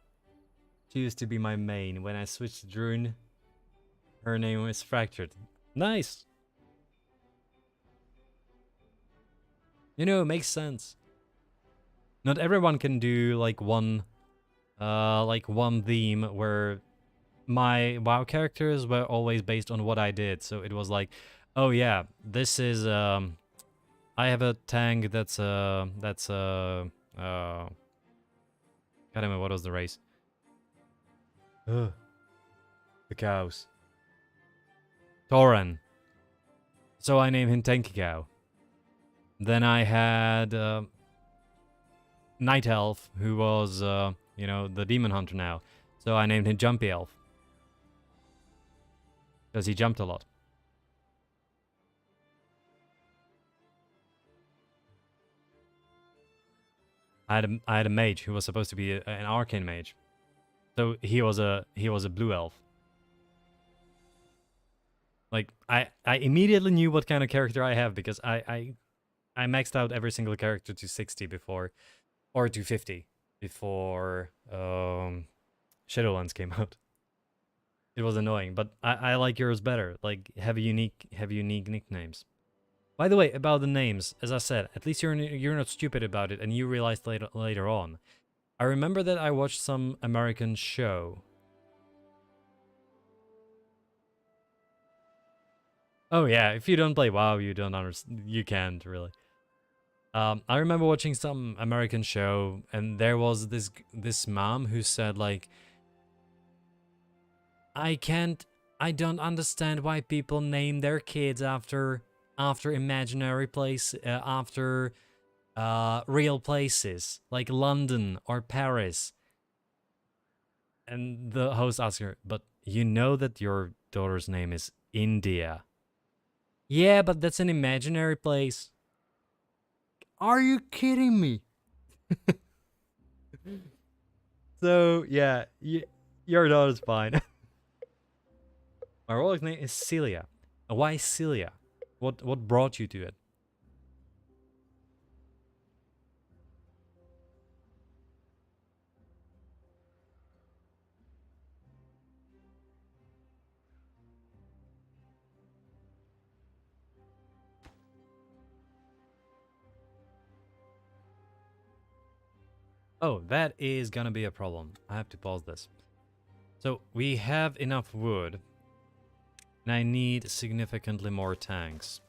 She used to be my main. When I switched to Drune, her name was Fractured. Nice! You know, it makes sense. Not everyone can do like one theme where my WoW characters were always based on what I did. So it was like, oh yeah, this is I have a tank that's God damn it, what was the race? Ugh. The cows. Tauren. So I named him Tanky Cow. Then I had Night Elf, who was you know, the Demon Hunter now. So I named him Jumpy Elf. Because he jumped a lot. I had a mage who was supposed to be an arcane mage. So he was a blue elf. Like I immediately knew what kind of character I have because I maxed out every single character to 60 before, or to 50 before Shadowlands came out. It was annoying, but I like yours better. Like have unique nicknames. By the way, about the names, as I said, at least you're not stupid about it, and you realized later on. I remember that I watched some American show. Oh yeah, if you don't play WoW, you don't understand. You can't really. I remember watching some American show, and there was this mom who said like, I don't understand why people name their kids after imaginary place, after real places like London or Paris. And the host asked her, but you know that your daughter's name is India. Yeah, but that's an imaginary place. Are you kidding me? So, yeah, your daughter's fine. My roller's name is Celia. Why Celia? What brought you to it? Oh, that is gonna be a problem. I have to pause this. So, we have enough wood. And I need significantly more tanks.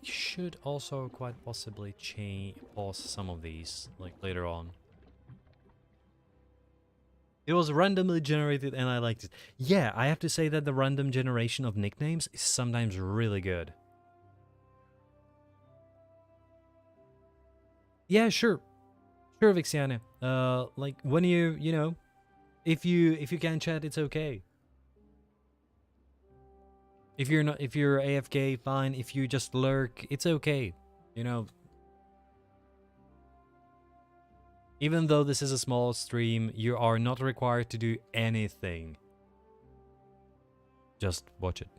We should also quite possibly pause some of these, like later on. It was randomly generated and I liked it. Yeah, I have to say that the random generation of nicknames is sometimes really good. Yeah, sure. Sure, Vixiana. Like when you know, if you can chat, it's okay. If you're not, if you're AFK, fine. If you just lurk, it's okay. You know, even though this is a small stream, you are not required to do anything. Just watch it.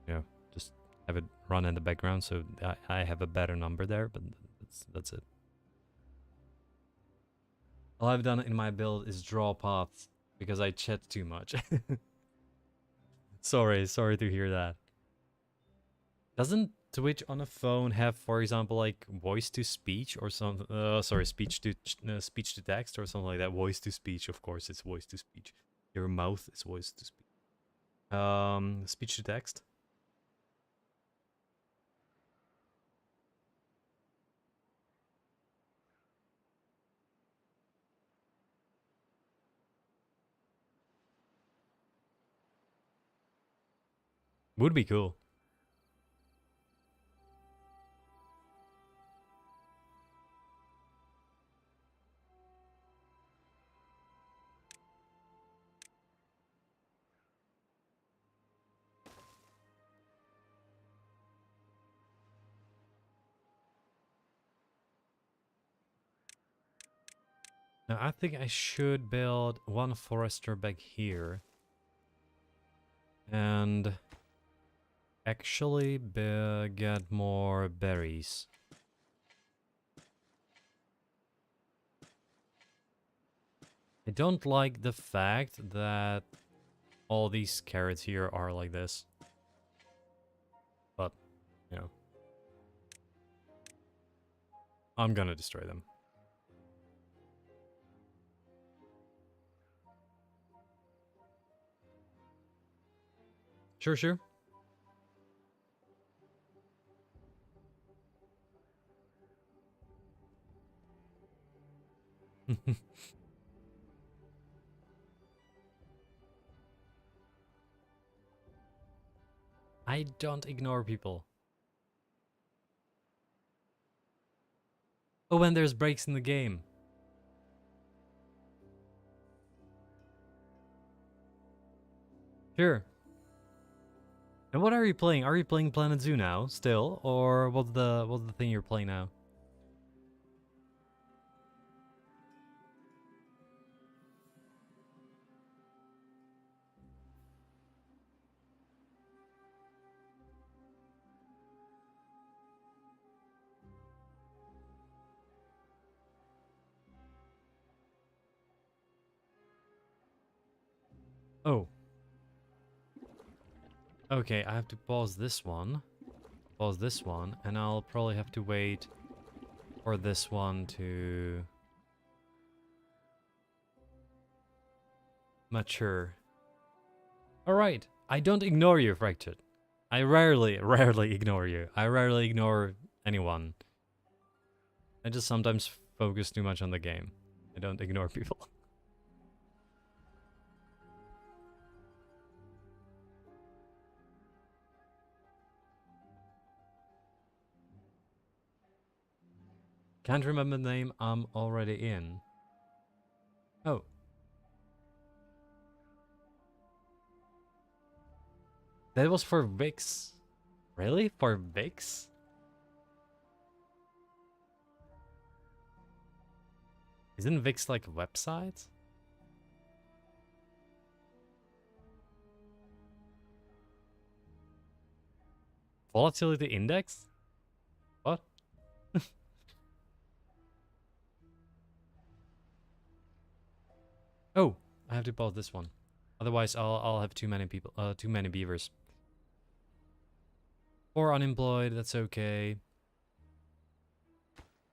You know, just have it run in the background so I have a better number there, but that's it. All I've done in my build is draw paths because I chat too much. sorry to hear that. Doesn't Twitch on a phone have, for example, like voice to speech or something? Sorry, speech to text or something like that. Voice to speech, of course, it's voice to speech. Your mouth is voice to speech. Speech to text. Would be cool. Now, I think I should build one forester back here. And actually get more berries. I don't like the fact that all these carrots here are like this. But, you know. I'm gonna destroy them. Sure, sure. I don't ignore people. Oh, when there's breaks in the game. Sure. And what are you playing? Are you playing Planet Zoo now still, or what's the thing you're playing now? Oh. Okay, I have to pause this one, and I'll probably have to wait for this one to mature. Alright, I don't ignore you, Fractured. I rarely ignore you. I rarely ignore anyone. I just sometimes focus too much on the game. I don't ignore people. Can't remember the name, I'm already in. Oh. That was for Vix. Really? For Vix? Isn't Vix like a website? Volatility index? What? Oh, I have to pause this one. Otherwise, I'll have too many people, too many beavers. Or unemployed, that's okay.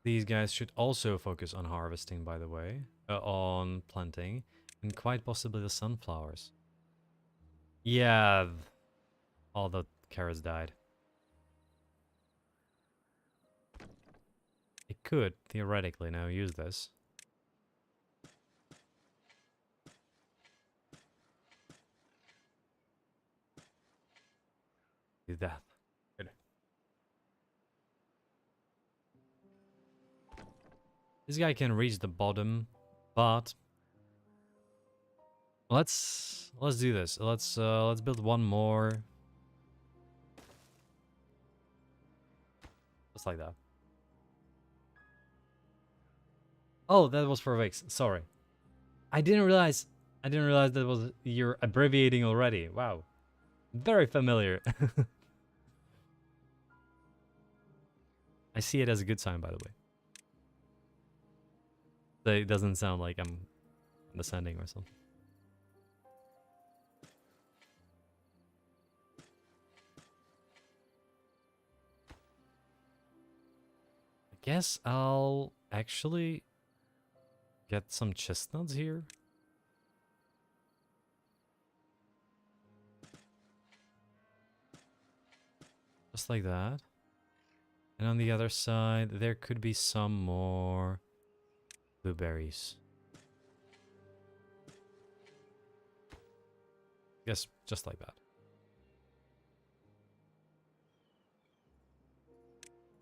These guys should also focus on harvesting, by the way. On planting. And quite possibly the sunflowers. Yeah. All the carrots died. It could, theoretically, now use this. Do that. Good. This guy can reach the bottom, but let's do this. Let's build one more Just like that. Oh, that was for Vix. Sorry. I didn't realize that was you're abbreviating already. Wow. Very familiar. I see it as a good sign, by the way. So it doesn't sound like I'm descending or something. I guess I'll actually get some chestnuts here. Just like that. And on the other side, there could be some more blueberries. Yes, just like that.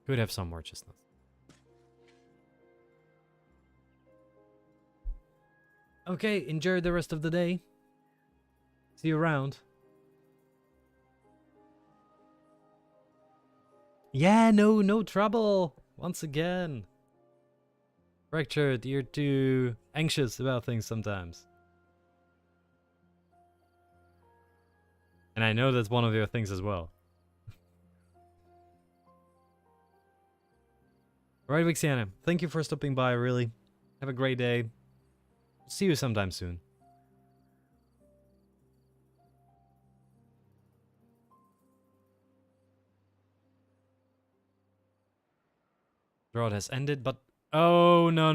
Could have some more chestnuts. Okay, enjoy the rest of the day. See you around. Yeah, no trouble. Once again. Fractured, you're too anxious about things sometimes. And I know that's one of your things as well. Alright, Vixiana, thank you for stopping by, really. Have a great day. See you sometime soon. Drought has ended, but oh no.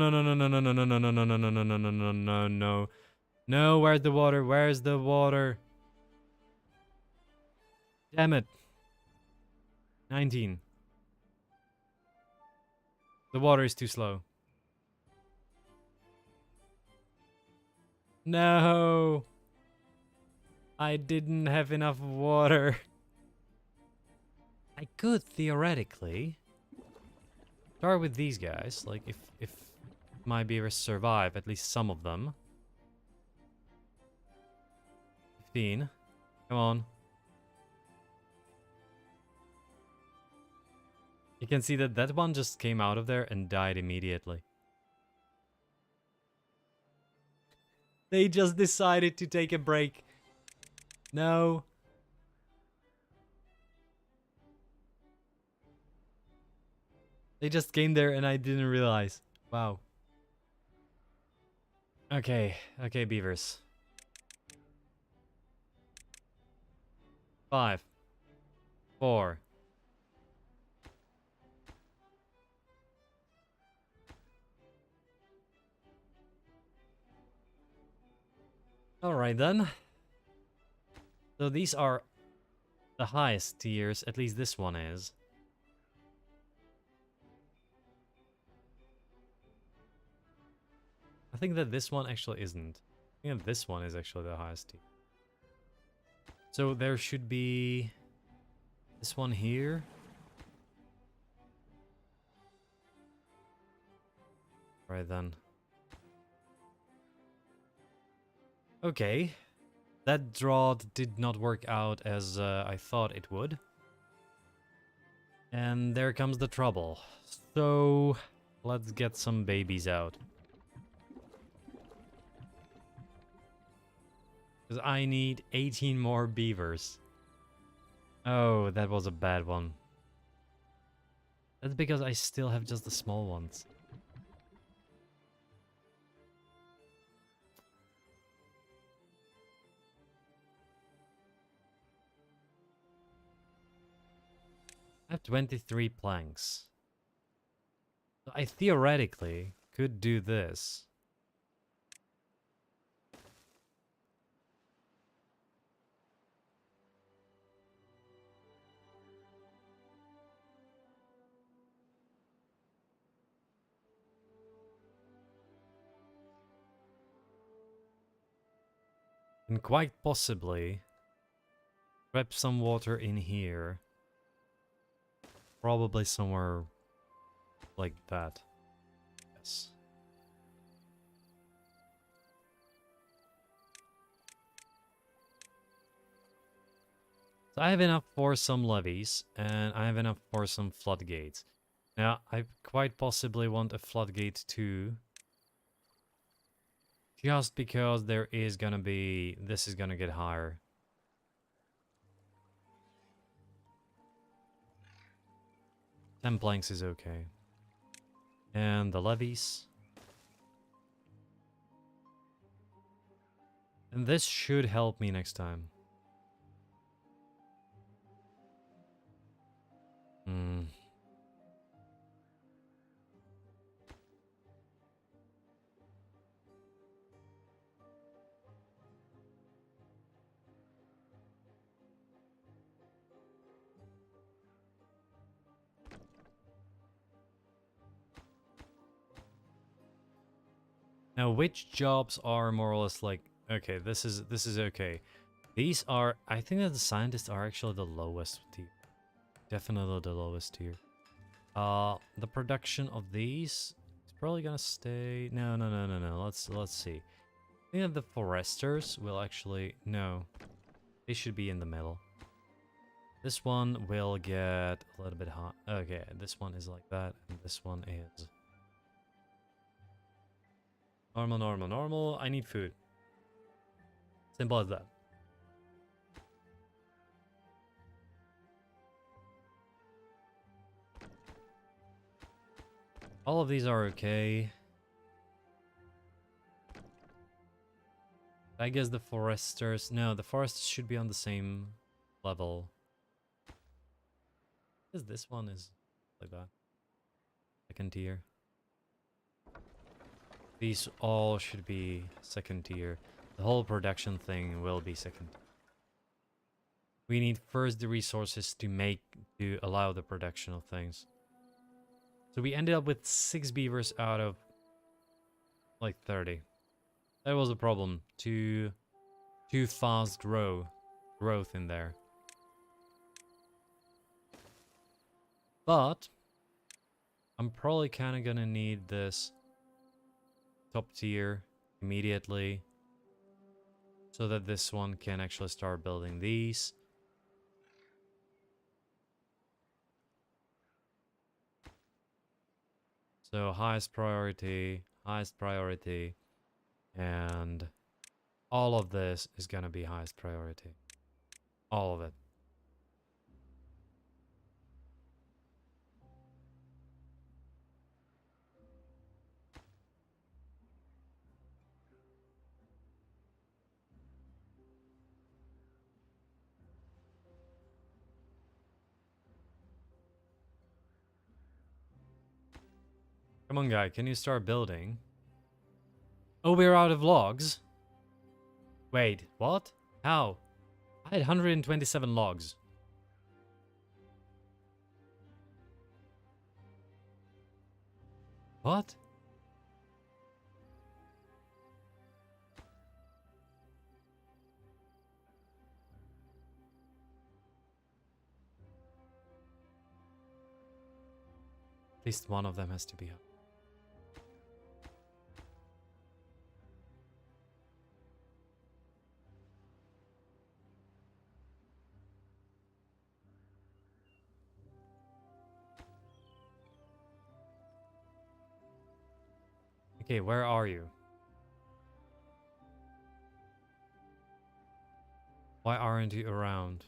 No, where's the water? Where's the water? Damn it. 19. The water is too slow. No. I didn't have enough water. I could theoretically start with these guys. Like if my beavers survive, at least some of them. 15. Come on. You can see that that one just came out of there and died immediately. They just decided to take a break. No. They just came there and I didn't realize. Wow. Okay, beavers. 5. 4. Alright then. So these are the highest tiers, at least this one is. I think that this one actually isn't. I think that this one is actually the highest tier. So there should be this one here. Right then. Okay. That drought did not work out as I thought it would. And there comes the trouble. So let's get some babies out. Because I need 18 more beavers. Oh, that was a bad one. That's because I still have just the small ones. I have 23 planks. So I theoretically could do this. And quite possibly grab some water in here. Probably somewhere like that. Yes. So I have enough for some levees, and I have enough for some floodgates. Yeah, I quite possibly want a floodgate too. Just because there is gonna be... This is gonna get higher. 10 planks is okay. And the levees. And this should help me next time. Hmm. Now, which jobs are more or less like... Okay, this is okay. These are... I think that the scientists are actually the lowest tier. Definitely the lowest tier. The production of these is probably gonna stay... No. Let's see. I think that the foresters will actually... No. They should be in the middle. This one will get a little bit hot. Okay, this one is like that, and this one is... Normal. I need food. Simple as that. All of these are okay. I guess the foresters... No, the foresters should be on the same level. Because this one is like that. Second tier. These all should be second tier. The whole production thing will be second. We need first the resources to allow the production of things. So we ended up with 6 beavers out of like 30. That was a problem. Too fast growth in there. But I'm probably kind of gonna need this top tier immediately so that this one can actually start building these. So highest priority, and all of this is gonna be highest priority. All of it. Come on, guy, can you start building? Oh, we're out of logs? Wait, what? How? I had 127 logs. What? At least one of them has to be up. Okay, where are you? Why aren't you around?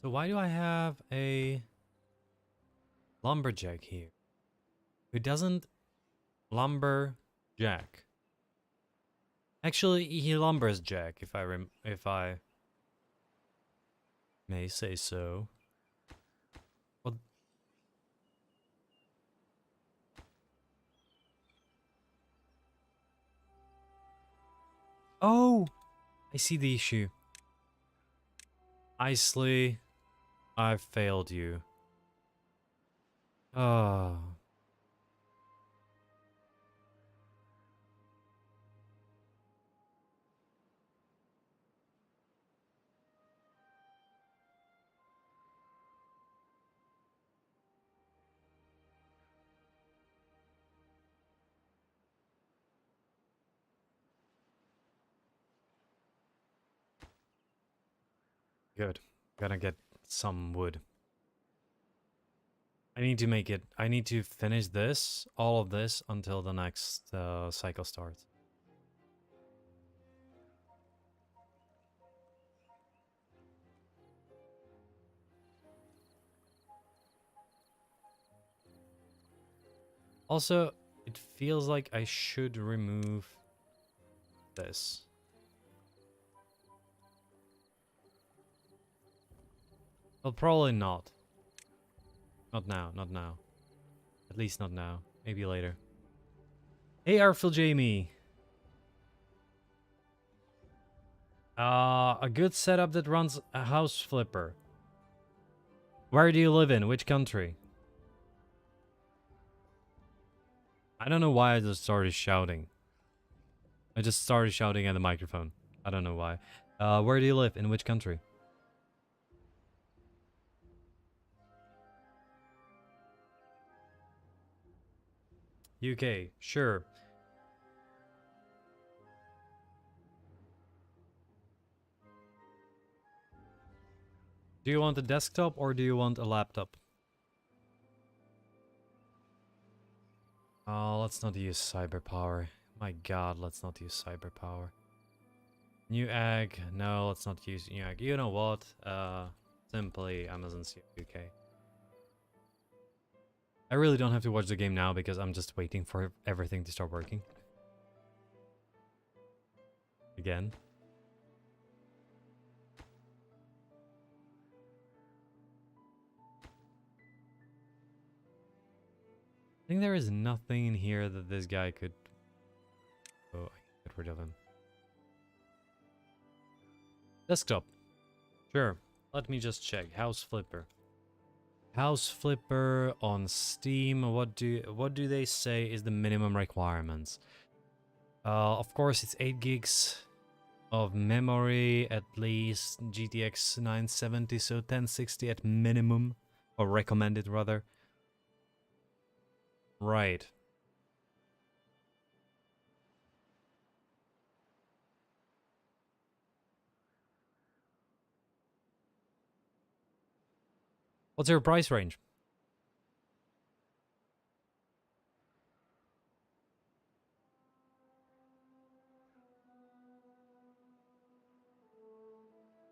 So why do I have a lumberjack here? Who doesn't lumber jack? Actually, he lumbers jack, if I may say so. What? Oh, I see the issue. Isley I failed you. Oh. Good. Gotta get some wood. I need to make it. I need to finish this, all of this, until the next cycle starts. Also, it feels like I should remove this. Well, probably not. Not now, not now. At least not now. Maybe later. Hey, Artful Jamie! A good setup that runs a house flipper. Where do you live in? Which country? I don't know why I just started shouting. I just started shouting at the microphone. I don't know why. Where do you live? In which country? UK, sure. Do you want a desktop or do you want a laptop? Oh, let's not use cyber power. My god, let's not use cyber power. New egg. No, let's not use new egg. You know what? Simply Amazon UK. I really don't have to watch the game now because I'm just waiting for everything to start working. Again. I think there is nothing in here that this guy could... Oh, I can get rid of him. Desktop. Sure. Let me just check. House Flipper. House Flipper on Steam. What do they say is the minimum requirements? Of course, it's 8 gigs of memory, at least GTX 970, so 1060 at minimum, or recommended rather. Right. What's your price range?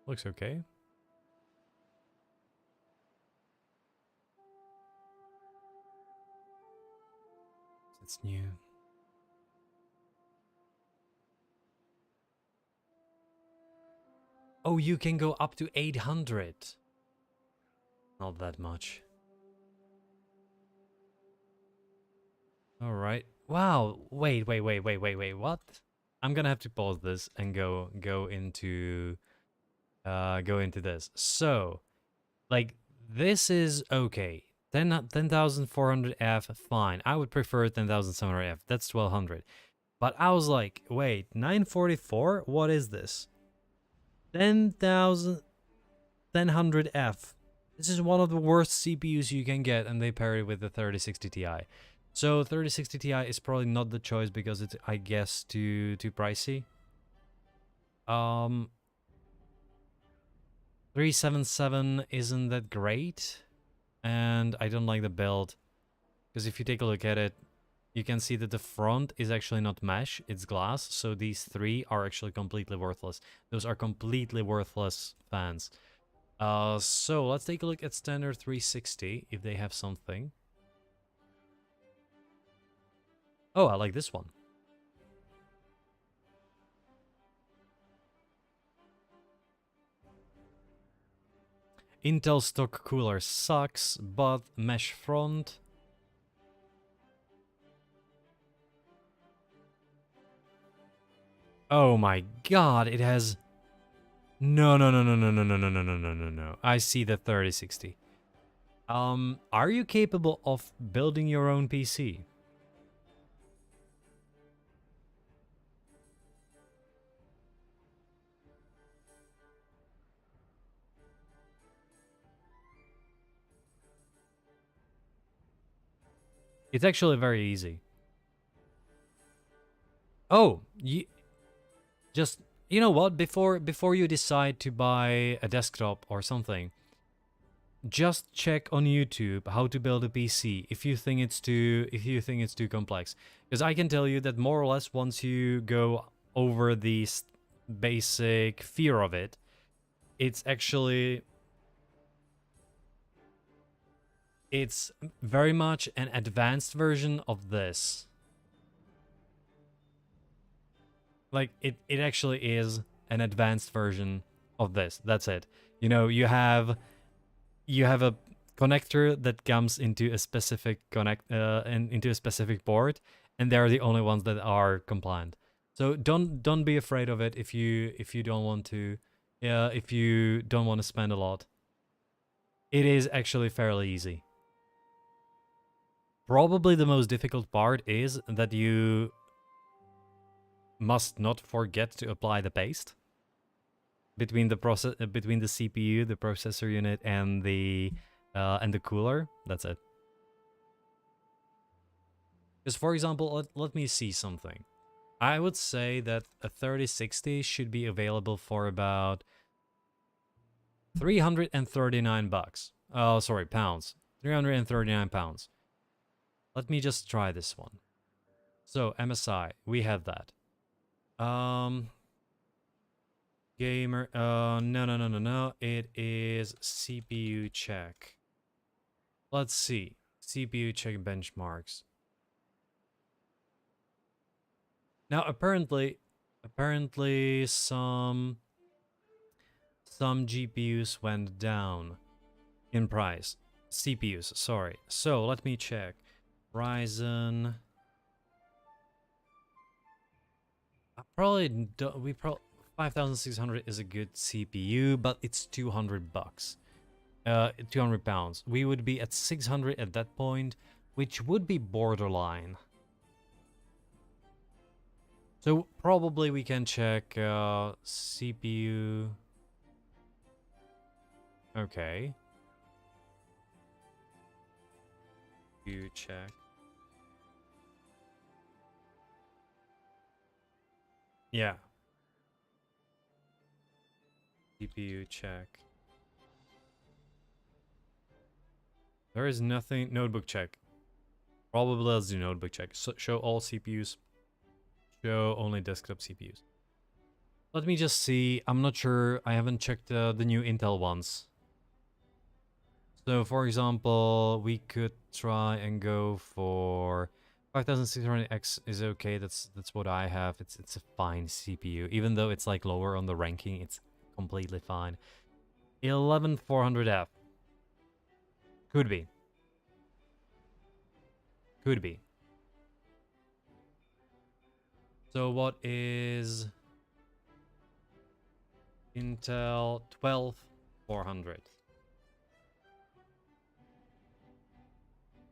Looks okay. It's new. Oh, you can go up to 800. Not that much. Alright. Wow. Wait, what? I'm gonna have to pause this and go into this. So, like, this is okay. 10,400F, fine. I would prefer 10,700F. That's 1200. But I was like, wait, 944? What is this? 10,100F. This is one of the worst CPUs you can get, and they pair it with the 3060 Ti. So 3060 Ti is probably not the choice because it's, I guess, too pricey. 377 isn't that great, and I don't like the build because if you take a look at it, you can see that the front is actually not mesh, it's glass, so these three are actually completely worthless. Those are completely worthless fans. So let's take a look at standard 360 if they have something. Oh, I like this one. Intel stock cooler sucks, but mesh front. Oh my god, it has No, no, no, no, no, no, no, no, no, no, no, no, no. I see the 3060. Are you capable of building your own PC? It's actually very easy. Oh, you just you know what? Before you decide to buy a desktop or something, just check on YouTube how to build a PC if you think it's too complex. Because I can tell you that more or less once you go over the basic fear of it, it's actually it's very much an advanced version of this. Like it actually is an advanced version of this. That's it. You know, you have a connector that comes into a specific into a specific board, and they're the only ones that are compliant. So don't be afraid of it if you don't want to, if you don't want to spend a lot. It is actually fairly easy. Probably the most difficult part is that you must not forget to apply the paste between between the CPU, the processor unit, and the cooler. That's it. Because for example, let me see something. I would say that a 3060 should be available for about 339 bucks. Oh, sorry, pounds. 339 pounds. Let me just try this one. So MSI, we have that. Gamer, no, no, no, no, no. It is CPU check. Let's see. CPU check benchmarks. Now, apparently some GPUs went down in price. CPUs, sorry. So let me check. Ryzen. We probably 5600 is a good CPU, but it's 200 bucks. 200 pounds. We would be at 600 at that point, which would be borderline. So probably we can check CPU. Okay. You check. Yeah. CPU check. There is nothing. Notebook check. Probably let's do notebook check. So show all CPUs. Show only desktop CPUs. Let me just see. I'm not sure. I haven't checked the new Intel ones. So for example, we could try and go for 5600X is okay. That's what I have. It's a fine CPU. Even though it's like lower on the ranking, it's completely fine. 11400F. Could be. Could be. So what is Intel 12400?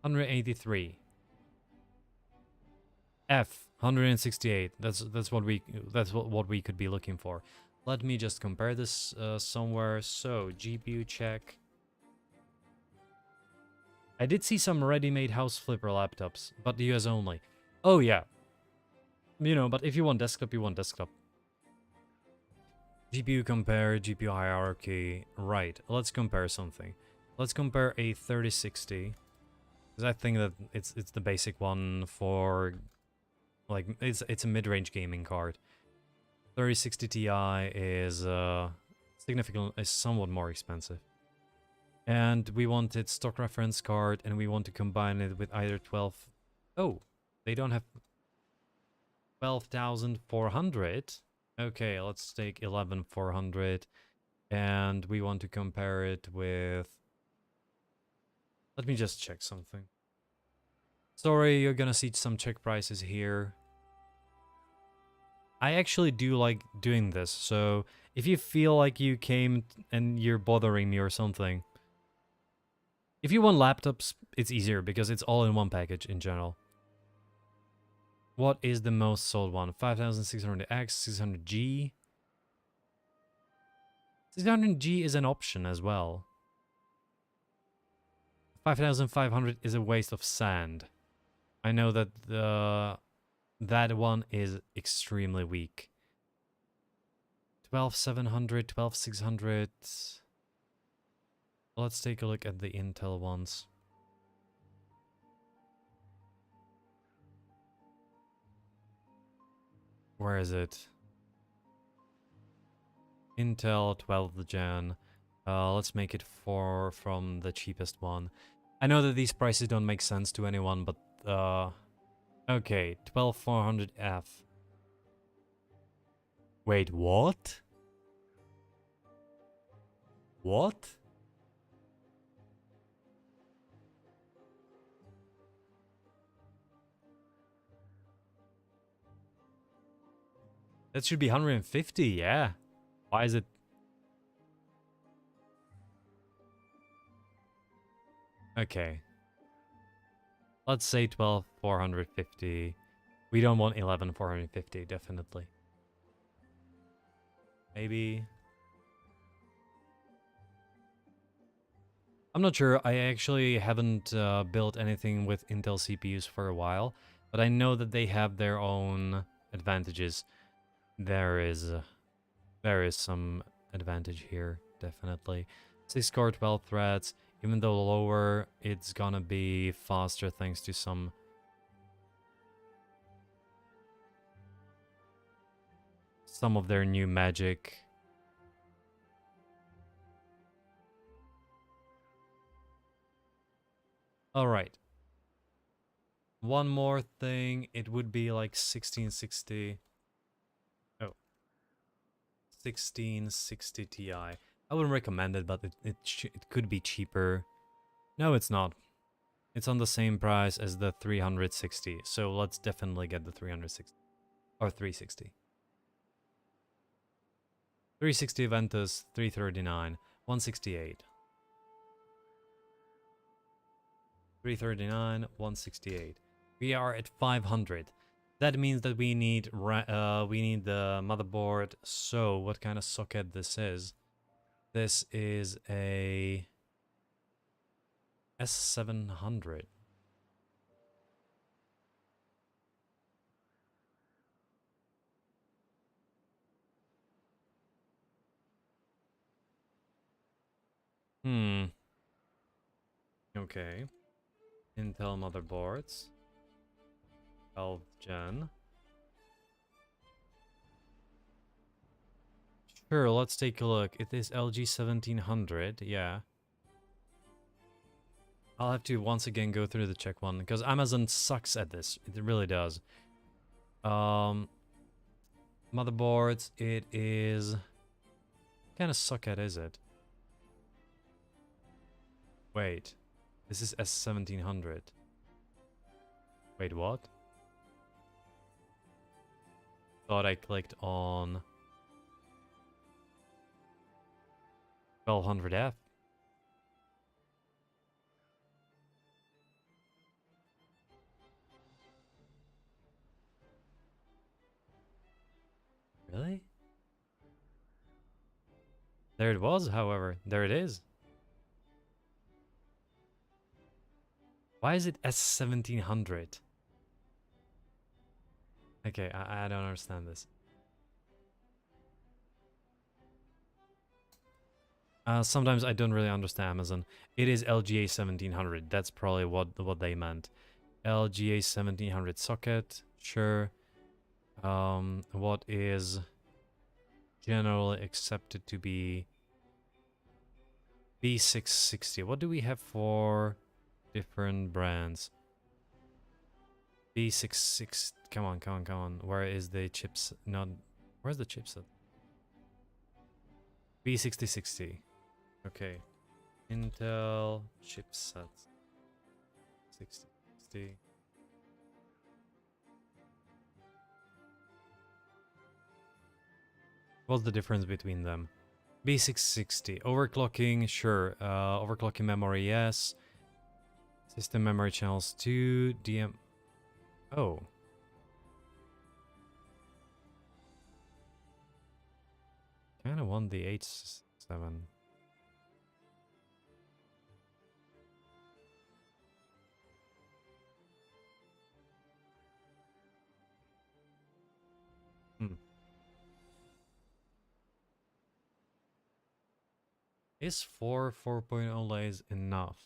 183. F 168. That's what we could be looking for. Let me just compare this somewhere. So GPU check. I did see some ready-made house flipper laptops, but the US only. Oh yeah. You know, but if you want desktop, you want desktop. GPU compare, GPU hierarchy. Right, let's compare something. Let's compare a 3060. Because I think that it's the basic one for, like, it's a mid-range gaming card. 3060 Ti is somewhat more expensive. And we wanted stock reference card, and we want to combine it with either 12... Oh, they don't have 12,400. Okay, let's take 11,400, and we want to compare it with... Let me just check something. Sorry, you're gonna see some check prices here. I actually do like doing this. So if you feel like you came and you're bothering me or something, if you want laptops, it's easier because it's all in one package in general. What is the most sold one? 5600X, 600G. 600G is an option as well. 5500 is a waste of sand. I know that that one is extremely weak. 12700, 12600. Let's take a look at the Intel ones. Where is it? Intel 12th gen. Let's make it 4 from the cheapest one. I know that these prices don't make sense to anyone, but okay, 12400F. Wait, what? What? That should be 150, yeah. Why is it? Okay. Let's say 12450. We don't want 11450, definitely. Maybe. I'm not sure. I actually haven't built anything with Intel CPUs for a while, but I know that they have their own advantages. There is some advantage here, definitely. 6-core, 12 threads. Even though lower, it's gonna be faster thanks to some of their new magic. All right. One more thing, it would be like 1660. Oh. 1660 Ti. I wouldn't recommend it, but it could be cheaper. No, it's not. It's on the same price as the 360. So let's definitely get the 360 or 360. 360 Ventus, 339, 168. 339, 168. We are at 500. That means that we need the motherboard. So what kind of socket this is? This is a S700. Okay. Intel motherboards. 12th gen. Sure, let's take a look. It is LG 1700, yeah. I'll have to once again go through the check one, because Amazon sucks at this. It really does. Motherboards, it is... What kind of socket is it? Wait. This is S1700. Wait, what? Thought I clicked on 1200F. Really? There it was, however. There it is. Why is it S1700? Okay, I don't understand this. Sometimes I don't really understand Amazon. It is LGA 1700. That's probably what they meant. LGA 1700 socket. Sure. What is generally accepted to be B660? What do we have for different brands? B66. Come on. Where is the chips? Not. Where's the chipset? B6060. Okay. Intel chipset. 6060. What's the difference between them? B660. Overclocking, sure. Overclocking memory, yes. System memory channels 2. DM. Oh. Kinda want the H7. Hmm. Is 4.0 lays enough?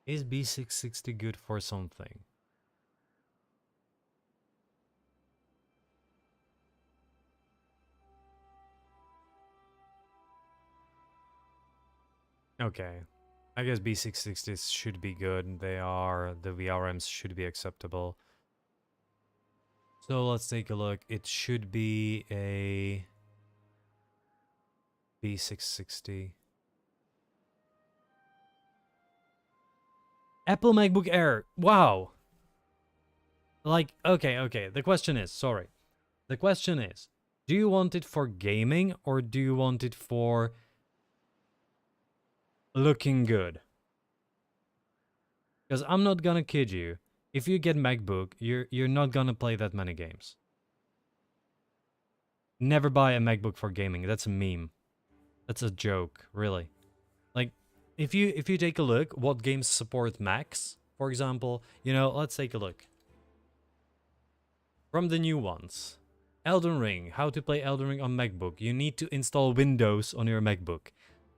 Is B660 good for something? Okay. I guess B660s should be good. The VRMs should be acceptable. So let's take a look. It should be a B660. Apple MacBook Air. Wow. Like, okay. The question is, sorry. The question is, do you want it for gaming or do you want it for looking good? Because I'm not gonna kid you. If you get MacBook, you're not gonna play that many games. Never buy a MacBook for gaming. That's a meme. That's a joke, really. Like, if you take a look, what games support Macs, for example, let's take a look. From the new ones. Elden Ring. How to play Elden Ring on MacBook. You need to install Windows on your MacBook.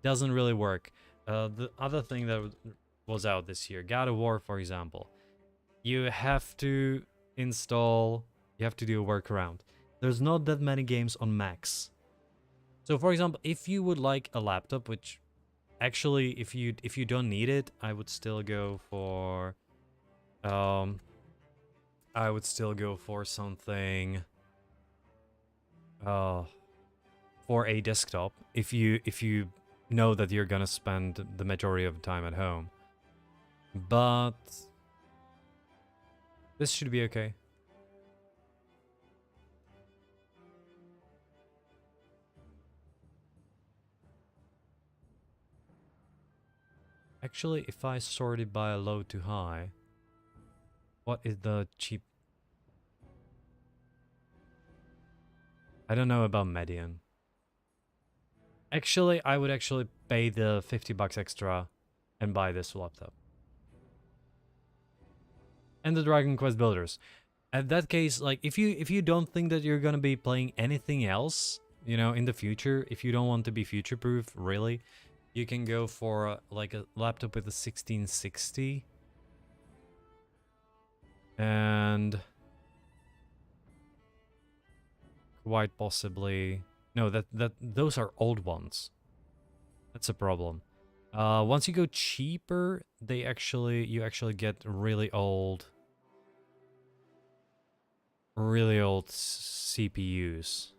Doesn't really work. The other thing that was out this year, God of War, for example. You have to install, you have to do a workaround. There's not that many games on Macs. So for example, if you would like a laptop, which actually if you don't need it, I would still go for something for a desktop if you know that you're gonna spend the majority of the time at home. But this should be okay. Actually, if I sort it by low to high, what is the cheap? I don't know about median. Actually, I would actually pay the 50 bucks extra and buy this laptop. And the Dragon Quest builders. At that case, like if you don't think that you're gonna be playing anything else, in the future, if you don't want to be future proof, really, you can go for like a laptop with a 1660 and quite possibly no, that those are old ones. That's a problem. Once you go cheaper, you actually get really old CPUs.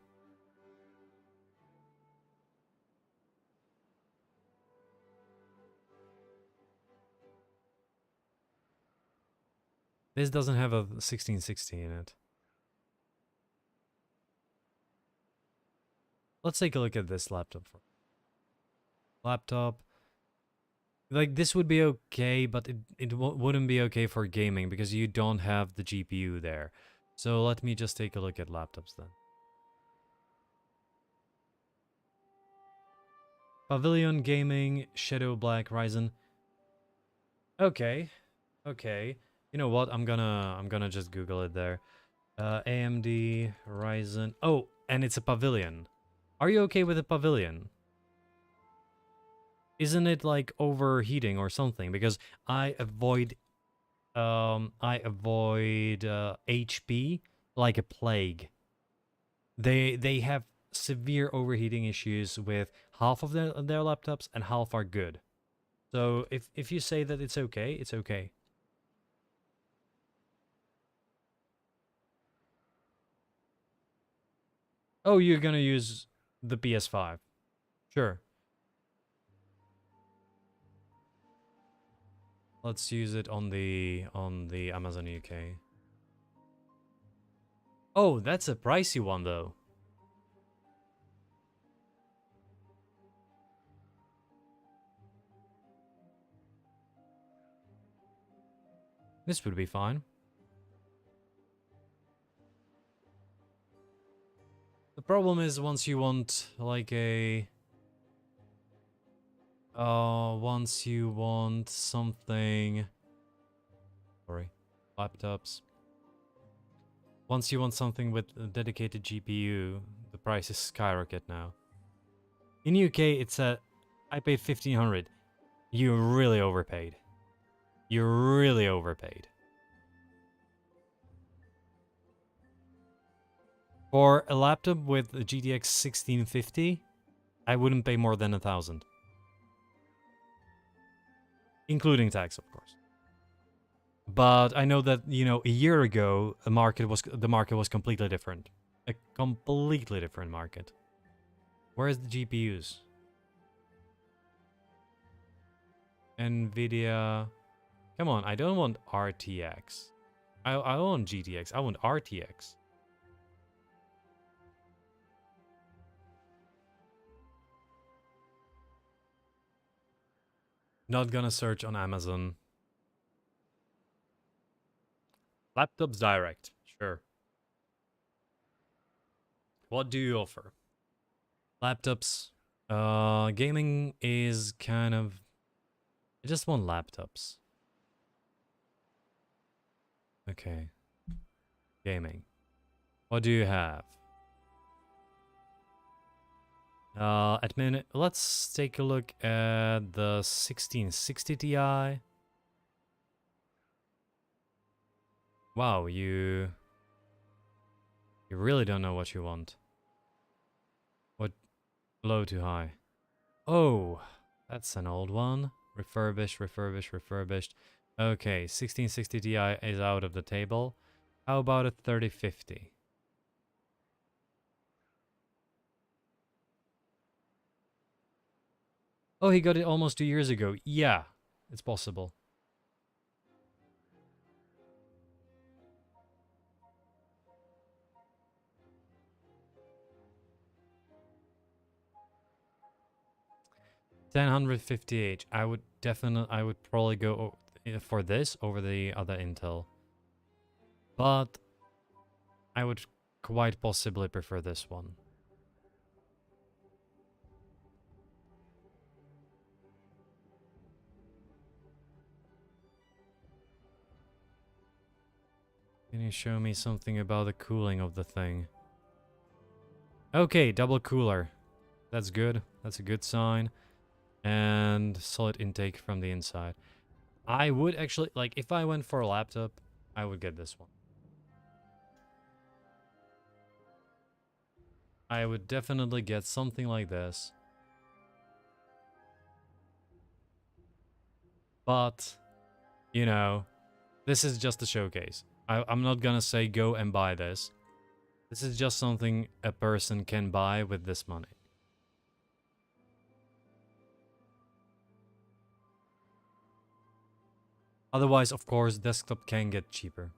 This doesn't have a 1660 in it. Let's take a look at this laptop. Laptop. Like, this would be okay, but it wouldn't be okay for gaming because you don't have the GPU there. So let me just take a look at laptops then. Pavilion Gaming, Shadow Black, Ryzen. Okay. Okay. You know what? I'm gonna just Google it there. AMD, Ryzen. Oh, and it's a Pavilion. Are you okay with a Pavilion? Isn't it like overheating or something? Because I avoid HP like a plague. They have severe overheating issues with half of their laptops and half are good. So if you say that it's okay, it's okay. Oh, you're gonna use the PS5. Sure. Let's use it on the Amazon UK. Oh, that's a pricey one though. This would be fine. The problem is once you want like a once you want something, sorry, laptops. Once you want something with a dedicated GPU, the prices skyrocket now. In UK, it's I paid 1,500. You really overpaid. You really overpaid. For a laptop with a GTX 1650, I wouldn't pay more than 1,000. Including tax, of course. But I know that, you know, a year ago, the market was completely different. A completely different market. Where's the GPUs? Nvidia. Come on, I don't want RTX. I want GTX. I want RTX. Not gonna search on Amazon. Laptops Direct. Sure. What do you offer? Laptops. Gaming is kind of... I just want laptops. Okay. Gaming. What do you have? Let's take a look at the 1660 Ti. Wow, you really don't know what you want. What low to high? Oh, that's an old one. Refurbished, refurbished, refurbished. Okay, 1660 Ti is out of the table. How about a 3050? Oh, he got it almost 2 years ago. Yeah, it's possible. $1,050H. I would probably go for this over the other Intel. But I would quite possibly prefer this one. Can you show me something about the cooling of the thing? Okay, double cooler. That's good. That's a good sign. And solid intake from the inside. I would actually, like, if I went for a laptop, I would get this one. I would definitely get something like this. But, you know, this is just a showcase. I'm not gonna say go and buy this. This is just something a person can buy with this money. Otherwise, of course, desktop can get cheaper.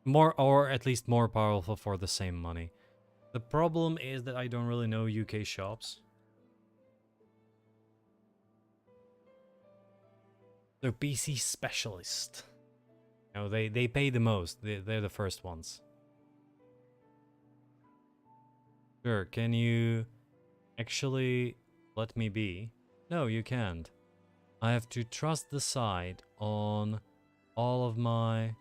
More, or at least more powerful for the same money. The problem is that I don't really know UK shops. So PC specialist. You know, they pay the most. They're the first ones. Sure, can you actually let me be? No, you can't. I have to trust the site on all of my...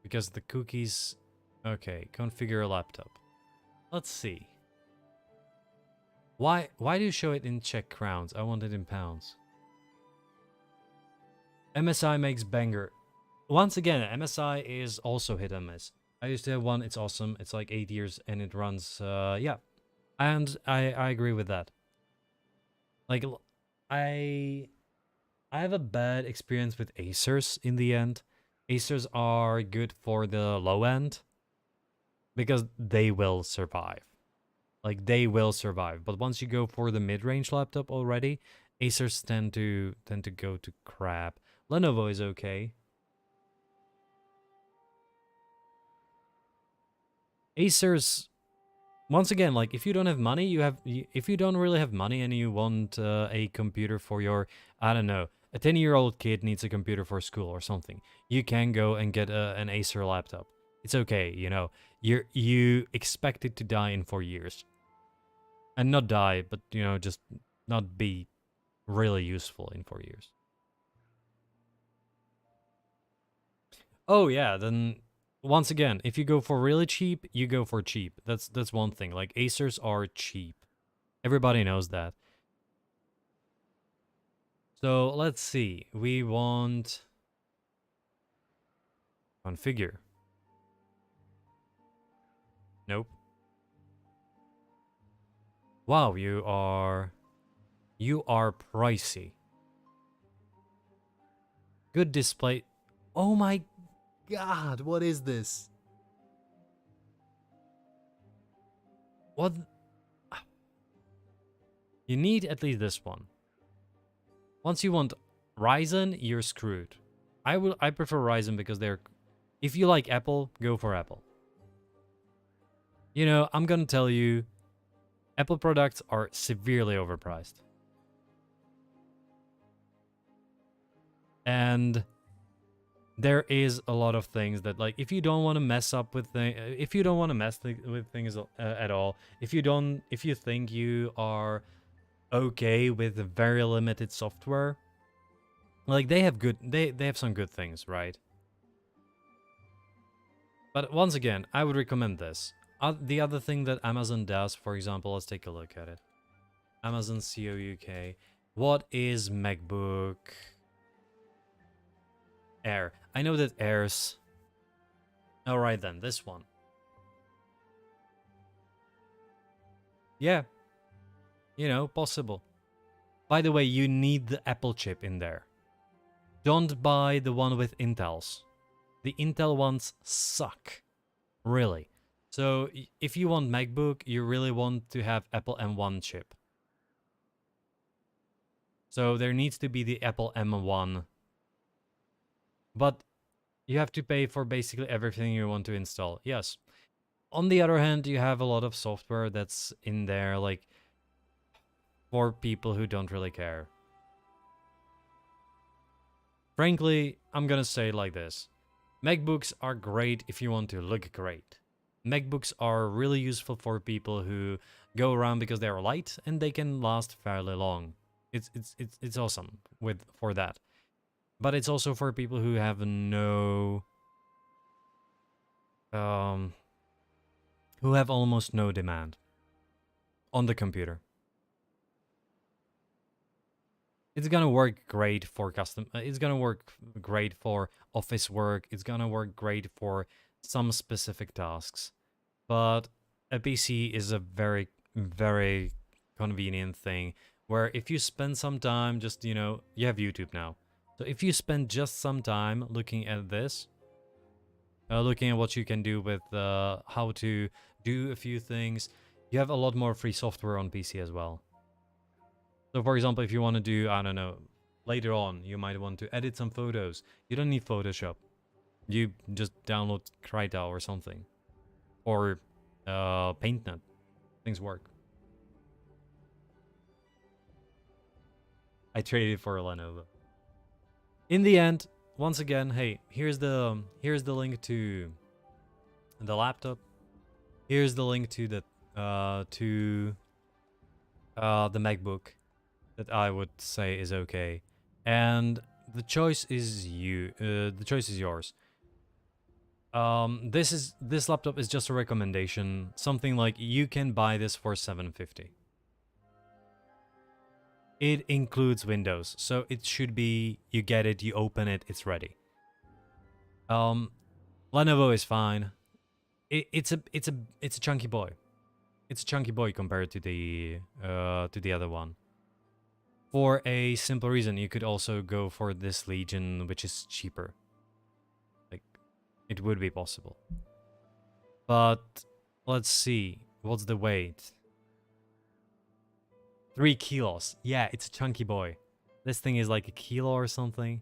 Because the cookies... Okay, configure a laptop. Let's see. Why do you show it in Czech crowns? I want it in pounds. MSI makes banger. Once again, MSI is also hit and miss. I used to have one, it's awesome. It's like 8 years and it runs, yeah. And I agree with that. Like, I have a bad experience with Acers in the end. Acers are good for the low end because they will survive. Like they will survive. But once you go for the mid-range laptop already, Acers tend to go to crap. Lenovo is okay. Acers, once again, like if you don't have money, if you don't really have money and you want a computer for your, I don't know, a 10-year-old kid needs a computer for school or something, you can go and get an Acer laptop. It's okay, you know. You expect it to die in 4 years. And not die, but you know, just not be really useful in 4 years. Oh yeah, then once again, if you go for really cheap, you go for cheap. That's one thing. Like Acers are cheap. Everybody knows that. So let's see. We want configure. Nope. Wow, you are pricey. Good display. Oh my god, what is this? What? You need at least this one. Once you want Ryzen, you're screwed. I prefer Ryzen because they're, if you like Apple, go for Apple. You know, I'm gonna tell you, Apple products are severely overpriced. And there is a lot of things that, like, if you don't want to mess up with if you don't want to with things at all, if you think you are okay with very limited software, like they have some good things, right? But once again, I would recommend this. The other thing that Amazon does, for example, let's take a look at it. Amazon CO UK. What is MacBook Air? I know that Airs. Alright then, this one. Yeah, you know, possible. By the way, you need the Apple chip in there. Don't buy the one with Intels. The Intel ones suck. Really. So if you want MacBook, you really want to have Apple M1 chip. So there needs to be the Apple M1. But you have to pay for basically everything you want to install. Yes. On the other hand, you have a lot of software that's in there, like, for people who don't really care. Frankly, I'm gonna say it like this. MacBooks are great if you want to look great. MacBooks are really useful for people who go around because they are light and they can last fairly long. It's awesome for that. But it's also for people who have who have almost no demand on the computer. It's gonna work great for custom. It's gonna work great for office work. It's gonna work great for some specific tasks. But a PC is a very, very convenient thing where if you spend some time just, you know, you have YouTube now. So if you spend just some time looking at this, looking at what you can do with how to do a few things, you have a lot more free software on PC as well. So for example, if you want to do, I don't know, later on, you might want to edit some photos. You don't need Photoshop. You just download Krita or something. Or PaintNet. Things work. I traded for a Lenovo. In the end, once again, hey, here's the link to the laptop. Here's the link to the MacBook that I would say is okay, and the choice is the choice is yours. This laptop is just a recommendation. Something like you can buy this for $750. It includes Windows, so it should be, you get it, you open it, it's ready. Lenovo is fine. It's a chunky boy. It's a chunky boy compared to the other one. For a simple reason, you could also go for this Legion, which is cheaper. Like, it would be possible. But let's see, what's the weight? 3 kilos. Yeah, it's a chunky boy. This thing is like a kilo or something.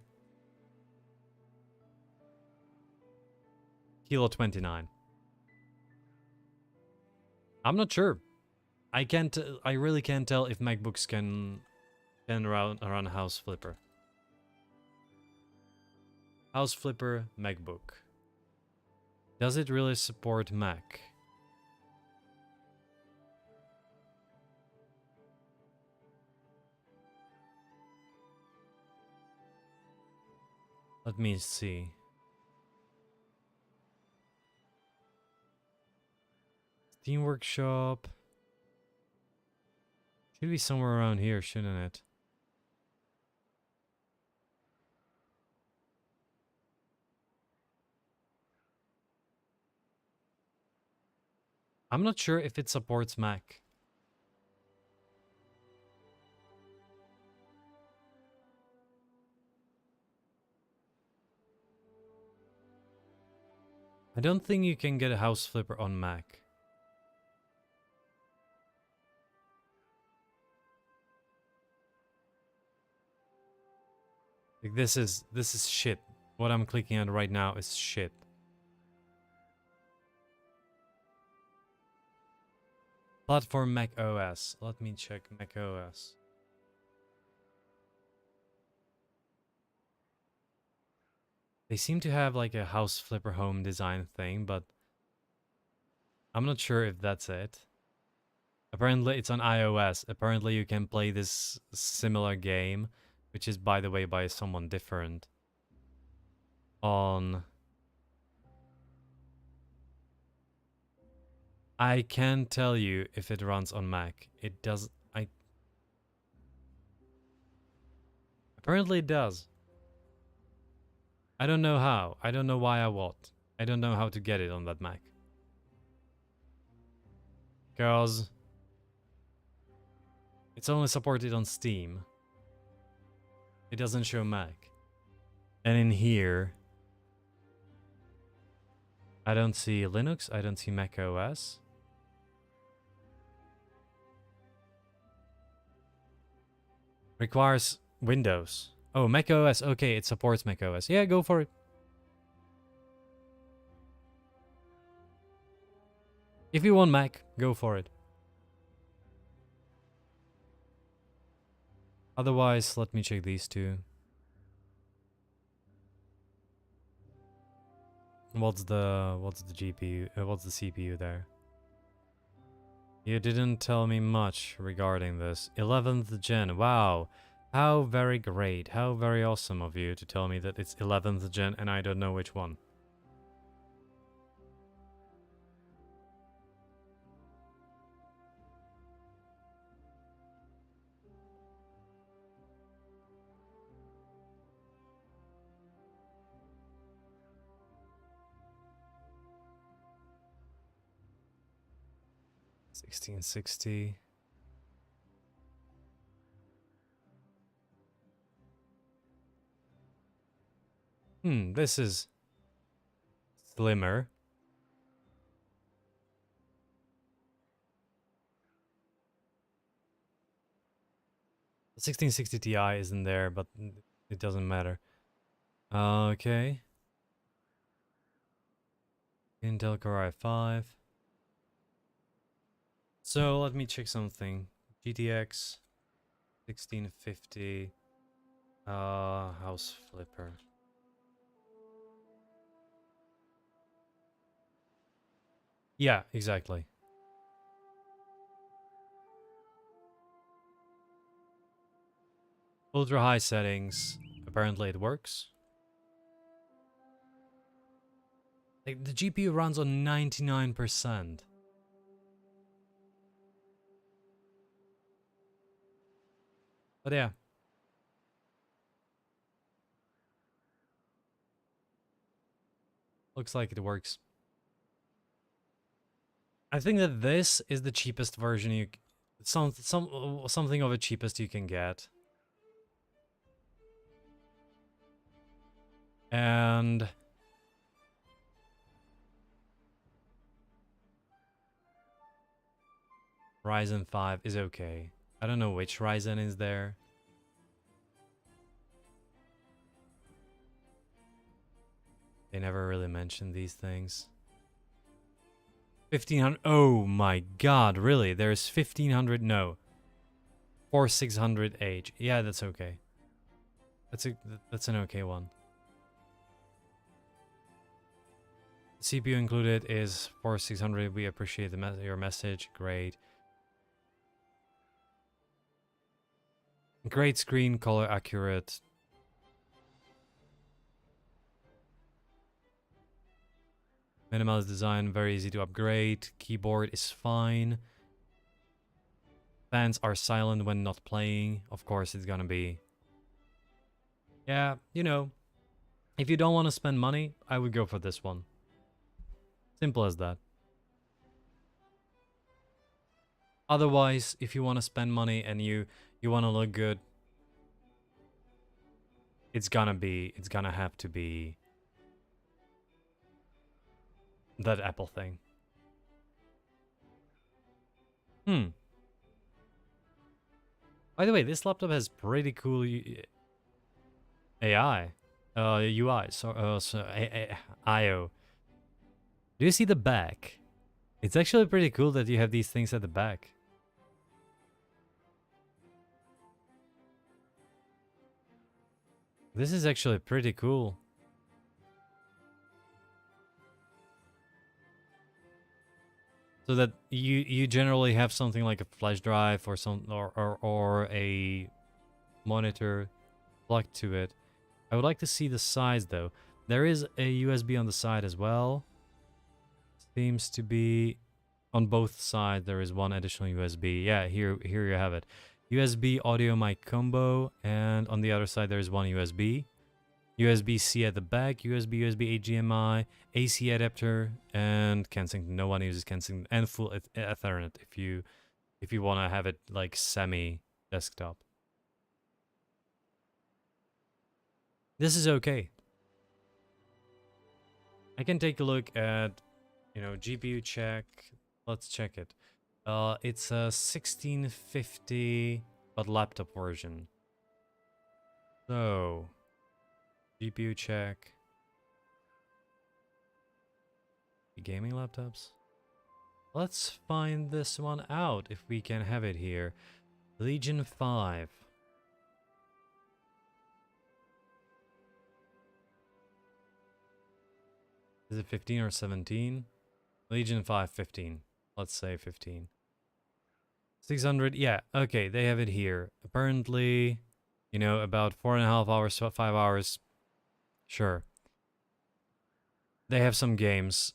Kilo 29. I'm not sure. I can't. I really can't tell if MacBooks can run a house flipper. House flipper MacBook. Does it really support Mac? Let me see. Steam Workshop. Should be somewhere around here, shouldn't it? I'm not sure if it supports Mac. I don't think you can get a house flipper on Mac. Like this is shit. What I'm clicking on right now is shit. Platform Mac OS. Let me check Mac OS. They seem to have like a house flipper home design thing, but I'm not sure if that's it. Apparently it's on iOS. Apparently you can play this similar game, which is by the way by someone different, on... I can't tell you if it runs on Mac. It does. Apparently it does. I don't know how. I don't know why I would. I don't know how to get it on that Mac. Because it's only supported on Steam. It doesn't show Mac. And in here, I don't see Linux. I don't see Mac OS. Requires Windows. Oh, Mac OS. Okay, it supports Mac OS. Yeah, go for it. If you want Mac, go for it. Otherwise, let me check these two. What's the GPU? What's the CPU there? You didn't tell me much regarding this. 11th gen. Wow. How very great. How very awesome of you to tell me that it's 11th gen and I don't know which one. $1660. This is slimmer. The 1660 Ti isn't there, but it doesn't matter. Okay. Intel Core i5. So let me check something. GTX 1650 house flipper. Yeah, exactly. Ultra high settings. Apparently it works. Like, the GPU runs on 99%. But yeah. Looks like it works. I think that this is the cheapest version you... something of the cheapest you can get. And... Ryzen 5 is okay. I don't know which Ryzen is there. They never really mentioned these things. 1500. Oh my god, really? There's 1500. No. 4600H. Yeah, that's okay. That's an okay one. CPU included is 4600. We appreciate your message. Great. Great screen, color accurate. Minimalist design, very easy to upgrade. Keyboard is fine. Fans are silent when not playing. Of course, it's gonna be. Yeah, you know, if you don't want to spend money, I would go for this one. Simple as that. Otherwise, if you want to spend money and you want to look good, it's gonna have to be that Apple thing. By the way, this laptop has pretty cool AI, UI, IO. Do you see the back? It's actually pretty cool that you have these things at the back. This is actually pretty cool. So that you generally have something like a flash drive or or a monitor plugged to it. I would like to see the size though. There is a USB on the side as well. Seems to be on both sides there is one additional USB. Yeah, here you have it. USB audio mic combo, and on the other side there is one USB. USB-C at the back, USB HDMI, AC adapter, and Kensington. No one uses Kensington, and full Ethernet if you want to have it like semi desktop. This is okay. I can take a look at, you know, GPU check. Let's check it. It's a 1650 but laptop version. So GPU check. Gaming laptops. Let's find this one out if we can have it here. Legion 5. Is it 15 or 17? Legion 5, 15. Let's say 15. 600, yeah, okay, they have it here. Apparently, you know, about 4.5 hours, 5 hours. Sure. They have some games.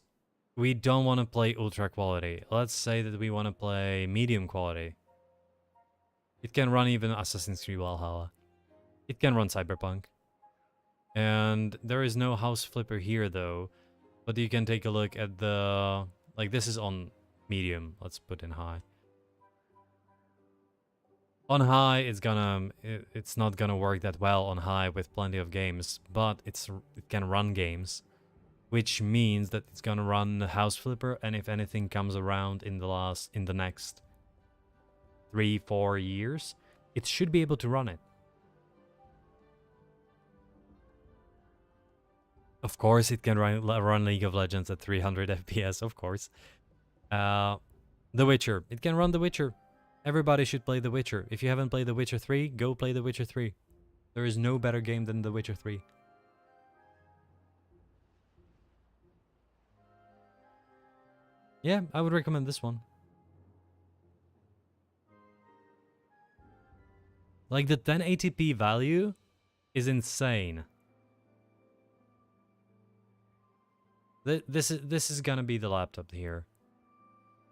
We don't want to play ultra quality. Let's say that we want to play medium quality. It can run even Assassin's Creed Valhalla. It can run Cyberpunk. And there is no house flipper here though. But you can take a look at the... Like this is on medium. Let's put in high. On high, it's not gonna work that well on high with plenty of games, but it can run games, which means that it's gonna run House Flipper, and if anything comes around in the next 3-4 years, it should be able to run it. Of course, it can run League of Legends at 300 FPS, of course. The Witcher, it can run The Witcher. Everybody should play The Witcher. If you haven't played The Witcher 3, go play The Witcher 3. There is no better game than The Witcher 3. Yeah, I would recommend this one. Like, the 1080p value is insane. This is gonna be the laptop here.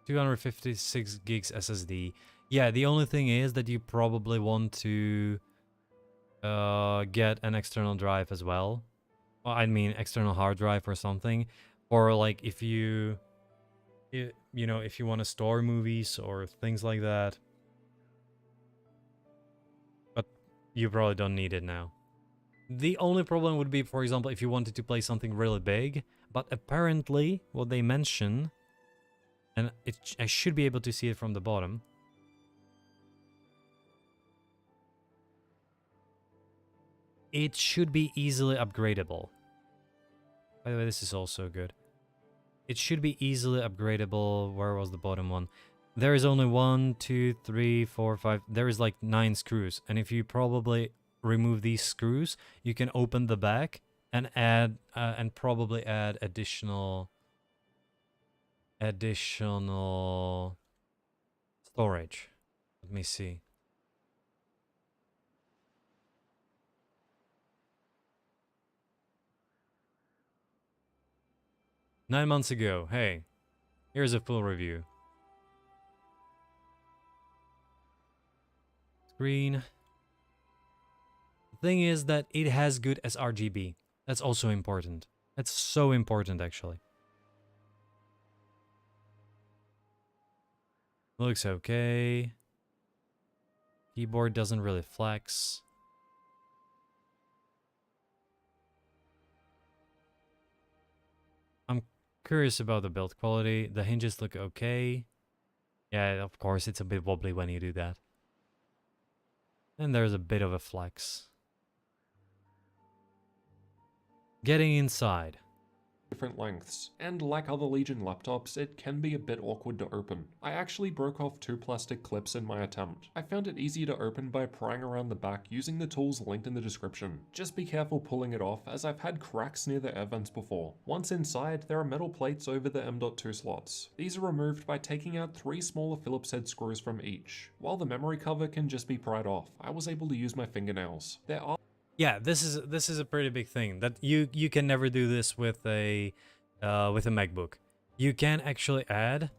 256 gigs SSD. Yeah, the only thing is that you probably want to get an external drive as well. I mean, external hard drive or something. Or like if you know, if you want to store movies or things like that. But you probably don't need it now. The only problem would be, for example, if you wanted to play something really big. But apparently, what they mention, and I should be able to see it from the bottom. it should be easily upgradable. By the way, this is also good. It should be easily upgradable. Where was the bottom one? There is only 1, 2, 3, 4, 5. There is like 9 screws. And if you probably remove these screws, you can open the back and add and probably add additional storage. Let me see. Nine months ago. Hey, here's a full review. Screen. The thing is that it has good sRGB. That's also important. That's so important, actually. Looks okay. Keyboard doesn't really flex. I'm curious about the build quality. The hinges look okay. Yeah, of course, it's a bit wobbly when you do that. And there's a bit of a flex. Getting inside. Different lengths, and like other Legion laptops, it can be a bit awkward to open. I actually broke off 2 plastic clips in my attempt. I found it easy to open by prying around the back using the tools linked in the description. Just be careful pulling it off, as I've had cracks near the air vents before. Once inside, there are metal plates over the M.2 slots. These are removed by taking out 3 smaller Phillips head screws from each. While the memory cover can just be pried off, I was able to use my fingernails. There are Yeah, this is a pretty big thing that you can never do this with a MacBook. You can actually add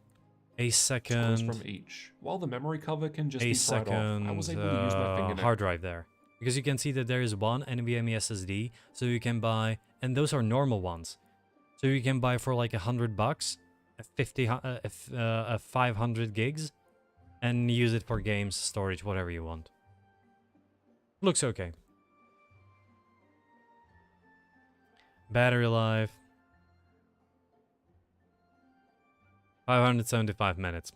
a second from each. While the memory cover can just be pried off, I was able to use my fingernails. Hard drive there, because you can see that there is one NVMe SSD, so you can buy, and those are normal ones, so you can buy for like $100 a 500 gigs, and use it for games, storage, whatever you want. Looks okay. Battery life 575 minutes.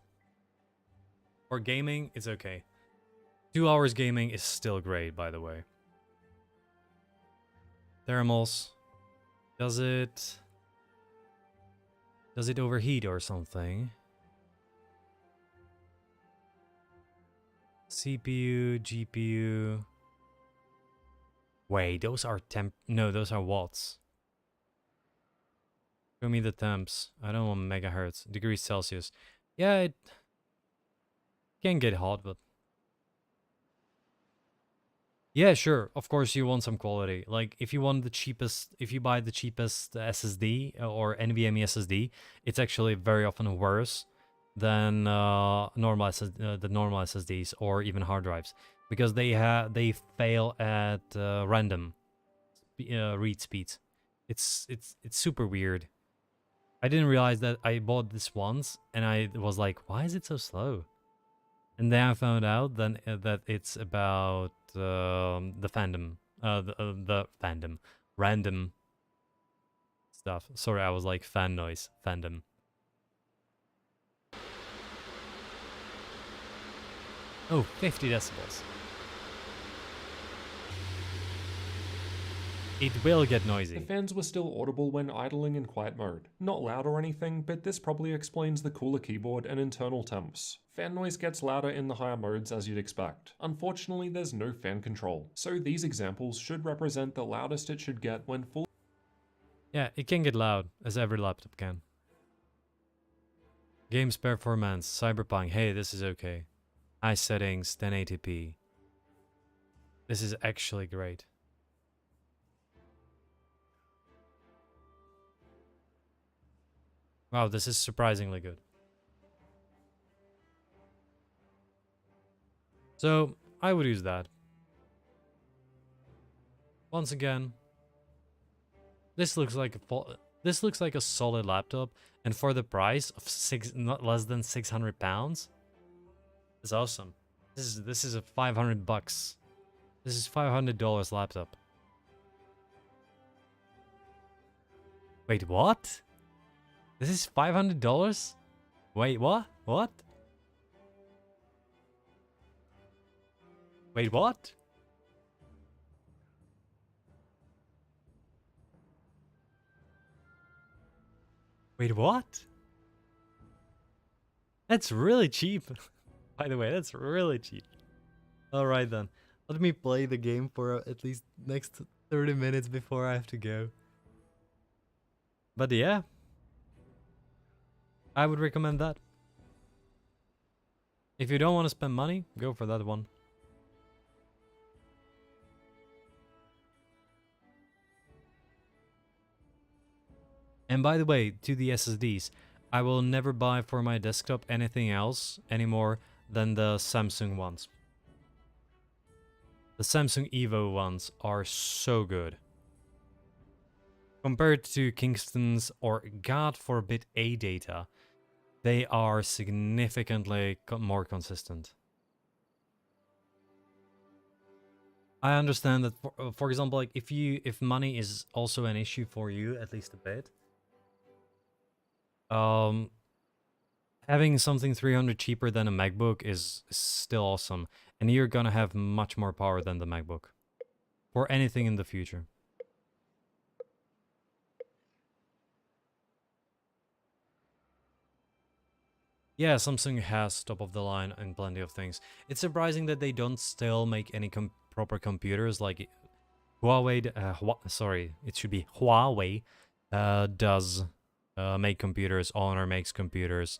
For gaming, it's okay. 2 hours gaming is still great, by the way. Thermals. Does it overheat or something? CPU, GPU. Wait, those are no, those are watts. Show me the temps. I don't want megahertz. Degrees Celsius. Yeah, it can get hot, but... Yeah, sure. Of course you want some quality. Like, if you want the cheapest... If you buy the cheapest SSD or NVMe SSD, it's actually very often worse than the normal SSDs or even hard drives. Because they fail at random read speeds. It's super weird. I didn't realize that I bought this once, and I was like, why is it so slow? And then I found out then that it's about the fandom, random stuff. Sorry, I was like fan noise, fandom. Oh, 50 decibels. It will get noisy. The fans were still audible when idling in quiet mode. Not loud or anything, but this probably explains the cooler keyboard and internal temps. Fan noise gets louder in the higher modes as you'd expect. Unfortunately, there's no fan control, so these examples should represent the loudest it should get when full. Yeah, it can get loud, as every laptop can. Games performance, Cyberpunk, hey, this is okay. High settings, 1080p. This is actually great. Wow, this is surprisingly good. So, I would use that. Once again, this looks like a solid laptop, and for the price of not less than £600, it's awesome. This is a $500. This is $500 laptop. Wait, what? This is $500? Wait, what? What? Wait, what? Wait, what? That's really cheap. By the way, that's really cheap. Alright then. Let me play the game for at least next 30 minutes before I have to go. But yeah, I would recommend that. If you don't want to spend money, go for that one. And by the way, to the SSDs, I will never buy for my desktop anything else anymore than the Samsung ones. The Samsung Evo ones are so good. Compared to Kingston's or, God forbid, A-Data, they are significantly more consistent. I understand that, for example, like if money is also an issue for you, at least a bit, having something 300 cheaper than a MacBook is still awesome, and you're gonna have much more power than the MacBook for anything in the future. Yeah, Samsung has top of the line and plenty of things. It's surprising that they don't still make any proper computers. Like Huawei, sorry, it should be Huawei, does make computers. Honor makes computers.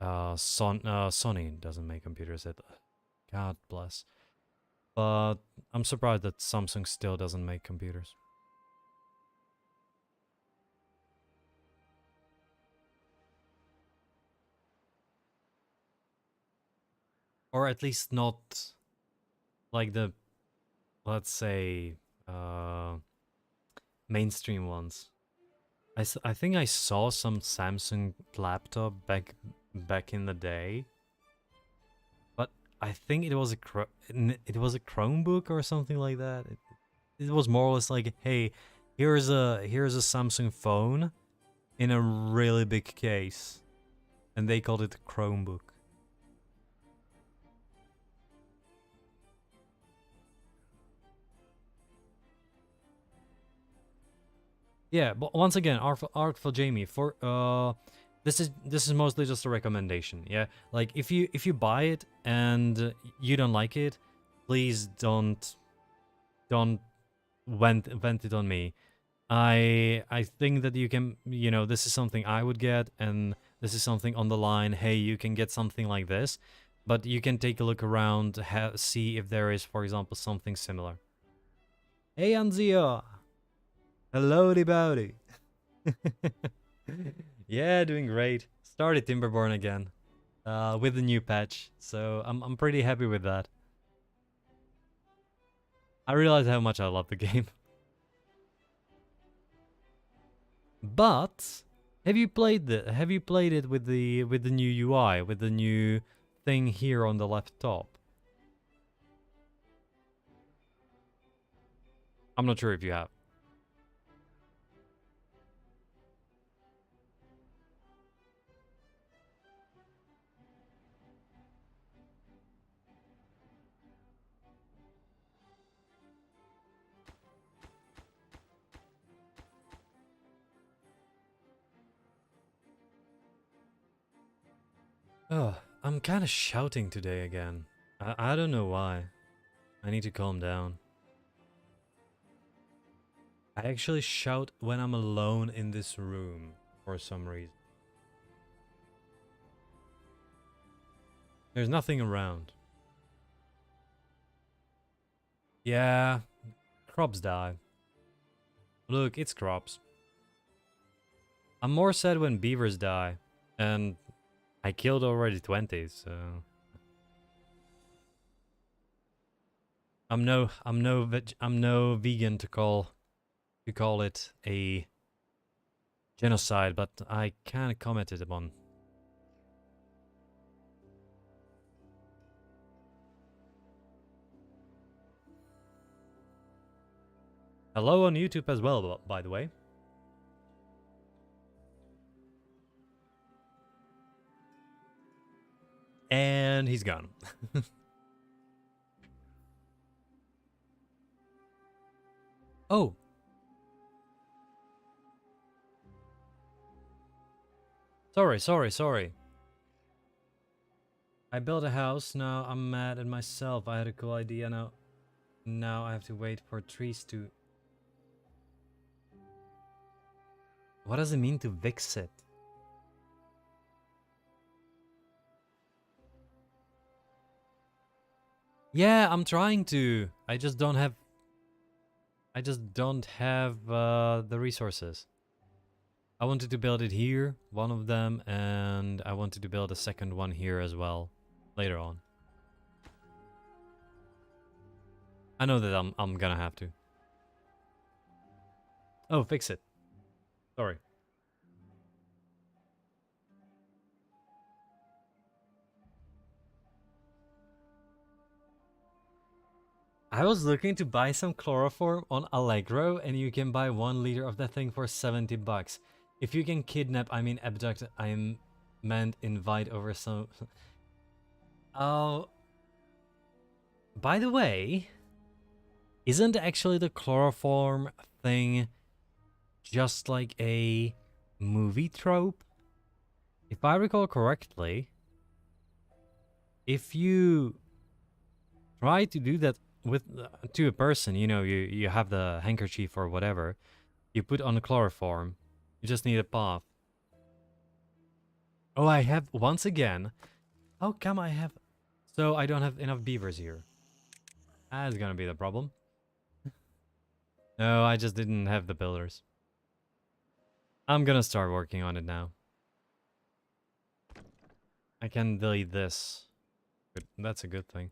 Sony doesn't make computers. God bless. But I'm surprised that Samsung still doesn't make computers. Or at least not like the, let's say, mainstream ones. I think I saw some Samsung laptop back in the day, but I think it was a Chromebook or something like that. It was more or less like, hey, here's a Samsung phone in a really big case, and they called it a Chromebook. Yeah, but once again, Artful Jamie, for this is mostly just a recommendation. Yeah, like if you buy it and you don't like it, please don't vent it on me. I think that you can, this is something I would get, and this is something on the line. Hey, you can get something like this, but you can take a look around, see if there is, for example, something similar. Hey, Anzio. Hello, Bowdy. Yeah, doing great. Started Timberborn again, with the new patch, so I'm pretty happy with that. I realize how much I love the game. But have you played it with the new UI, with the new thing here on the left top? I'm not sure if you have. Oh, I'm kind of shouting today again. I don't know why. I need to calm down. I actually shout when I'm alone in this room for some reason. There's nothing around. Yeah, crops die. Look, it's crops. I'm more sad when beavers die, and I killed already 20, so I'm no vegan to call it a genocide, but I kind of commented upon. Hello on YouTube as well, by the way. And he's gone. Oh. Sorry. I built a house, now I'm mad at myself. I had a cool idea, now I have to wait for trees to... What does it mean to fix it? Yeah, I'm trying to. I just don't have the resources. I wanted to build it here, one of them, and I wanted to build a second one here as well later on. I know that I'm gonna have to. Oh, fix it. Sorry. I was looking to buy some chloroform on Allegro, and you can buy 1 liter of that thing for 70 bucks. If you can kidnap, I mean abduct, I meant invite over some... Oh... By the way, isn't actually the chloroform thing just like a movie trope? If I recall correctly, if you try to do that with to a person, you know, you have the handkerchief or whatever, you put on the chloroform, you just need a path. Oh, I have once again. How come I have... So I don't have enough beavers here. That's gonna be the problem. No, I just didn't have the builders. I'm gonna start working on it now. I can delete this. Good. That's a good thing.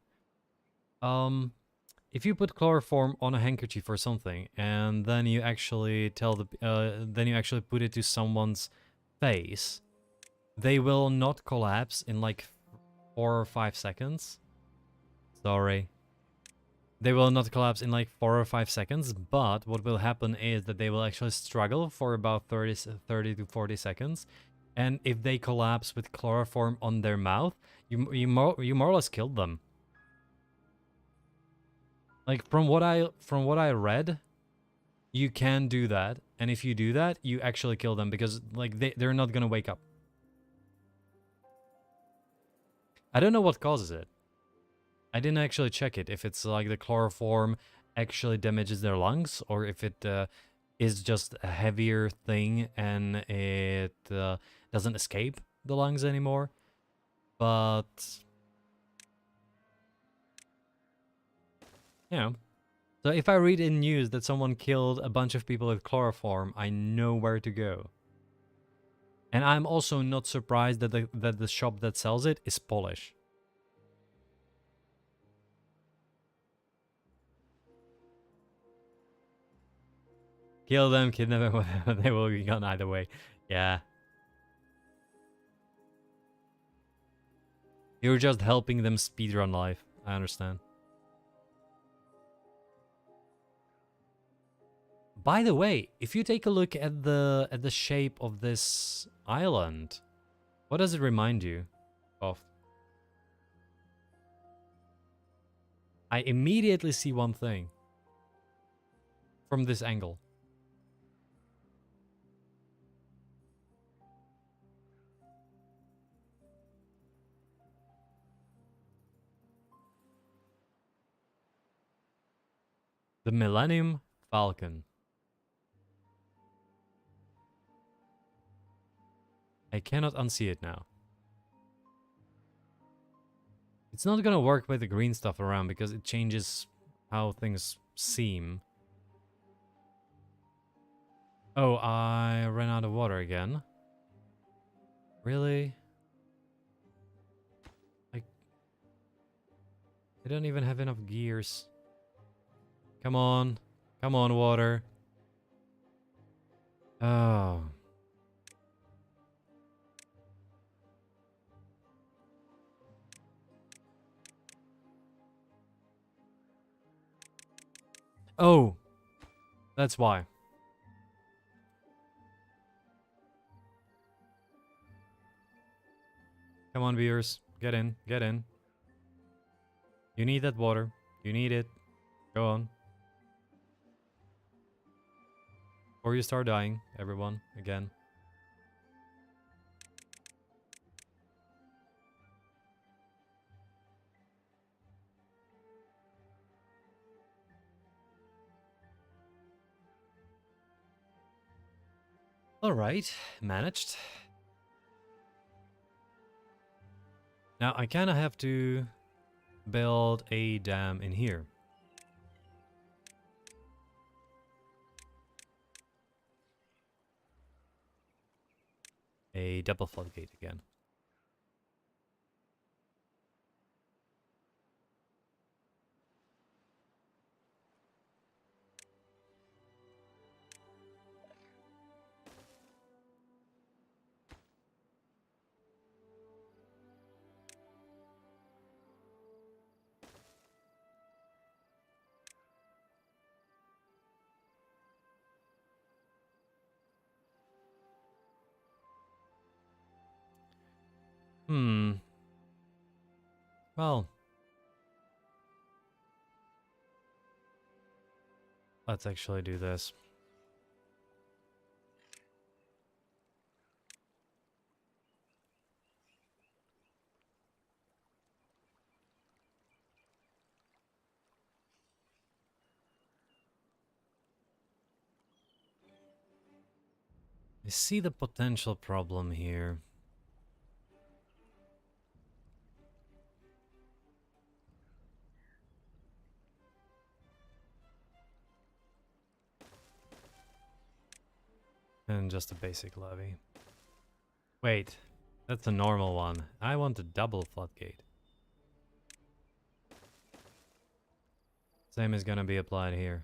If you put chloroform on a handkerchief or something, and then you actually then you actually put it to someone's face, they will not collapse in like 4 or 5 seconds. Sorry. They will not collapse in like 4 or 5 seconds, but what will happen is that they will actually struggle for about 30 to 40 seconds. And if they collapse with chloroform on their mouth, you more or less killed them. Like from what I read, you can do that, and if you do that, you actually kill them because like they're not gonna wake up. I don't know what causes it. I didn't actually check it, if it's like the chloroform actually damages their lungs, or if it is just a heavier thing and it doesn't escape the lungs anymore. But, you know, so if I read in news that someone killed a bunch of people with chloroform, I know where to go. And I'm also not surprised that the shop that sells it is Polish. Kill them, kidnap them, whatever. They will be gone either way. Yeah. You're just helping them speedrun life. I understand. By the way, if you take a look at the shape of this island, what does it remind you of? I immediately see one thing from this angle. The Millennium Falcon. I cannot unsee it now. It's not gonna work with the green stuff around because it changes how things seem. Oh, I ran out of water again. Really? I don't even have enough gears. Come on. Come on, water. Oh. Oh. That's why. Come on, viewers. Get in. Get in. You need that water. You need it. Go on. Or you start dying, everyone, again. Alright, managed. Now I kind of have to build a dam in here. A double floodgate again. Well, let's actually do this. I see the potential problem here. And just a basic levy. Wait, that's a normal one. I want a double floodgate. Same is gonna be applied here.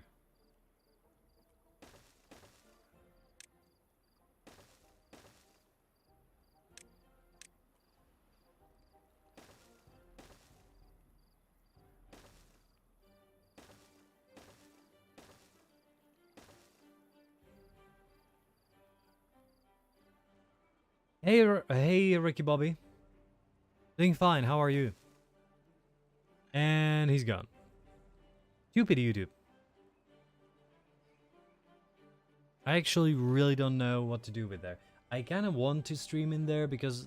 Hey, hey, Ricky Bobby. Doing fine. How are you? And he's gone. Stupid YouTube. I actually really don't know what to do with there. I kind of want to stream in there because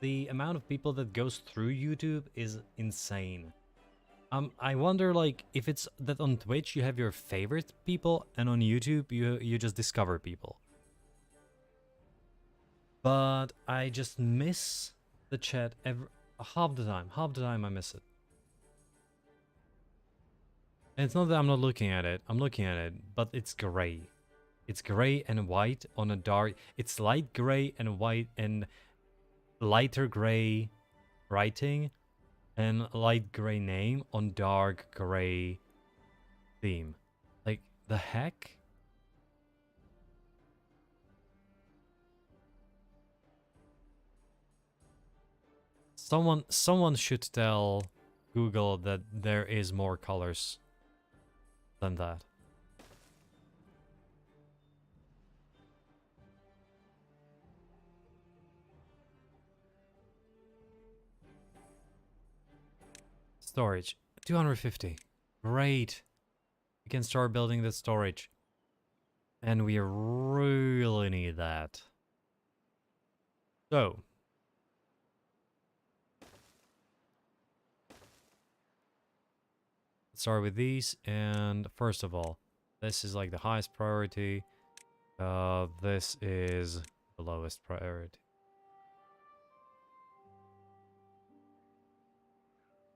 the amount of people that goes through YouTube is insane. I wonder like if it's that on Twitch you have your favorite people and on YouTube you just discover people. But I just miss the chat half the time. Half the time I miss it. And it's not that I'm not looking at it. I'm looking at it, but it's gray. It's gray and white on a dark... It's light gray and white and lighter gray writing and light gray name on dark gray theme. Like, the heck? Someone should tell Google that there is more colors than that. Storage, 250. Great. We can start building the storage. And we really need that. So. Let's start with these. And first of all, this is like the highest priority. This is the lowest priority.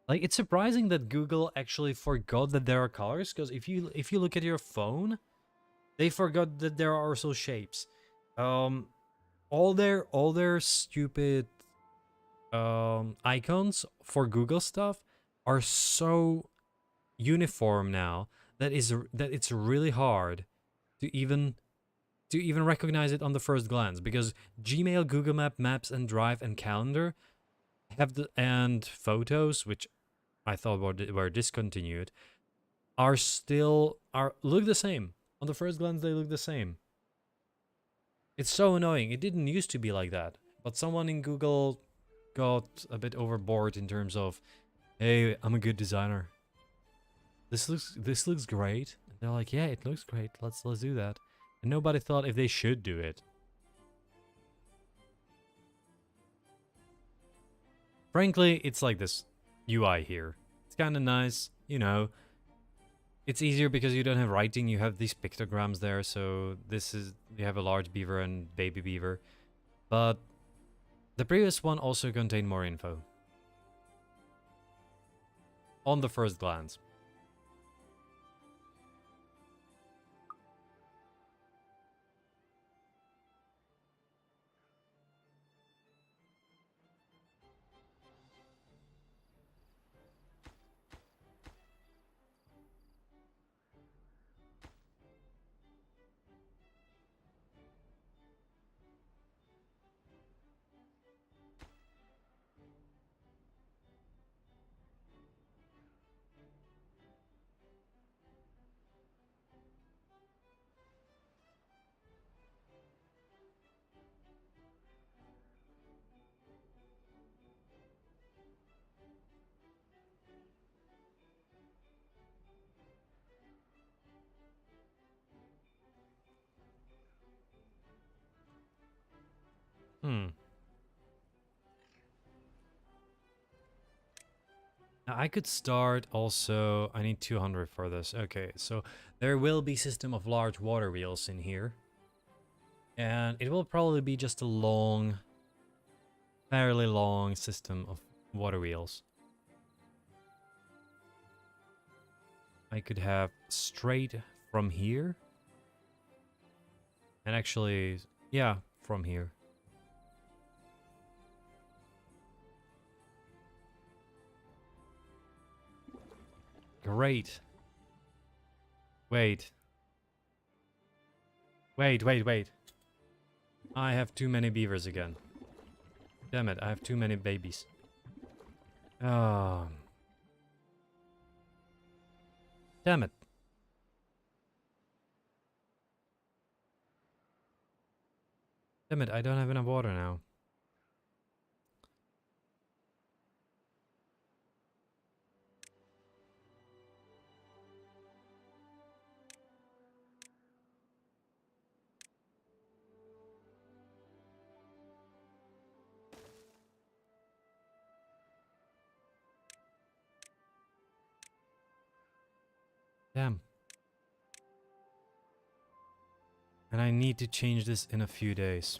Like, it's surprising that Google actually forgot that there are colors, because if you look at your phone, they forgot that there are also shapes. All their stupid icons for Google stuff are so uniform now that it's really hard to even recognize it on the first glance, because Gmail, Google Maps, and Drive and Calendar have and Photos, which I thought were discontinued, look the same. On the first glance, they look the same. It's so annoying. It didn't used to be like that, but someone in Google got a bit overboard in terms of, hey, I'm a good designer. This looks great. And they're like, yeah, it looks great. Let's do that. And nobody thought if they should do it. Frankly, it's like this UI here. It's kind of nice, you know. It's easier because you don't have writing, you have these pictograms there, so this is, you have a large beaver and baby beaver. But the previous one also contained more info. On the first glance. Hmm. Now I could start also, I need 200 for this. Okay, so there will be system of large water wheels in here. And it will probably be just a long, fairly long system of water wheels. I could have straight from here. And actually, yeah, from here. Great. Wait. Wait. I have too many beavers again. Damn it, I have too many babies. Oh. Damn it. Damn it, I don't have enough water now. Damn. And I need to change this in a few days.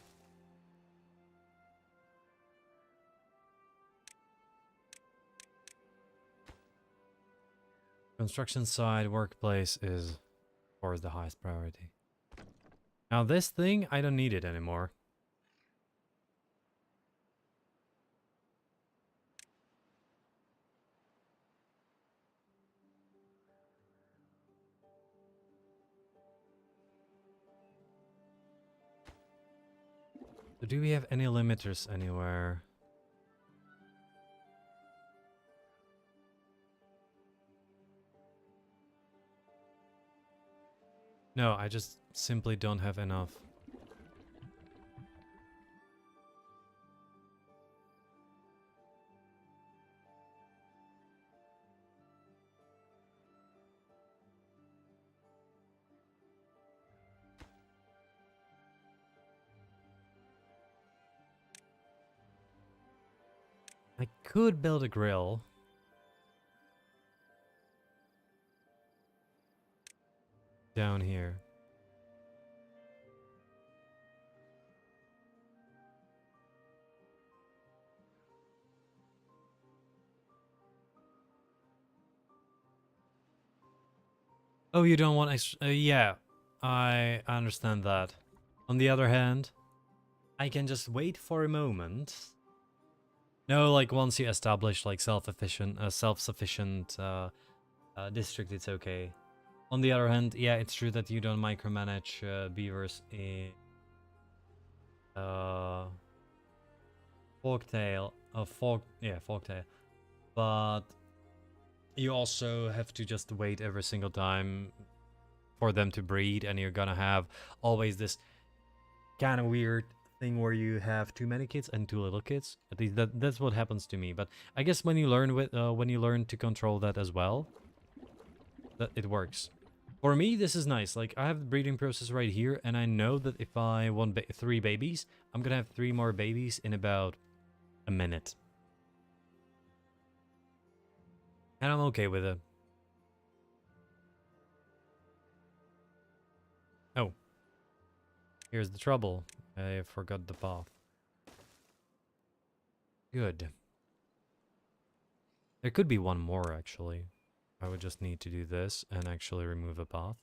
Construction side, workplace is, of course, the highest priority. Now this thing, I don't need it anymore. So do we have any limiters anywhere? No, I just simply don't have enough. I could build a grill. Down here. Oh, you don't want extra... yeah, I understand that. On the other hand, I can just wait for a moment. No, like once you establish like self-sufficient district, it's okay. On the other hand, yeah, it's true that you don't micromanage beavers in Folktail. Folktail. But you also have to just wait every single time for them to breed, and you're gonna have always this kind of weird thing where you have too many kids and too little kids. At least that's what happens to me. But I guess when you learn to control that as well, that it works. For me, this is nice. Like, I have the breeding process right here, and I know that if I want 3 babies, I'm gonna have 3 more babies in about a minute. And I'm okay with it. Here's the trouble. I forgot the path. Good. There could be one more, actually. I would just need to do this and actually remove a path.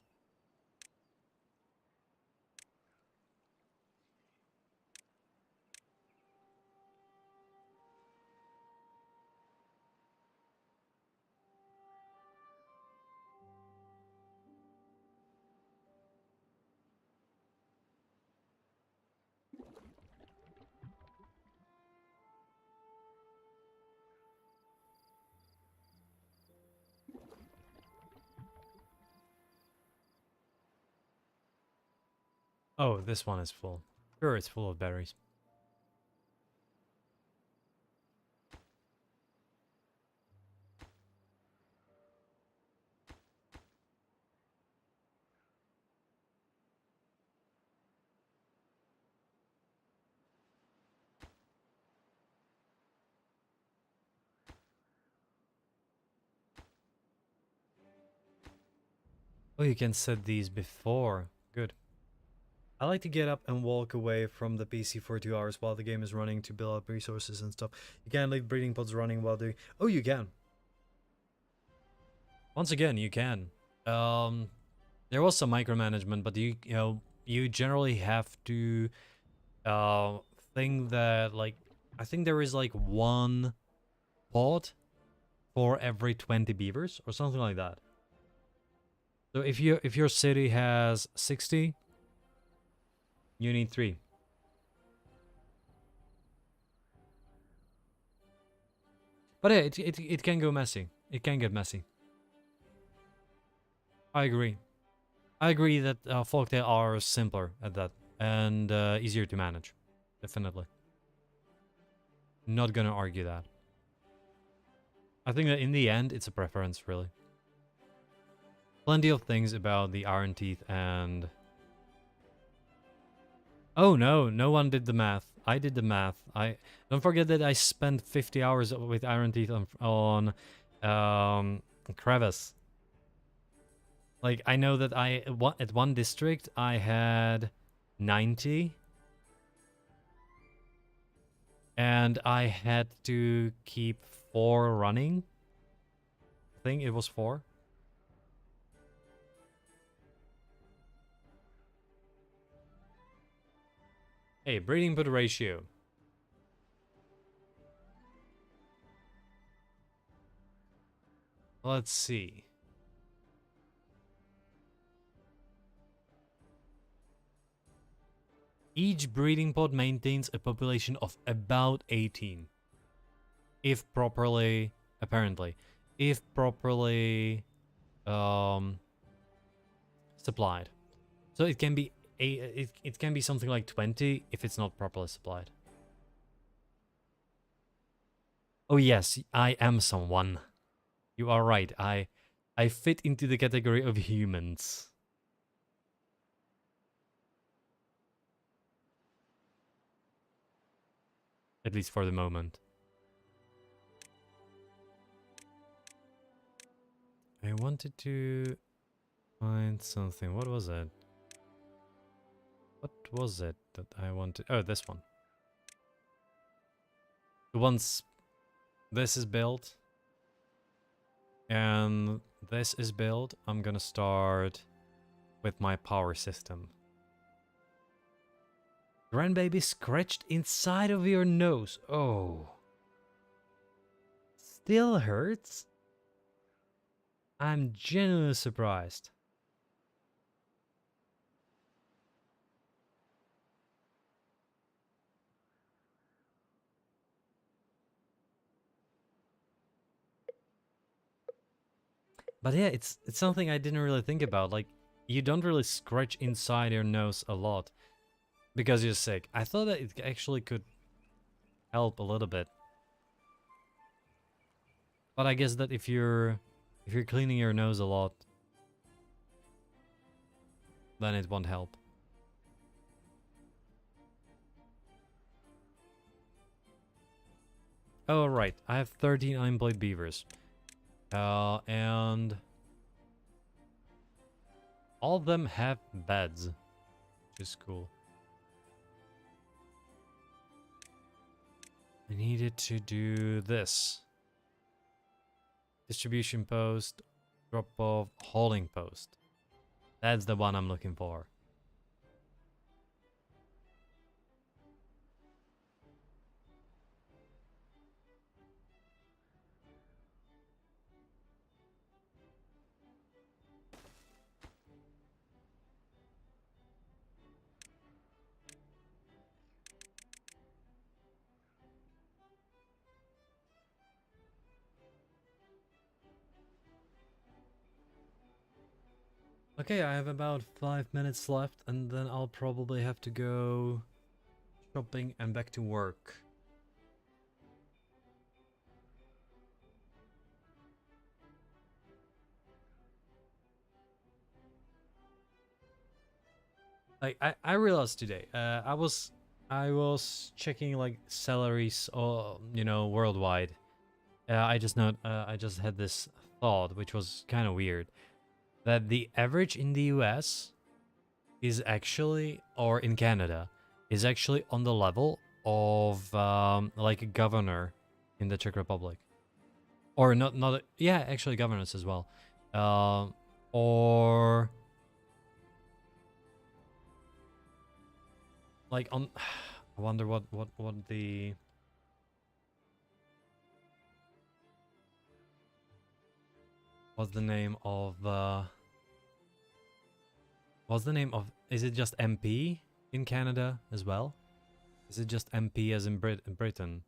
Oh, this one is full. Sure, it's full of berries. Oh, you can set these before. Good. I like to get up and walk away from the PC for 2 hours while the game is running to build up resources and stuff. You can't leave breeding pods running while doing... Oh, you can. Once again, you can. There was some micromanagement, but you know, you generally have to think that, like, I think there is like one pod for every 20 beavers or something like that. So if your city has 60, you need 3. But yeah, it can go messy. It can get messy. I agree. I agree that Folktale are simpler at that and easier to manage. Definitely. Not gonna argue that. I think that in the end, it's a preference, really. Plenty of things about the Iron Teeth and... Oh no, no one did the math. I did the math. I don't forget that I spent 50 hours with Iron Teeth on Crevice. Like, I know that at one district I had 90. And I had to keep 4 running. I think it was 4. Hey, breeding pod ratio. Let's see. Each breeding pod maintains a population of about 18. If properly, apparently, if properly supplied. So it can be it can be something like 20 if it's not properly supplied. Oh yes, I am someone. You are right. I fit into the category of humans. At least for the moment. I wanted to find something. What was it? What was it that I wanted? Oh, this one. Once this is built and this is built, I'm gonna start with my power system. Grandbaby scratched inside of your nose. Oh. Still hurts? I'm genuinely surprised. But yeah, it's something I didn't really think about. Like, you don't really scratch inside your nose a lot because you're sick. I thought that it actually could help a little bit. But I guess that if you're cleaning your nose a lot, then it won't help. Oh, right. I have 13 unemployed beavers. And all of them have beds, which is cool. I needed to do this. Distribution post, drop off, hauling post. That's the one I'm looking for. Okay, I have about 5 minutes left, and then I'll probably have to go shopping and back to work. Like I realized today, I was checking like salaries, all worldwide. I just had this thought, which was kind of weird, that the average in the US is actually, or in Canada, is actually on the level of like a governor in the Czech Republic, or not yeah, actually governors as well, or like on. I wonder what the what's the name of what's the name of, is it just MP in Canada as well? Is it just MP as in Britain?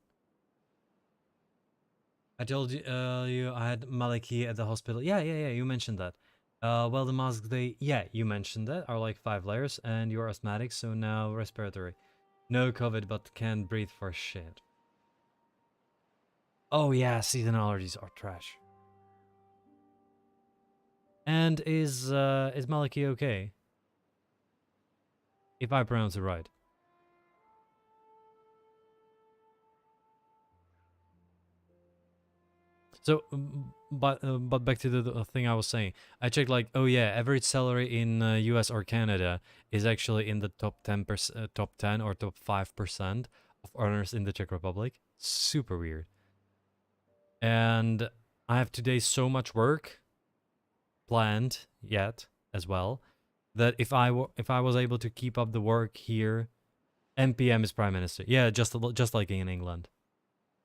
I told you, I had Maliki at the hospital. Yeah, you mentioned that. Well, the masks, yeah, you mentioned that, are like 5 layers, and you're asthmatic, so now respiratory. No COVID, but can breathe for shit. Oh yeah, seasonal allergies are trash. And is Maliki okay? If I pronounce it right. So, but back to the thing I was saying. I checked like, oh yeah, average salary in US or Canada is actually in the top 10%, top 10 or top 5% of earners in the Czech Republic. Super weird. And I have today so much work planned yet as well, that if I was able to keep up the work here, NPM is prime minister. Yeah, just like in England.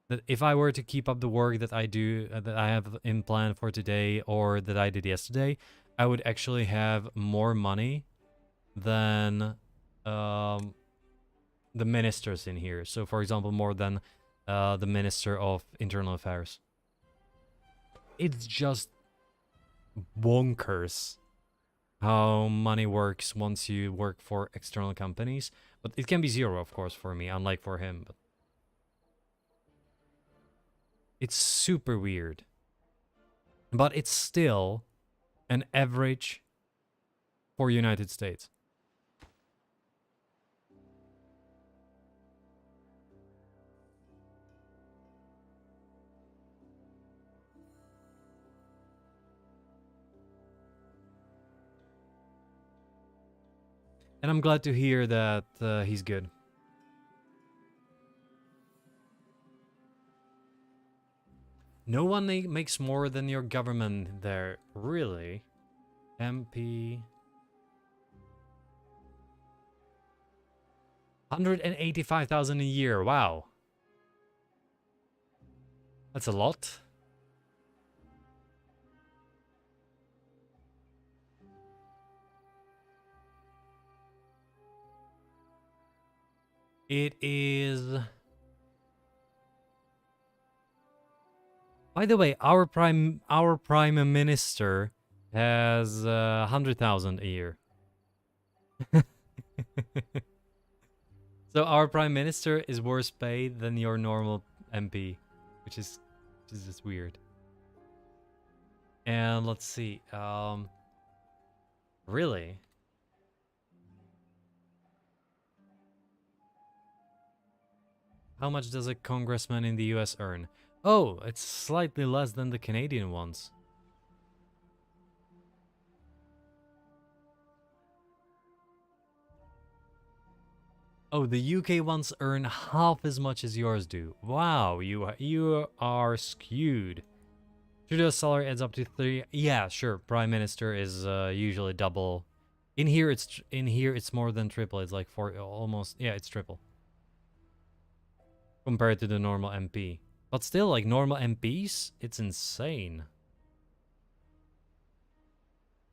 That if I were to keep up the work that I do, that I have in plan for today, or that I did yesterday, I would actually have more money than the ministers in here. So, for example, more than the Minister of Internal Affairs. It's just bonkers how money works once you work for external companies. But it can be zero, of course, for me, unlike for him. But it's super weird. But it's still an average for United States. And I'm glad to hear that he's good. No one makes more than your government there, really. MP. 185,000 a year, wow. That's a lot. It is... By the way, our prime minister has 100,000 a year. So our prime minister is worse paid than your normal MP, which is just weird. And let's see, really? How much does a congressman in the US earn? Oh, it's slightly less than the Canadian ones. Oh, the UK ones earn half as much as yours do. Wow, you are skewed. Trudeau's salary adds up to 3. Yeah, sure. Prime Minister is usually double. In here it's more than triple. It's like 4 almost. Yeah, it's triple compared to the normal MP. But still, like normal MPs, it's insane.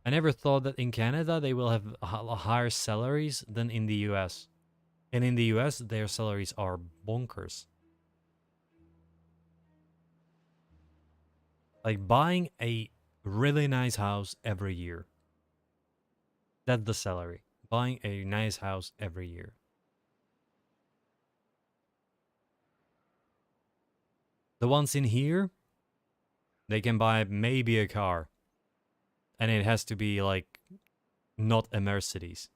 I never thought that in Canada they will have higher salaries than in the US. And in the US, their salaries are bonkers. Like buying a really nice house every year. That's the salary. Buying a nice house every year. The ones in here, they can buy maybe a car. And it has to be like not a Mercedes.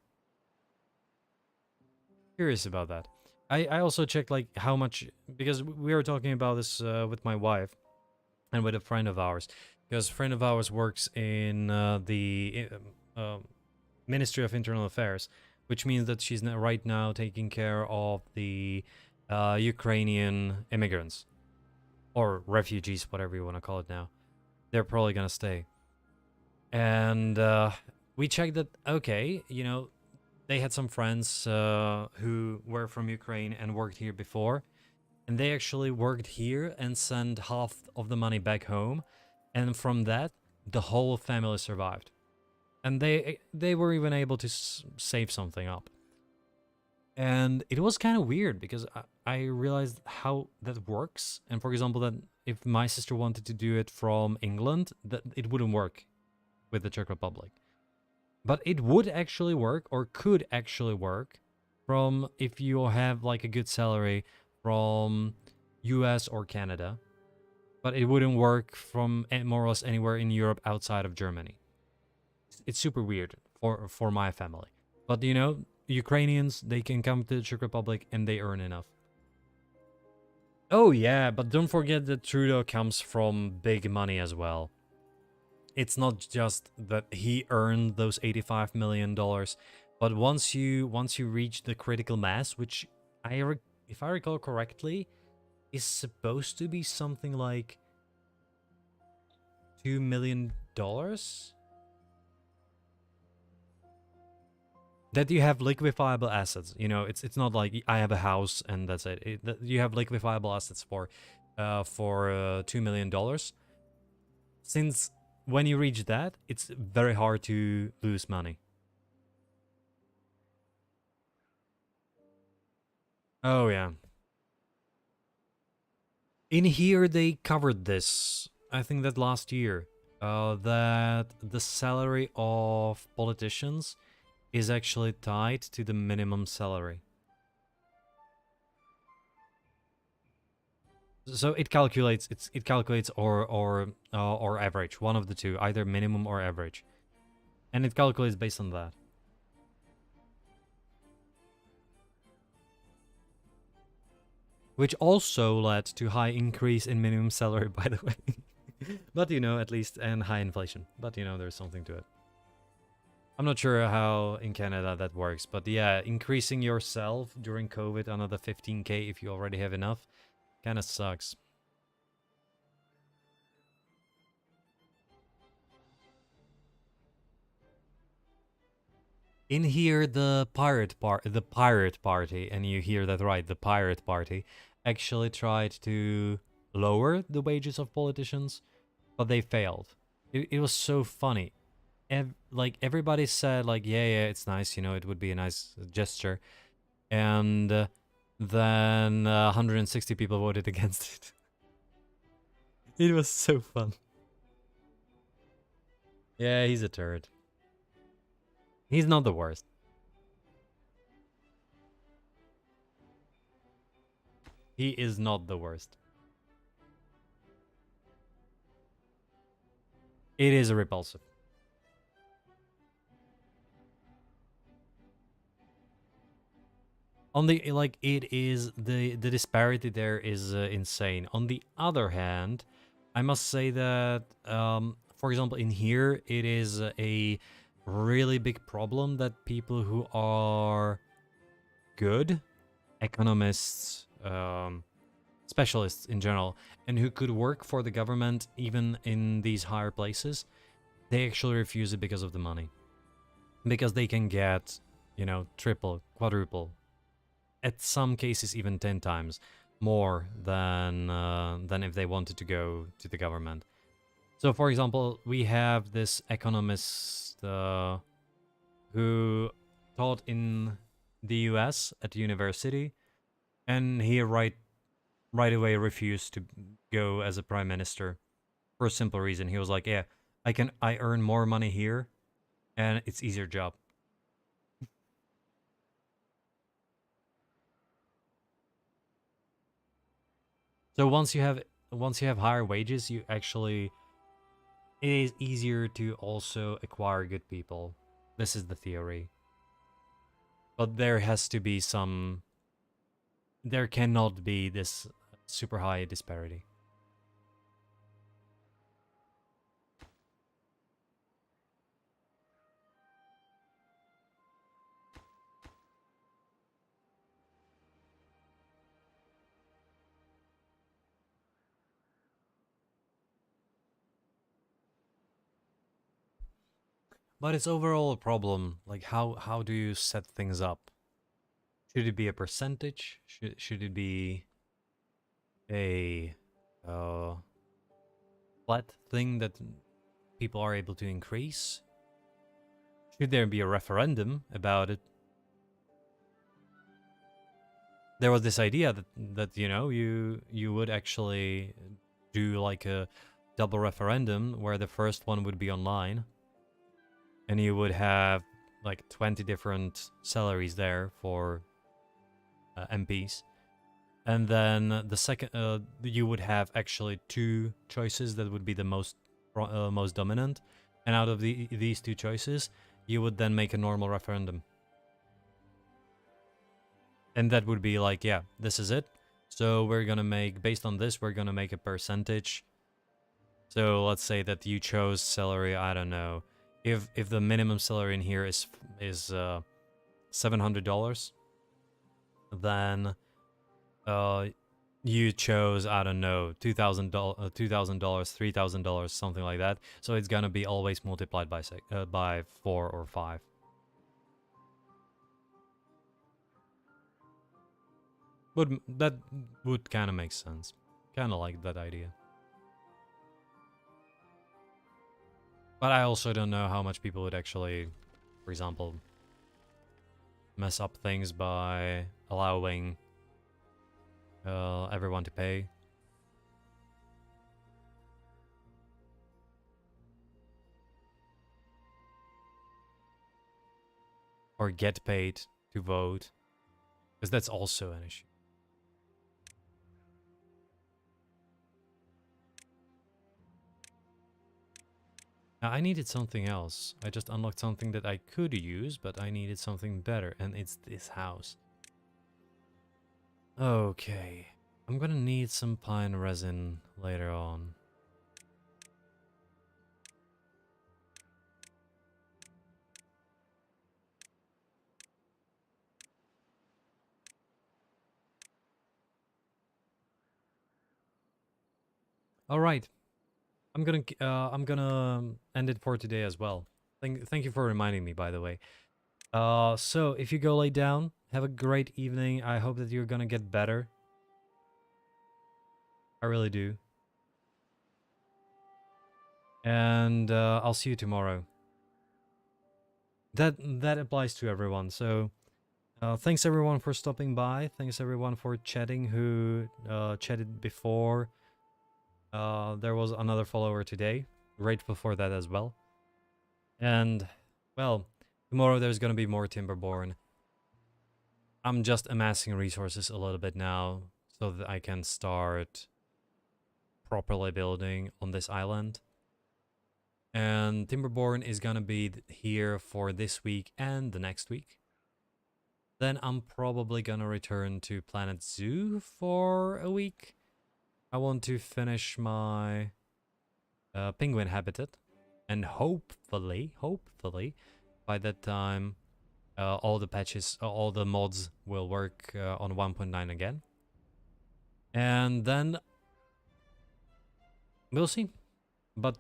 Curious about that. I also checked like how much, because we were talking about this with my wife and with a friend of ours, because a friend of ours works in the Ministry of Internal Affairs, which means that she's right now taking care of the Ukrainian immigrants or refugees, whatever you want to call it now. They're probably gonna stay. And we checked that, okay, you know, they had some friends who were from Ukraine and worked here before. And they actually worked here and sent half of the money back home. And from that, the whole family survived. And they were even able to save something up. And it was kind of weird because I realized how that works. And for example, that if my sister wanted to do it from England, that it wouldn't work with the Czech Republic. But it would actually work, or could actually work, from if you have like a good salary from US or Canada. But it wouldn't work from more or less anywhere in Europe outside of Germany. It's super weird for my family. But you know, Ukrainians, they can come to the Czech Republic and they earn enough. Oh yeah, but don't forget that Trudeau comes from big money as well. It's not just that he earned those $85 million, but once you reach the critical mass, which if I recall correctly, is supposed to be something like $2 million, that you have liquefiable assets. You know, it's not like I have a house and that's it. You have liquefiable assets for $2 million. Since when you reach that, it's very hard to lose money. Oh yeah. In here they covered this. I think that last year, that the salary of politicians is actually tied to the minimum salary. So it calculates or average, one of the two, either minimum or average, and it calculates based on that. Which also led to high increase in minimum salary, by the way. But you know, at least, and high inflation. But you know, there's something to it. I'm not sure how in Canada that works, but yeah, increasing yourself during COVID another 15k if you already have enough kind of sucks. In here, the pirate party, and you hear that right, the pirate party actually tried to lower the wages of politicians, but they failed. It was so funny. Like everybody said, like yeah, it's nice, you know, it would be a nice gesture, and then 160 people voted against it. It was so fun. Yeah, he's a turd. He's not the worst. He is not the worst. It is a repulsive. On the like, it is the disparity there is insane. On the other hand, I must say that for example, in here it is a really big problem that people who are good economists, specialists in general, and who could work for the government even in these higher places, they actually refuse it because of the money. Because they can get, you know, triple, quadruple, at some cases even 10 times more than if they wanted to go to the government. So, for example, we have this economist who taught in the US at university, and he right away refused to go as a prime minister for a simple reason. He was like, "Yeah, I earn more money here, and it's easier job." So once you have higher wages, you actually it is easier to also acquire good people. This is the theory. But there has to be some there cannot be this super high disparity. But it's overall a problem. Like how do you set things up? Should it be a percentage? Should it be a uh, flat thing that people are able to increase? Should there be a referendum about it? There was this idea that you know you would actually do like a double referendum where the first one would be online, and you would have like 20 different salaries there for MPs. And then the second, you would have actually two choices that would be the most dominant, and out of these two choices, you would then make a normal referendum, and that would be like, yeah, this is it. So we're gonna make based on this, we're gonna make a percentage. So let's say that you chose salary. I don't know if the minimum salary in here is $700, then you chose, I don't know, $2,000, $3,000, something like that. So it's gonna be always multiplied by 4 or 5. But that would kind of make sense. Kind of like that idea. But I also don't know how much people would actually, for example, mess up things by allowing everyone to pay. Or get paid to vote. Because that's also an issue. Now, I needed something else. I just unlocked something that I could use, but I needed something better, and it's this house. Okay. I'm gonna need some pine resin later on. All right. I'm gonna end it for today as well. Thank you for reminding me, by the way. So if you go lay down, have a great evening. I hope that you're gonna get better. I really do. And I'll see you tomorrow. That applies to everyone. So thanks everyone for stopping by. Thanks everyone for chatting who chatted before. There was another follower today, right before that as well. And, well, tomorrow there's gonna be more Timberborn. I'm just amassing resources a little bit now so that I can start properly building on this island. And Timberborn is gonna be here for this week and the next week. Then I'm probably gonna return to Planet Zoo for a week. I want to finish my penguin habitat, and hopefully, by that time, all the patches, all the mods will work on 1.9 again. And then we'll see. But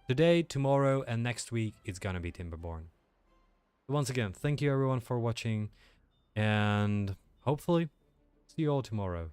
today, tomorrow, and next week, it's gonna be Timberborn. Once again, thank you everyone for watching, and hopefully see you all tomorrow.